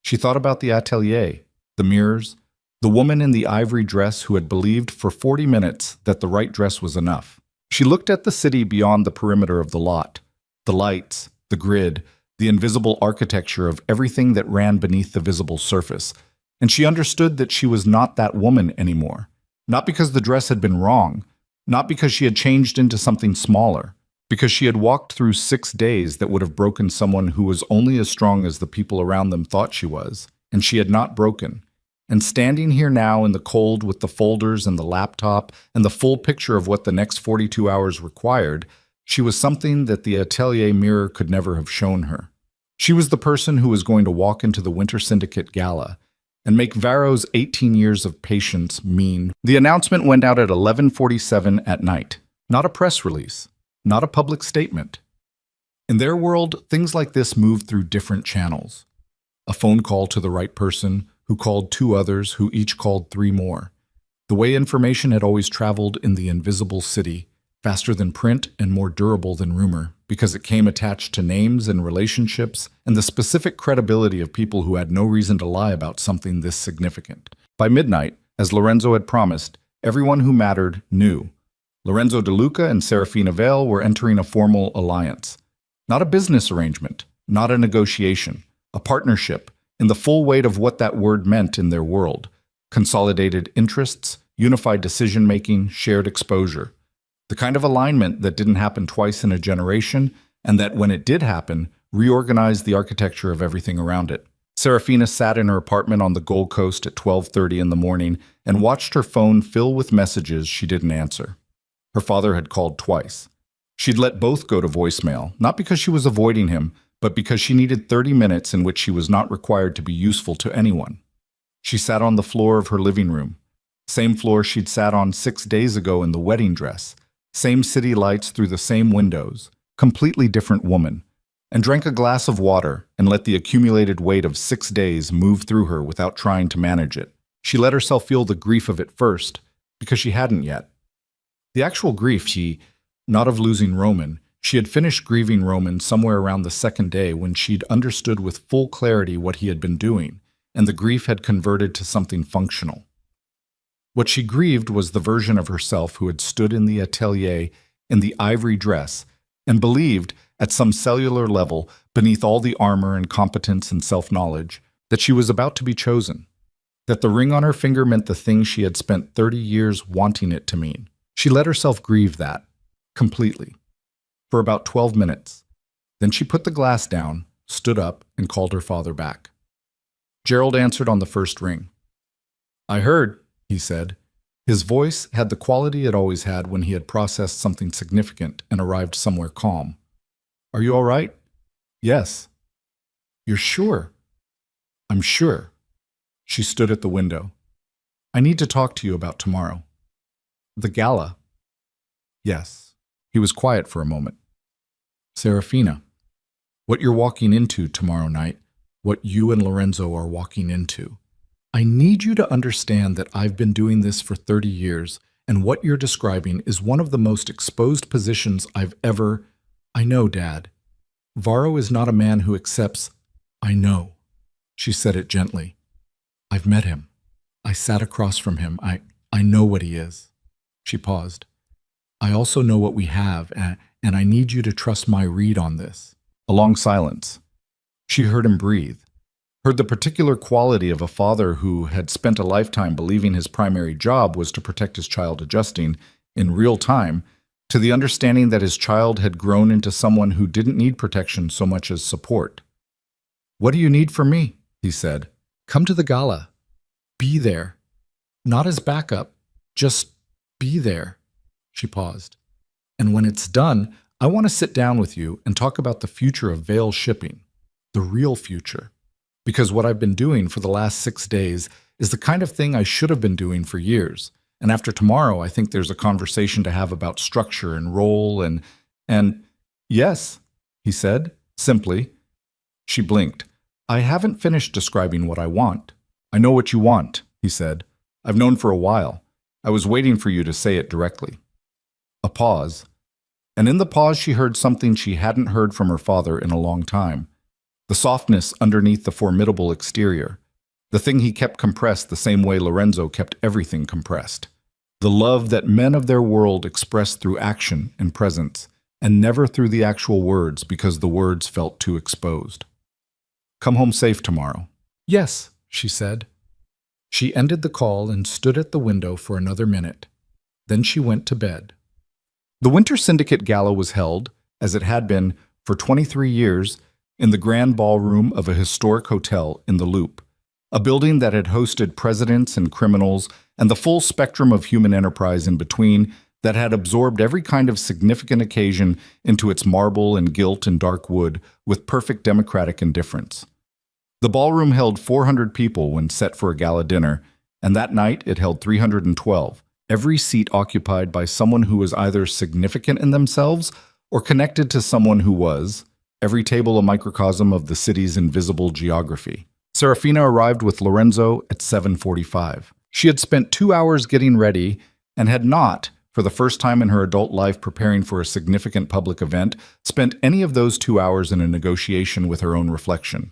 She thought about the atelier, the mirrors, the woman in the ivory dress who had believed for 40 minutes that the right dress was enough. She looked at the city beyond the perimeter of the lot, the lights, the grid, the invisible architecture of everything that ran beneath the visible surface, and she understood that she was not that woman anymore. Not because the dress had been wrong, not because she had changed into something smaller, because she had walked through 6 days that would have broken someone who was only as strong as the people around them thought she was, and she had not broken. And standing here now in the cold with the folders and the laptop and the full picture of what the next 42 hours required, she was something that the atelier mirror could never have shown her. She was the person who was going to walk into the Winter Syndicate Gala and make Varro's 18 years of patience mean. The announcement went out at 11:47 at night. Not a press release. Not a public statement. In their world, things like this moved through different channels. A phone call to the right person, who called 2 others, who each called 3 more. The way information had always traveled in the invisible city, faster than print and more durable than rumor, because it came attached to names and relationships and the specific credibility of people who had no reason to lie about something this significant. By midnight, as Lorenzo had promised, everyone who mattered knew. Lorenzo De Luca and Serafina Vale were entering a formal alliance. Not a business arrangement, not a negotiation, a partnership, in the full weight of what that word meant in their world. Consolidated interests, unified decision-making, shared exposure. The kind of alignment that didn't happen twice in a generation, and that, when it did happen, reorganized the architecture of everything around it. Serafina sat in her apartment on the Gold Coast at 12:30 in the morning and watched her phone fill with messages she didn't answer. Her father had called twice. She'd let both go to voicemail, not because she was avoiding him, but because she needed 30 minutes in which she was not required to be useful to anyone. She sat on the floor of her living room, same floor she'd sat on 6 days ago in the wedding dress, same city lights through the same windows, completely different woman, and drank a glass of water and let the accumulated weight of 6 days move through her without trying to manage it. She let herself feel the grief of it first, because she hadn't yet. The actual grief, not of losing Roman. She had finished grieving Roman somewhere around the 2nd day when she'd understood with full clarity what he had been doing, and the grief had converted to something functional. What she grieved was the version of herself who had stood in the atelier in the ivory dress and believed, at some cellular level, beneath all the armor and competence and self-knowledge, that she was about to be chosen, that the ring on her finger meant the thing she had spent 30 years wanting it to mean. She let herself grieve that, completely, for about 12 minutes. Then she put the glass down, stood up, and called her father back. Gerald answered on the first ring. "I heard," he said. His voice had the quality it always had when he had processed something significant and arrived somewhere calm. "Are you all right?" "Yes." "You're sure?" "I'm sure." She stood at the window. "I need to talk to you about tomorrow." "The gala." Yes. He was quiet for a moment. Serafina, what you're walking into tomorrow night, what you and Lorenzo are walking into. I need you to understand that I've been doing this for 30 years, and what you're describing is one of the most exposed positions I've ever... I know, Dad. Varro is not a man who accepts... I know. She said it gently. I've met him. I sat across from him. I know what he is. She paused. I also know what we have, and I need you to trust my read on this. A long silence. She heard him breathe, heard the particular quality of a father who had spent a lifetime believing his primary job was to protect his child, adjusting, in real time, to the understanding that his child had grown into someone who didn't need protection so much as support. What do you need from me? He said. Come to the gala. Be there. Not as backup, just be there. She paused. And when it's done, I want to sit down with you and talk about the future of Veil shipping, the real future. Because what I've been doing for the last 6 days is the kind of thing I should have been doing for years. And after tomorrow, I think there's a conversation to have about structure and role and yes, he said, simply. She blinked. I haven't finished describing what I want. I know what you want, he said. I've known for a while. I was waiting for you to say it directly. A pause. And in the pause, she heard something she hadn't heard from her father in a long time. The softness underneath the formidable exterior. The thing he kept compressed the same way Lorenzo kept everything compressed. The love that men of their world expressed through action and presence, and never through the actual words because the words felt too exposed. Come home safe tomorrow. Yes, she said. She ended the call and stood at the window for another minute. Then she went to bed. The Winter Syndicate Gala was held, as it had been for 23 years, in the grand ballroom of a historic hotel in the Loop, a building that had hosted presidents and criminals and the full spectrum of human enterprise in between, that had absorbed every kind of significant occasion into its marble and gilt and dark wood with perfect democratic indifference. The ballroom held 400 people when set for a gala dinner, and that night it held 312, every seat occupied by someone who was either significant in themselves or connected to someone who was, every table a microcosm of the city's invisible geography. Serafina arrived with Lorenzo at 7:45. She had spent 2 hours getting ready and had not, for the first time in her adult life preparing for a significant public event, spent any of those 2 hours in a negotiation with her own reflection.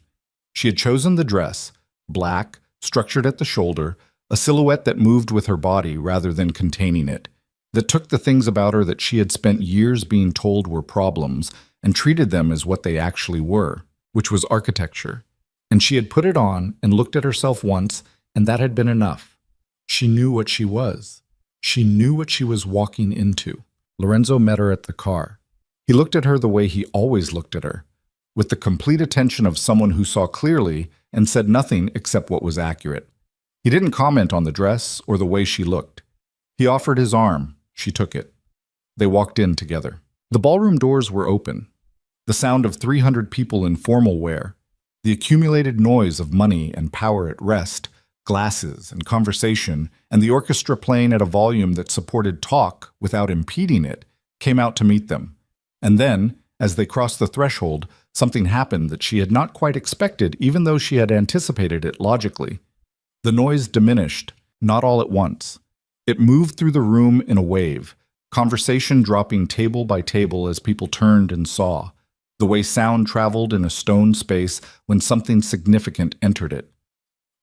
She had chosen the dress, black, structured at the shoulder, a silhouette that moved with her body rather than containing it, that took the things about her that she had spent years being told were problems and treated them as what they actually were, which was architecture. And she had put it on and looked at herself once, and that had been enough. She knew what she was. She knew what she was walking into. Lorenzo met her at the car. He looked at her the way he always looked at her, with the complete attention of someone who saw clearly and said nothing except what was accurate. He didn't comment on the dress or the way she looked. He offered his arm. She took it. They walked in together. The ballroom doors were open. The sound of 300 people in formal wear, the accumulated noise of money and power at rest, glasses and conversation, and the orchestra playing at a volume that supported talk without impeding it, came out to meet them. And then, as they crossed the threshold, something happened that she had not quite expected, even though she had anticipated it logically. The noise diminished, not all at once. It moved through the room in a wave, conversation dropping table by table as people turned and saw, the way sound traveled in a stone space when something significant entered it.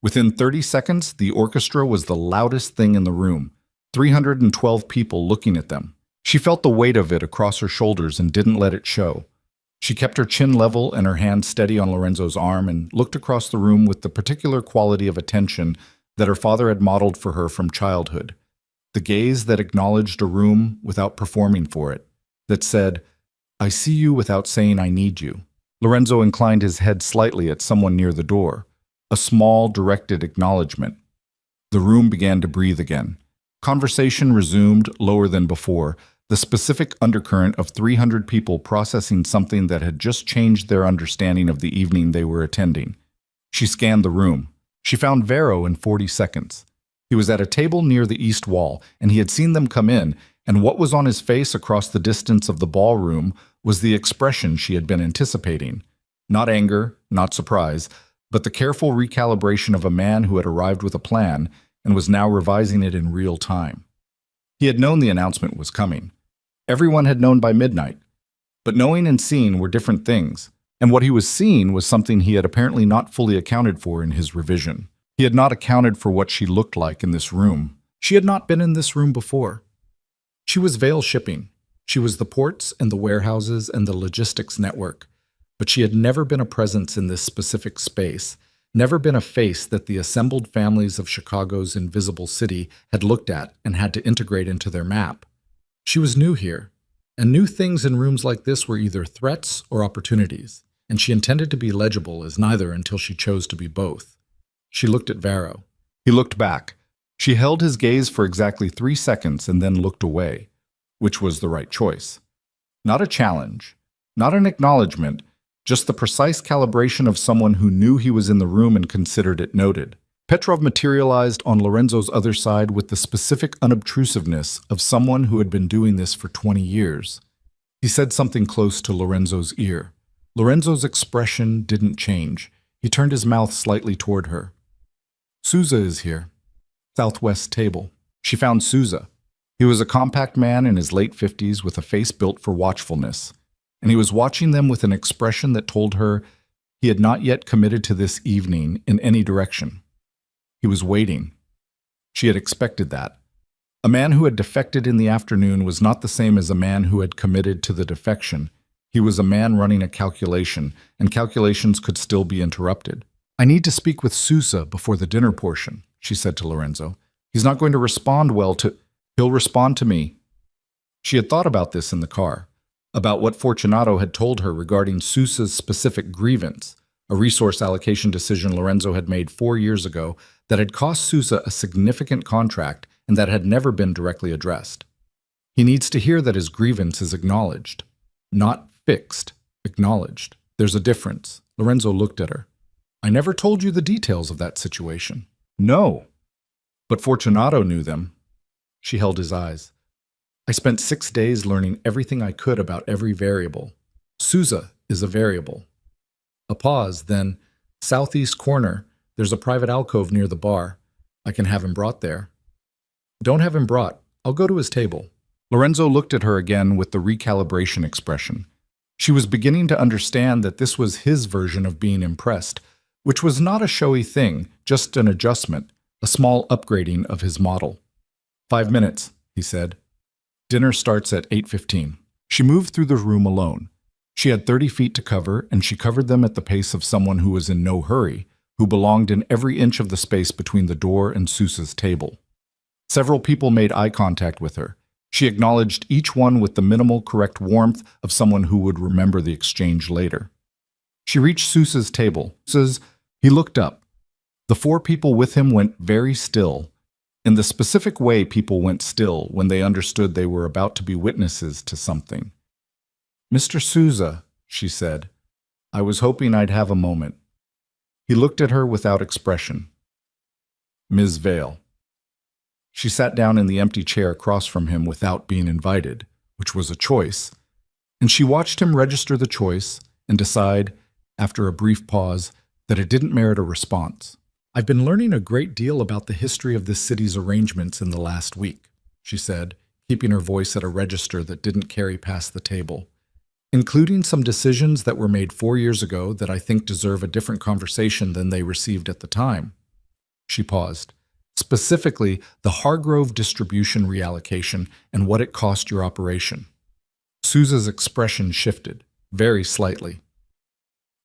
Within 30 seconds, the orchestra was the loudest thing in the room, 312 people looking at them. She felt the weight of it across her shoulders and didn't let it show. She kept her chin level and her hand steady on Lorenzo's arm and looked across the room with the particular quality of attention that her father had modeled for her from childhood. The gaze that acknowledged a room without performing for it, that said, I see you without saying I need you. Lorenzo inclined his head slightly at someone near the door, a small, directed acknowledgement. The room began to breathe again. Conversation resumed lower than before, the specific undercurrent of 300 people processing something that had just changed their understanding of the evening they were attending. She scanned the room. She found Varro in 40 seconds. He was at a table near the east wall, and he had seen them come in, and what was on his face across the distance of the ballroom was the expression she had been anticipating. Not anger, not surprise, but the careful recalibration of a man who had arrived with a plan and was now revising it in real time. He had known the announcement was coming. Everyone had known by midnight. But knowing and seeing were different things, and what he was seeing was something he had apparently not fully accounted for in his revision. He had not accounted for what she looked like in this room. She had not been in this room before. She was Vale Shipping. She was the ports and the warehouses and the logistics network. But she had never been a presence in this specific space, never been a face that the assembled families of Chicago's invisible city had looked at and had to integrate into their map. She was new here, and new things in rooms like this were either threats or opportunities, and she intended to be legible as neither until she chose to be both. She looked at Varro. He looked back. She held his gaze for exactly 3 seconds and then looked away, which was the right choice. Not a challenge, not an acknowledgement, just the precise calibration of someone who knew he was in the room and considered it noted. Petrov materialized on Lorenzo's other side with the specific unobtrusiveness of someone who had been doing this for 20 years. He said something close to Lorenzo's ear. Lorenzo's expression didn't change. He turned his mouth slightly toward her. Souza is here. Southwest table. She found Souza. He was a compact man in his late 50s with a face built for watchfulness, and he was watching them with an expression that told her he had not yet committed to this evening in any direction. He was waiting. She had expected that. A man who had defected in the afternoon was not the same as a man who had committed to the defection. He was a man running a calculation, and calculations could still be interrupted. I need to speak with Souza before the dinner portion, she said to Lorenzo. He's not going to respond well to... He'll respond to me. She had thought about this in the car, about what Fortunato had told her regarding Sousa's specific grievance, a resource allocation decision Lorenzo had made 4 years ago that had cost Sousa a significant contract and that had never been directly addressed. He needs to hear that his grievance is acknowledged. Not fixed, acknowledged. There's a difference. Lorenzo looked at her. I never told you the details of that situation. No. But Fortunato knew them. She held his eyes. I spent 6 days learning everything I could about every variable. Sousa is a variable. A pause, then, southeast corner, there's a private alcove near the bar. I can have him brought there. Don't have him brought. I'll go to his table. Lorenzo looked at her again with the recalibration expression. She was beginning to understand that this was his version of being impressed, which was not a showy thing, just an adjustment, a small upgrading of his model. 5 minutes, he said. Dinner starts at 8:15. She moved through the room alone. She had 30 feet to cover, and she covered them at the pace of someone who was in no hurry, who belonged in every inch of the space between the door and Sousa's table. Several people made eye contact with her. She acknowledged each one with the minimal, correct warmth of someone who would remember the exchange later. She reached Sousa's table. He looked up. The 4 people with him went very still, in the specific way people went still when they understood they were about to be witnesses to something. Mr. Souza, she said, I was hoping I'd have a moment. He looked at her without expression. Ms. Vale. She sat down in the empty chair across from him without being invited, which was a choice, and she watched him register the choice and decide, after a brief pause, that it didn't merit a response. I've been learning a great deal about the history of this city's arrangements in the last week, she said, keeping her voice at a register that didn't carry past the table, including some decisions that were made 4 years ago that I think deserve a different conversation than they received at the time. She paused. Specifically, the Hargrove distribution reallocation and what it cost your operation. Sousa's expression shifted, very slightly.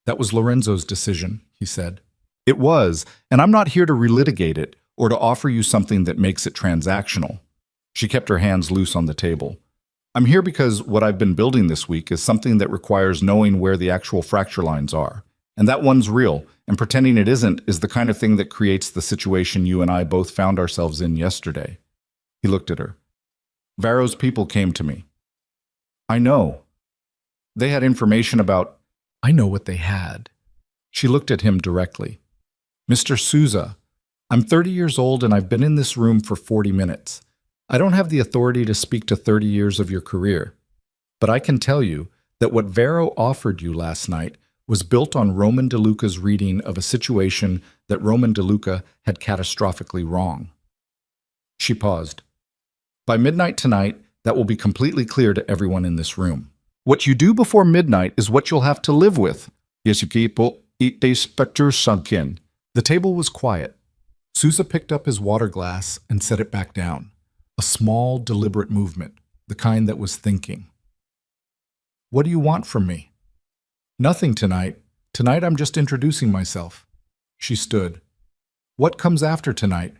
That was Lorenzo's decision, he said. It was, and I'm not here to relitigate it or to offer you something that makes it transactional. She kept her hands loose on the table. I'm here because what I've been building this week is something that requires knowing where the actual fracture lines are. And that one's real, and pretending it isn't is the kind of thing that creates the situation you and I both found ourselves in yesterday. He looked at her. Varro's people came to me. I know. They had information about... I know what they had. She looked at him directly. Mr. Souza, I'm 30 years old and I've been in this room for 40 minutes. I don't have the authority to speak to 30 years of your career, but I can tell you that what Vero offered you last night was built on Roman DeLuca's reading of a situation that Roman DeLuca had catastrophically wrong. She paused. By midnight tonight, that will be completely clear to everyone in this room. What you do before midnight is what you'll have to live with. Yes, you people eat these specters sunk in. The table was quiet. Sousa picked up his water glass and set it back down. A small, deliberate movement, the kind that was thinking. What do you want from me? Nothing tonight. Tonight I'm just introducing myself. She stood. What comes after tonight?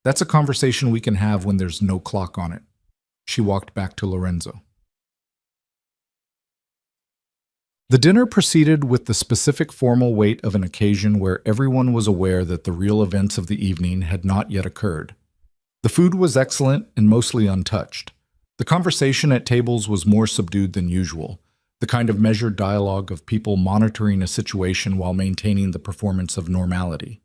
That's a conversation we can have when there's no clock on it. She walked back to Lorenzo. The dinner proceeded with the specific formal weight of an occasion where everyone was aware that the real events of the evening had not yet occurred. The food was excellent and mostly untouched. The conversation at tables was more subdued than usual, the kind of measured dialogue of people monitoring a situation while maintaining the performance of normality.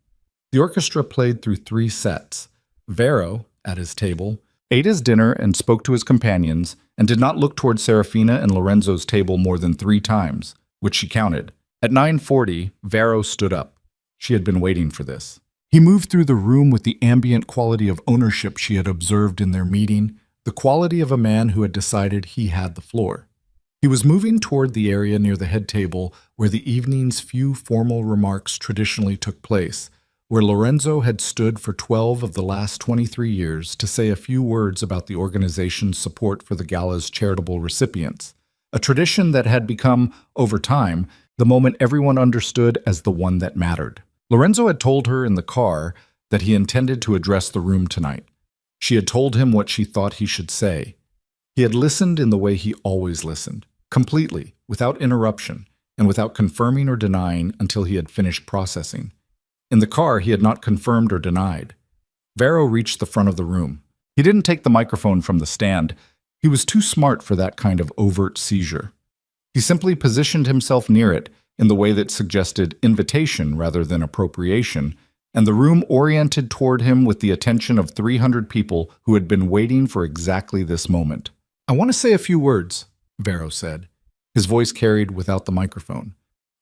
The orchestra played through 3 sets. Vero, at his table, ate his dinner and spoke to his companions, and did not look toward Serafina and Lorenzo's table more than 3 times, which she counted. At 9:40, Vero stood up. She had been waiting for this. He moved through the room with the ambient quality of ownership she had observed in their meeting, the quality of a man who had decided he had the floor. He was moving toward the area near the head table where the evening's few formal remarks traditionally took place, where Lorenzo had stood for 12 of the last 23 years to say a few words about the organization's support for the gala's charitable recipients, a tradition that had become, over time, the moment everyone understood as the one that mattered. Lorenzo had told her in the car that he intended to address the room tonight. She had told him what she thought he should say. He had listened in the way he always listened, completely, without interruption, and without confirming or denying until he had finished processing. In the car, he had not confirmed or denied. Vero reached the front of the room. He didn't take the microphone from the stand. He was too smart for that kind of overt seizure. He simply positioned himself near it in the way that suggested invitation rather than appropriation, and the room oriented toward him with the attention of 300 people who had been waiting for exactly this moment. "I want to say a few words," Vero said. His voice carried without the microphone.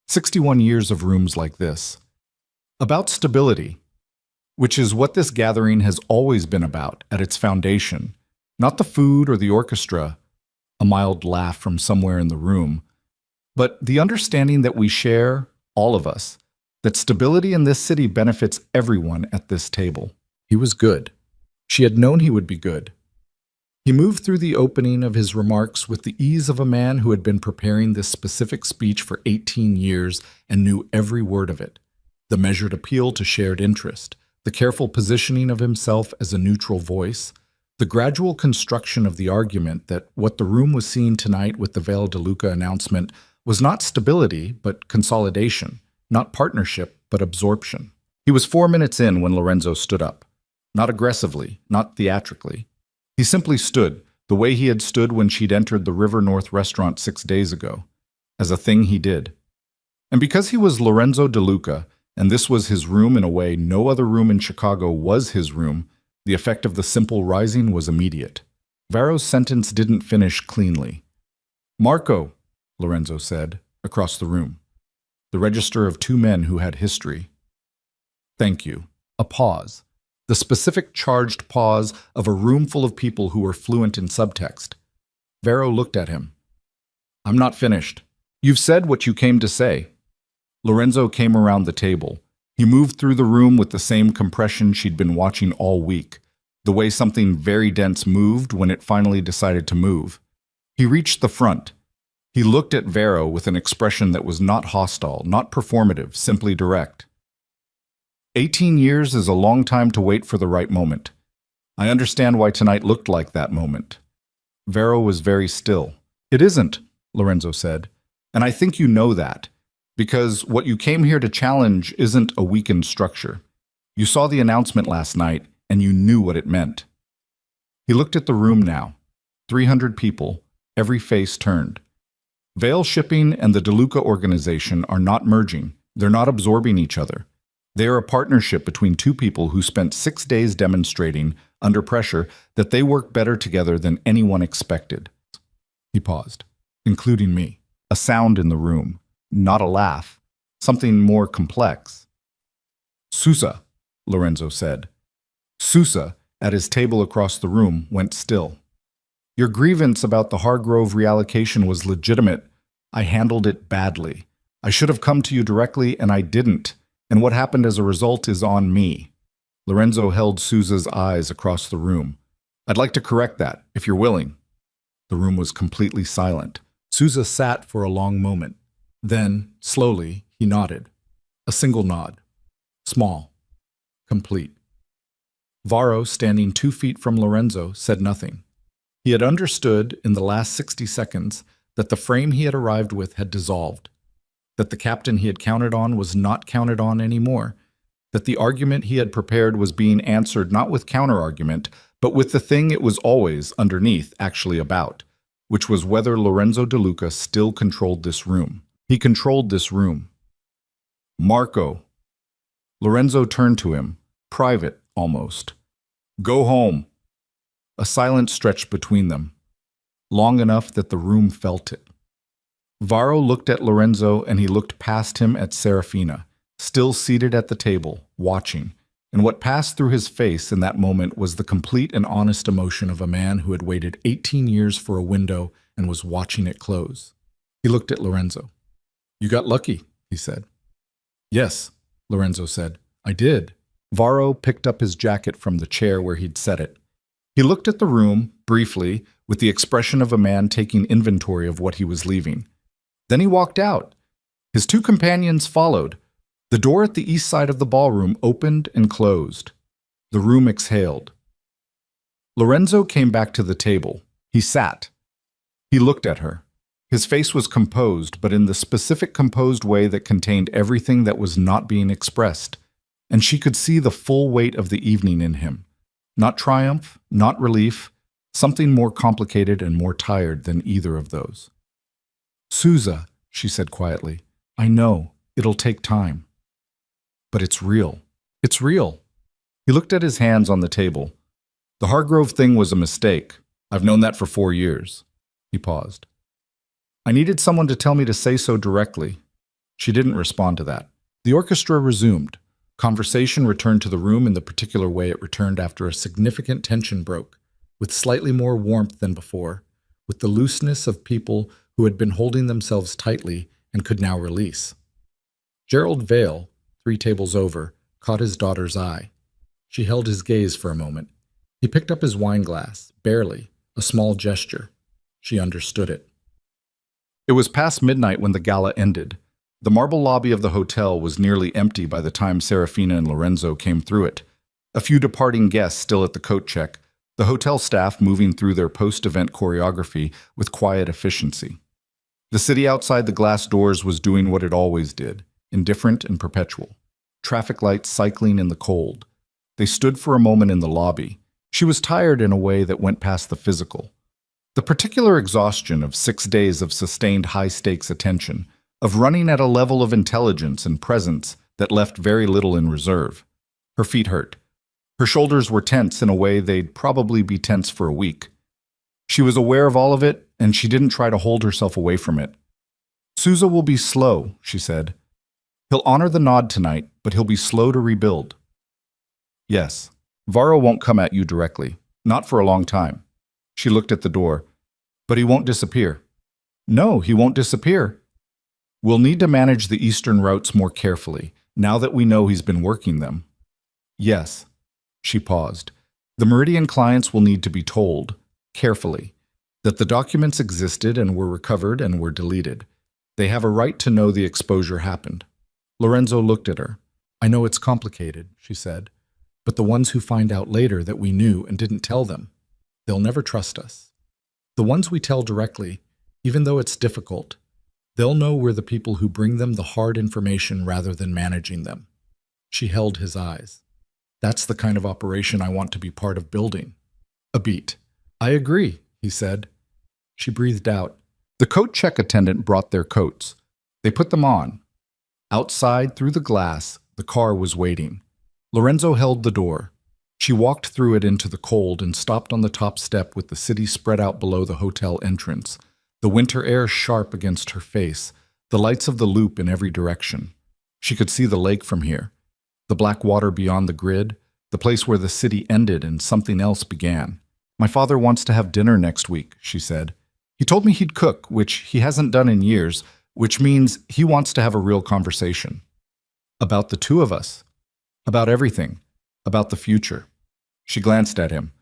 61 years of rooms like this. About stability, which is what this gathering has always been about at its foundation, not the food or the orchestra, a mild laugh from somewhere in the room, but the understanding that we share, all of us, that stability in this city benefits everyone at this table. He was good. She had known he would be good. He moved through the opening of his remarks with the ease of a man who had been preparing this specific speech for 18 years and knew every word of it. The measured appeal to shared interest, the careful positioning of himself as a neutral voice, the gradual construction of the argument that what the room was seeing tonight with the Vale de Luca announcement was not stability, but consolidation, not partnership, but absorption. He was 4 minutes in when Lorenzo stood up. Not aggressively, not theatrically. He simply stood, the way he had stood when she'd entered the River North restaurant 6 days ago, as a thing he did. And because he was Lorenzo de Luca, and this was his room in a way no other room in Chicago was his room, the effect of the simple rising was immediate. Vero's sentence didn't finish cleanly. "Marco," Lorenzo said, across the room. The register of 2 men who had history. "Thank you." A pause. The specific charged pause of a room full of people who were fluent in subtext. Vero looked at him. "I'm not finished. You've said what you came to say." Lorenzo came around the table. He moved through the room with the same compression she'd been watching all week, the way something very dense moved when it finally decided to move. He reached the front. He looked at Vero with an expression that was not hostile, not performative, simply direct. 18 years is a long time to wait for the right moment. I understand why tonight looked like that moment. Vero was very still. "It isn't," Lorenzo said, "and I think you know that. Because what you came here to challenge isn't a weakened structure. You saw the announcement last night, and you knew what it meant." He looked at the room now. 300 people, every face turned. Vale Shipping and the DeLuca organization are not merging. They're not absorbing each other. They are a partnership between two people who spent 6 days demonstrating, under pressure, that they work better together than anyone expected. He paused, including me. A sound in the room, not a laugh, something more complex. Sousa, Lorenzo said. Sousa, at his table across the room, went still. Your grievance about the Hargrove reallocation was legitimate. I handled it badly. I should have come to you directly, and I didn't. And what happened as a result is on me. Lorenzo held Sousa's eyes across the room. I'd like to correct that, if you're willing. The room was completely silent. Sousa sat for a long moment. Then, slowly, he nodded. A single nod. Small. Complete. Varro, standing 2 feet from Lorenzo, said nothing. He had understood, in the last 60 seconds, that the frame he had arrived with had dissolved, that the captain he had counted on was not counted on anymore, that the argument he had prepared was being answered not with counter-argument, but with the thing it was always, underneath, actually about, which was whether Lorenzo De Luca still controlled this room. He controlled this room. Marco. Lorenzo turned to him, private, almost. Go home. A silence stretched between them, long enough that the room felt it. Varro looked at Lorenzo and he looked past him at Serafina, still seated at the table, watching, and what passed through his face in that moment was the complete and honest emotion of a man who had waited 18 years for a window and was watching it close. He looked at Lorenzo. You got lucky, he said. Yes, Lorenzo said. I did. Varro picked up his jacket from the chair where he'd set it. He looked at the room, briefly, with the expression of a man taking inventory of what he was leaving. Then he walked out. His 2 companions followed. The door at the east side of the ballroom opened and closed. The room exhaled. Lorenzo came back to the table. He sat. He looked at her. His face was composed, but in the specific composed way that contained everything that was not being expressed, and she could see the full weight of the evening in him. Not triumph, not relief, something more complicated and more tired than either of those. Sousa, she said quietly, I know, it'll take time. But it's real. It's real. He looked at his hands on the table. The Hargrove thing was a mistake. I've known that for 4 years. He paused. I needed someone to tell me to say so directly. She didn't respond to that. The orchestra resumed. Conversation returned to the room in the particular way it returned after a significant tension broke, with slightly more warmth than before, with the looseness of people who had been holding themselves tightly and could now release. Gerald Vale, 3 tables over, caught his daughter's eye. She held his gaze for a moment. He picked up his wine glass, barely, a small gesture. She understood it. It was past midnight when the gala ended. The marble lobby of the hotel was nearly empty by the time Serafina and Lorenzo came through it. A few departing guests still at the coat check, the hotel staff moving through their post-event choreography with quiet efficiency. The city outside the glass doors was doing what it always did, indifferent and perpetual. Traffic lights cycling in the cold. They stood for a moment in the lobby. She was tired in a way that went past the physical. The particular exhaustion of 6 days of sustained high-stakes attention, of running at a level of intelligence and presence that left very little in reserve. Her feet hurt. Her shoulders were tense in a way they'd probably be tense for a week. She was aware of all of it, and she didn't try to hold herself away from it. Sousa will be slow, she said. He'll honor the nod tonight, but he'll be slow to rebuild. Yes, Varro won't come at you directly, not for a long time. She looked at the door. But he won't disappear. No, he won't disappear. We'll need to manage the eastern routes more carefully, now that we know he's been working them. Yes. She paused. The Meridian clients will need to be told, carefully, that the documents existed and were recovered and were deleted. They have a right to know the exposure happened. Lorenzo looked at her. I know it's complicated, she said, but the ones who find out later that we knew and didn't tell them, they'll never trust us. The ones we tell directly, even though it's difficult, they'll know we're the people who bring them the hard information rather than managing them. She held his eyes. That's the kind of operation I want to be part of building. A beat. I agree, he said. She breathed out. The coat check attendant brought their coats. They put them on. Outside, through the glass, The car was waiting. Lorenzo held the door. She walked through it into the cold and stopped on the top step with the city spread out below the hotel entrance, the winter air sharp against her face, the lights of the loop in every direction. She could see the lake from here, the black water beyond the grid, the place where the city ended and something else began. "My father wants to have dinner next week," she said. "He told me he'd cook, which he hasn't done in years, which means he wants to have a real conversation. About the two of us. About everything. About the future." She glanced at him.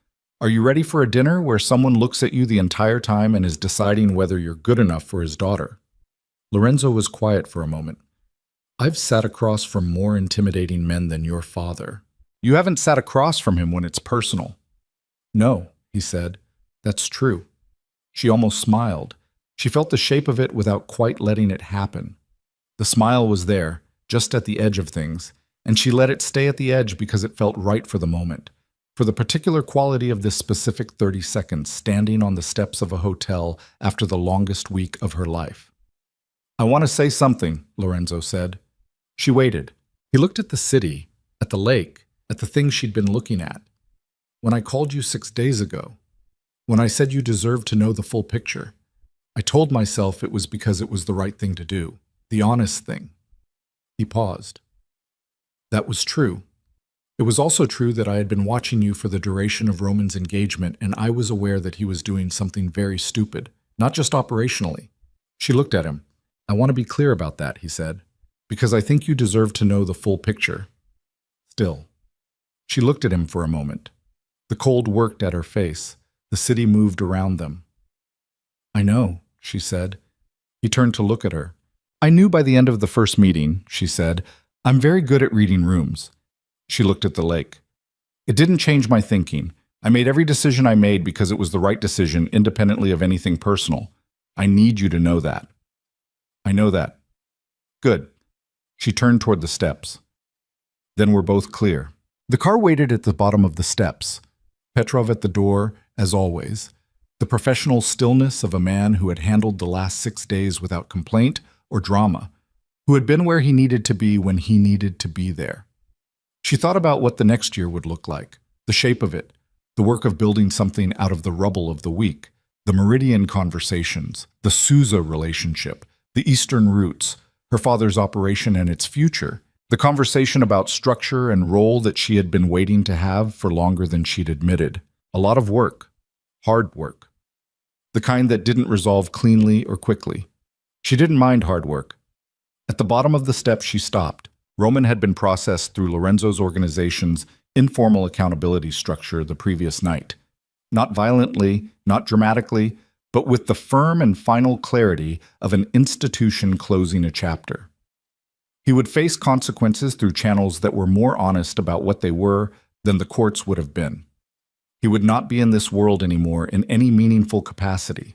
"Are you ready for a dinner where someone looks at you the entire time and is deciding whether you're good enough for his daughter?" Lorenzo was quiet for a moment. "I've sat across from more intimidating men than your father." "You haven't sat across from him when it's personal." "No," he said. "That's true." She almost smiled. She felt the shape of it without quite letting it happen. The smile was there, just at the edge of things, and she let it stay at the edge because it felt right for the moment, for the particular quality of this specific 30 seconds standing on the steps of a hotel after the longest week of her life. "I want to say something," Lorenzo said. She waited. He looked at the city, at the lake, at the things she'd been looking at. "When I called you 6 days ago, when I said you deserved to know the full picture, I told myself it was because it was the right thing to do, the honest thing." He paused. "That was true. It was also true that I had been watching you for the duration of Roman's engagement, and I was aware that he was doing something very stupid, not just operationally." She looked at him. "I want to be clear about that," he said, "because I think you deserve to know the full picture." Still. She looked at him for a moment. The cold worked at her face. The city moved around them. "I know," she said. He turned to look at her. "I knew by the end of the first meeting," she said. "I'm very good at reading rooms." She looked at the lake. "It didn't change my thinking. I made every decision I made because it was the right decision, independently of anything personal. I need you to know that." "I know that." "Good." She turned toward the steps. "Then we're both clear." The car waited at the bottom of the steps. Petrov at the door, as always. The professional stillness of a man who had handled the last 6 days without complaint or drama, who had been where he needed to be when he needed to be there. She thought about what the next year would look like, the shape of it, the work of building something out of the rubble of the week, the Meridian conversations, the Sousa relationship, the Eastern roots, her father's operation and its future, the conversation about structure and role that she had been waiting to have for longer than she'd admitted. A lot of work. Hard work. The kind that didn't resolve cleanly or quickly. She didn't mind hard work. At the bottom of the steps she stopped. Roman had been processed through Lorenzo's organization's informal accountability structure the previous night. Not violently, not dramatically, but with the firm and final clarity of an institution closing a chapter. He would face consequences through channels that were more honest about what they were than the courts would have been. He would not be in this world anymore in any meaningful capacity.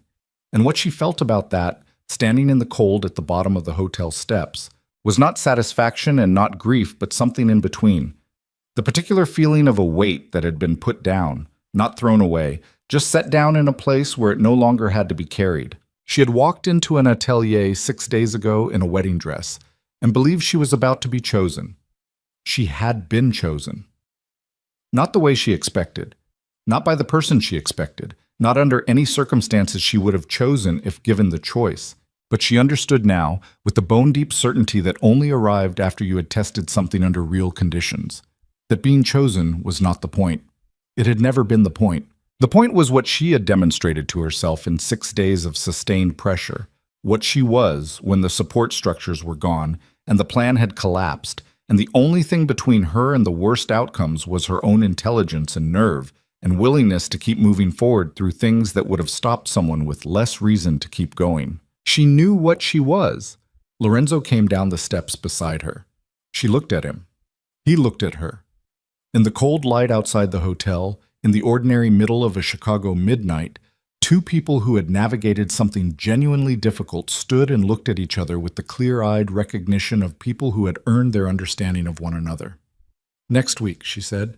And what she felt about that, standing in the cold at the bottom of the hotel steps, was not satisfaction and not grief, but something in between. The particular feeling of a weight that had been put down, not thrown away, just set down in a place where it no longer had to be carried. She had walked into an atelier 6 days ago in a wedding dress, and believed she was about to be chosen. She had been chosen. Not the way she expected. Not by the person she expected. Not under any circumstances she would have chosen if given the choice. But she understood now, with the bone-deep certainty that only arrived after you had tested something under real conditions, that being chosen was not the point. It had never been the point. The point was what she had demonstrated to herself in 6 days of sustained pressure, what she was when the support structures were gone and the plan had collapsed, and the only thing between her and the worst outcomes was her own intelligence and nerve and willingness to keep moving forward through things that would have stopped someone with less reason to keep going. She knew what she was. Lorenzo came down the steps beside her. She looked at him. He looked at her. In the cold light outside the hotel, in the ordinary middle of a Chicago midnight, two people who had navigated something genuinely difficult stood and looked at each other with the clear-eyed recognition of people who had earned their understanding of one another. "Next week," she said.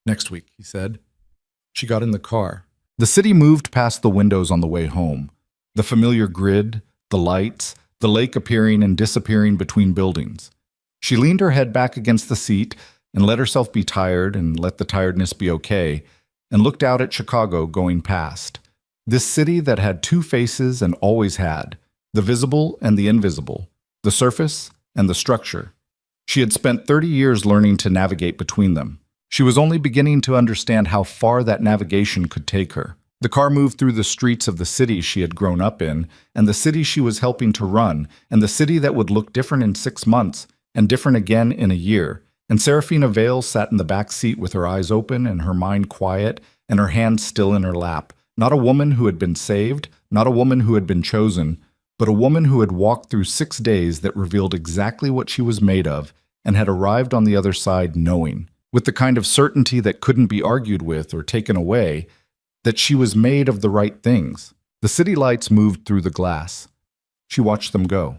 "Next week," he said. She got in the car. The city moved past the windows on the way home. The familiar grid, the lights, the lake appearing and disappearing between buildings. She leaned her head back against the seat and let herself be tired and let the tiredness be okay, and looked out at Chicago going past. This city that had two faces and always had, the visible and the invisible, the surface and the structure. She had spent 30 years learning to navigate between them. She was only beginning to understand how far that navigation could take her. The car moved through the streets of the city she had grown up in, and the city she was helping to run, and the city that would look different in 6 months, and different again in a year. And Serafina Vale sat in the back seat with her eyes open and her mind quiet, and her hands still in her lap. Not a woman who had been saved, not a woman who had been chosen, but a woman who had walked through 6 days that revealed exactly what she was made of, and had arrived on the other side knowing, with the kind of certainty that couldn't be argued with or taken away, that she was made of the right things. The city lights moved through the glass. She watched them go.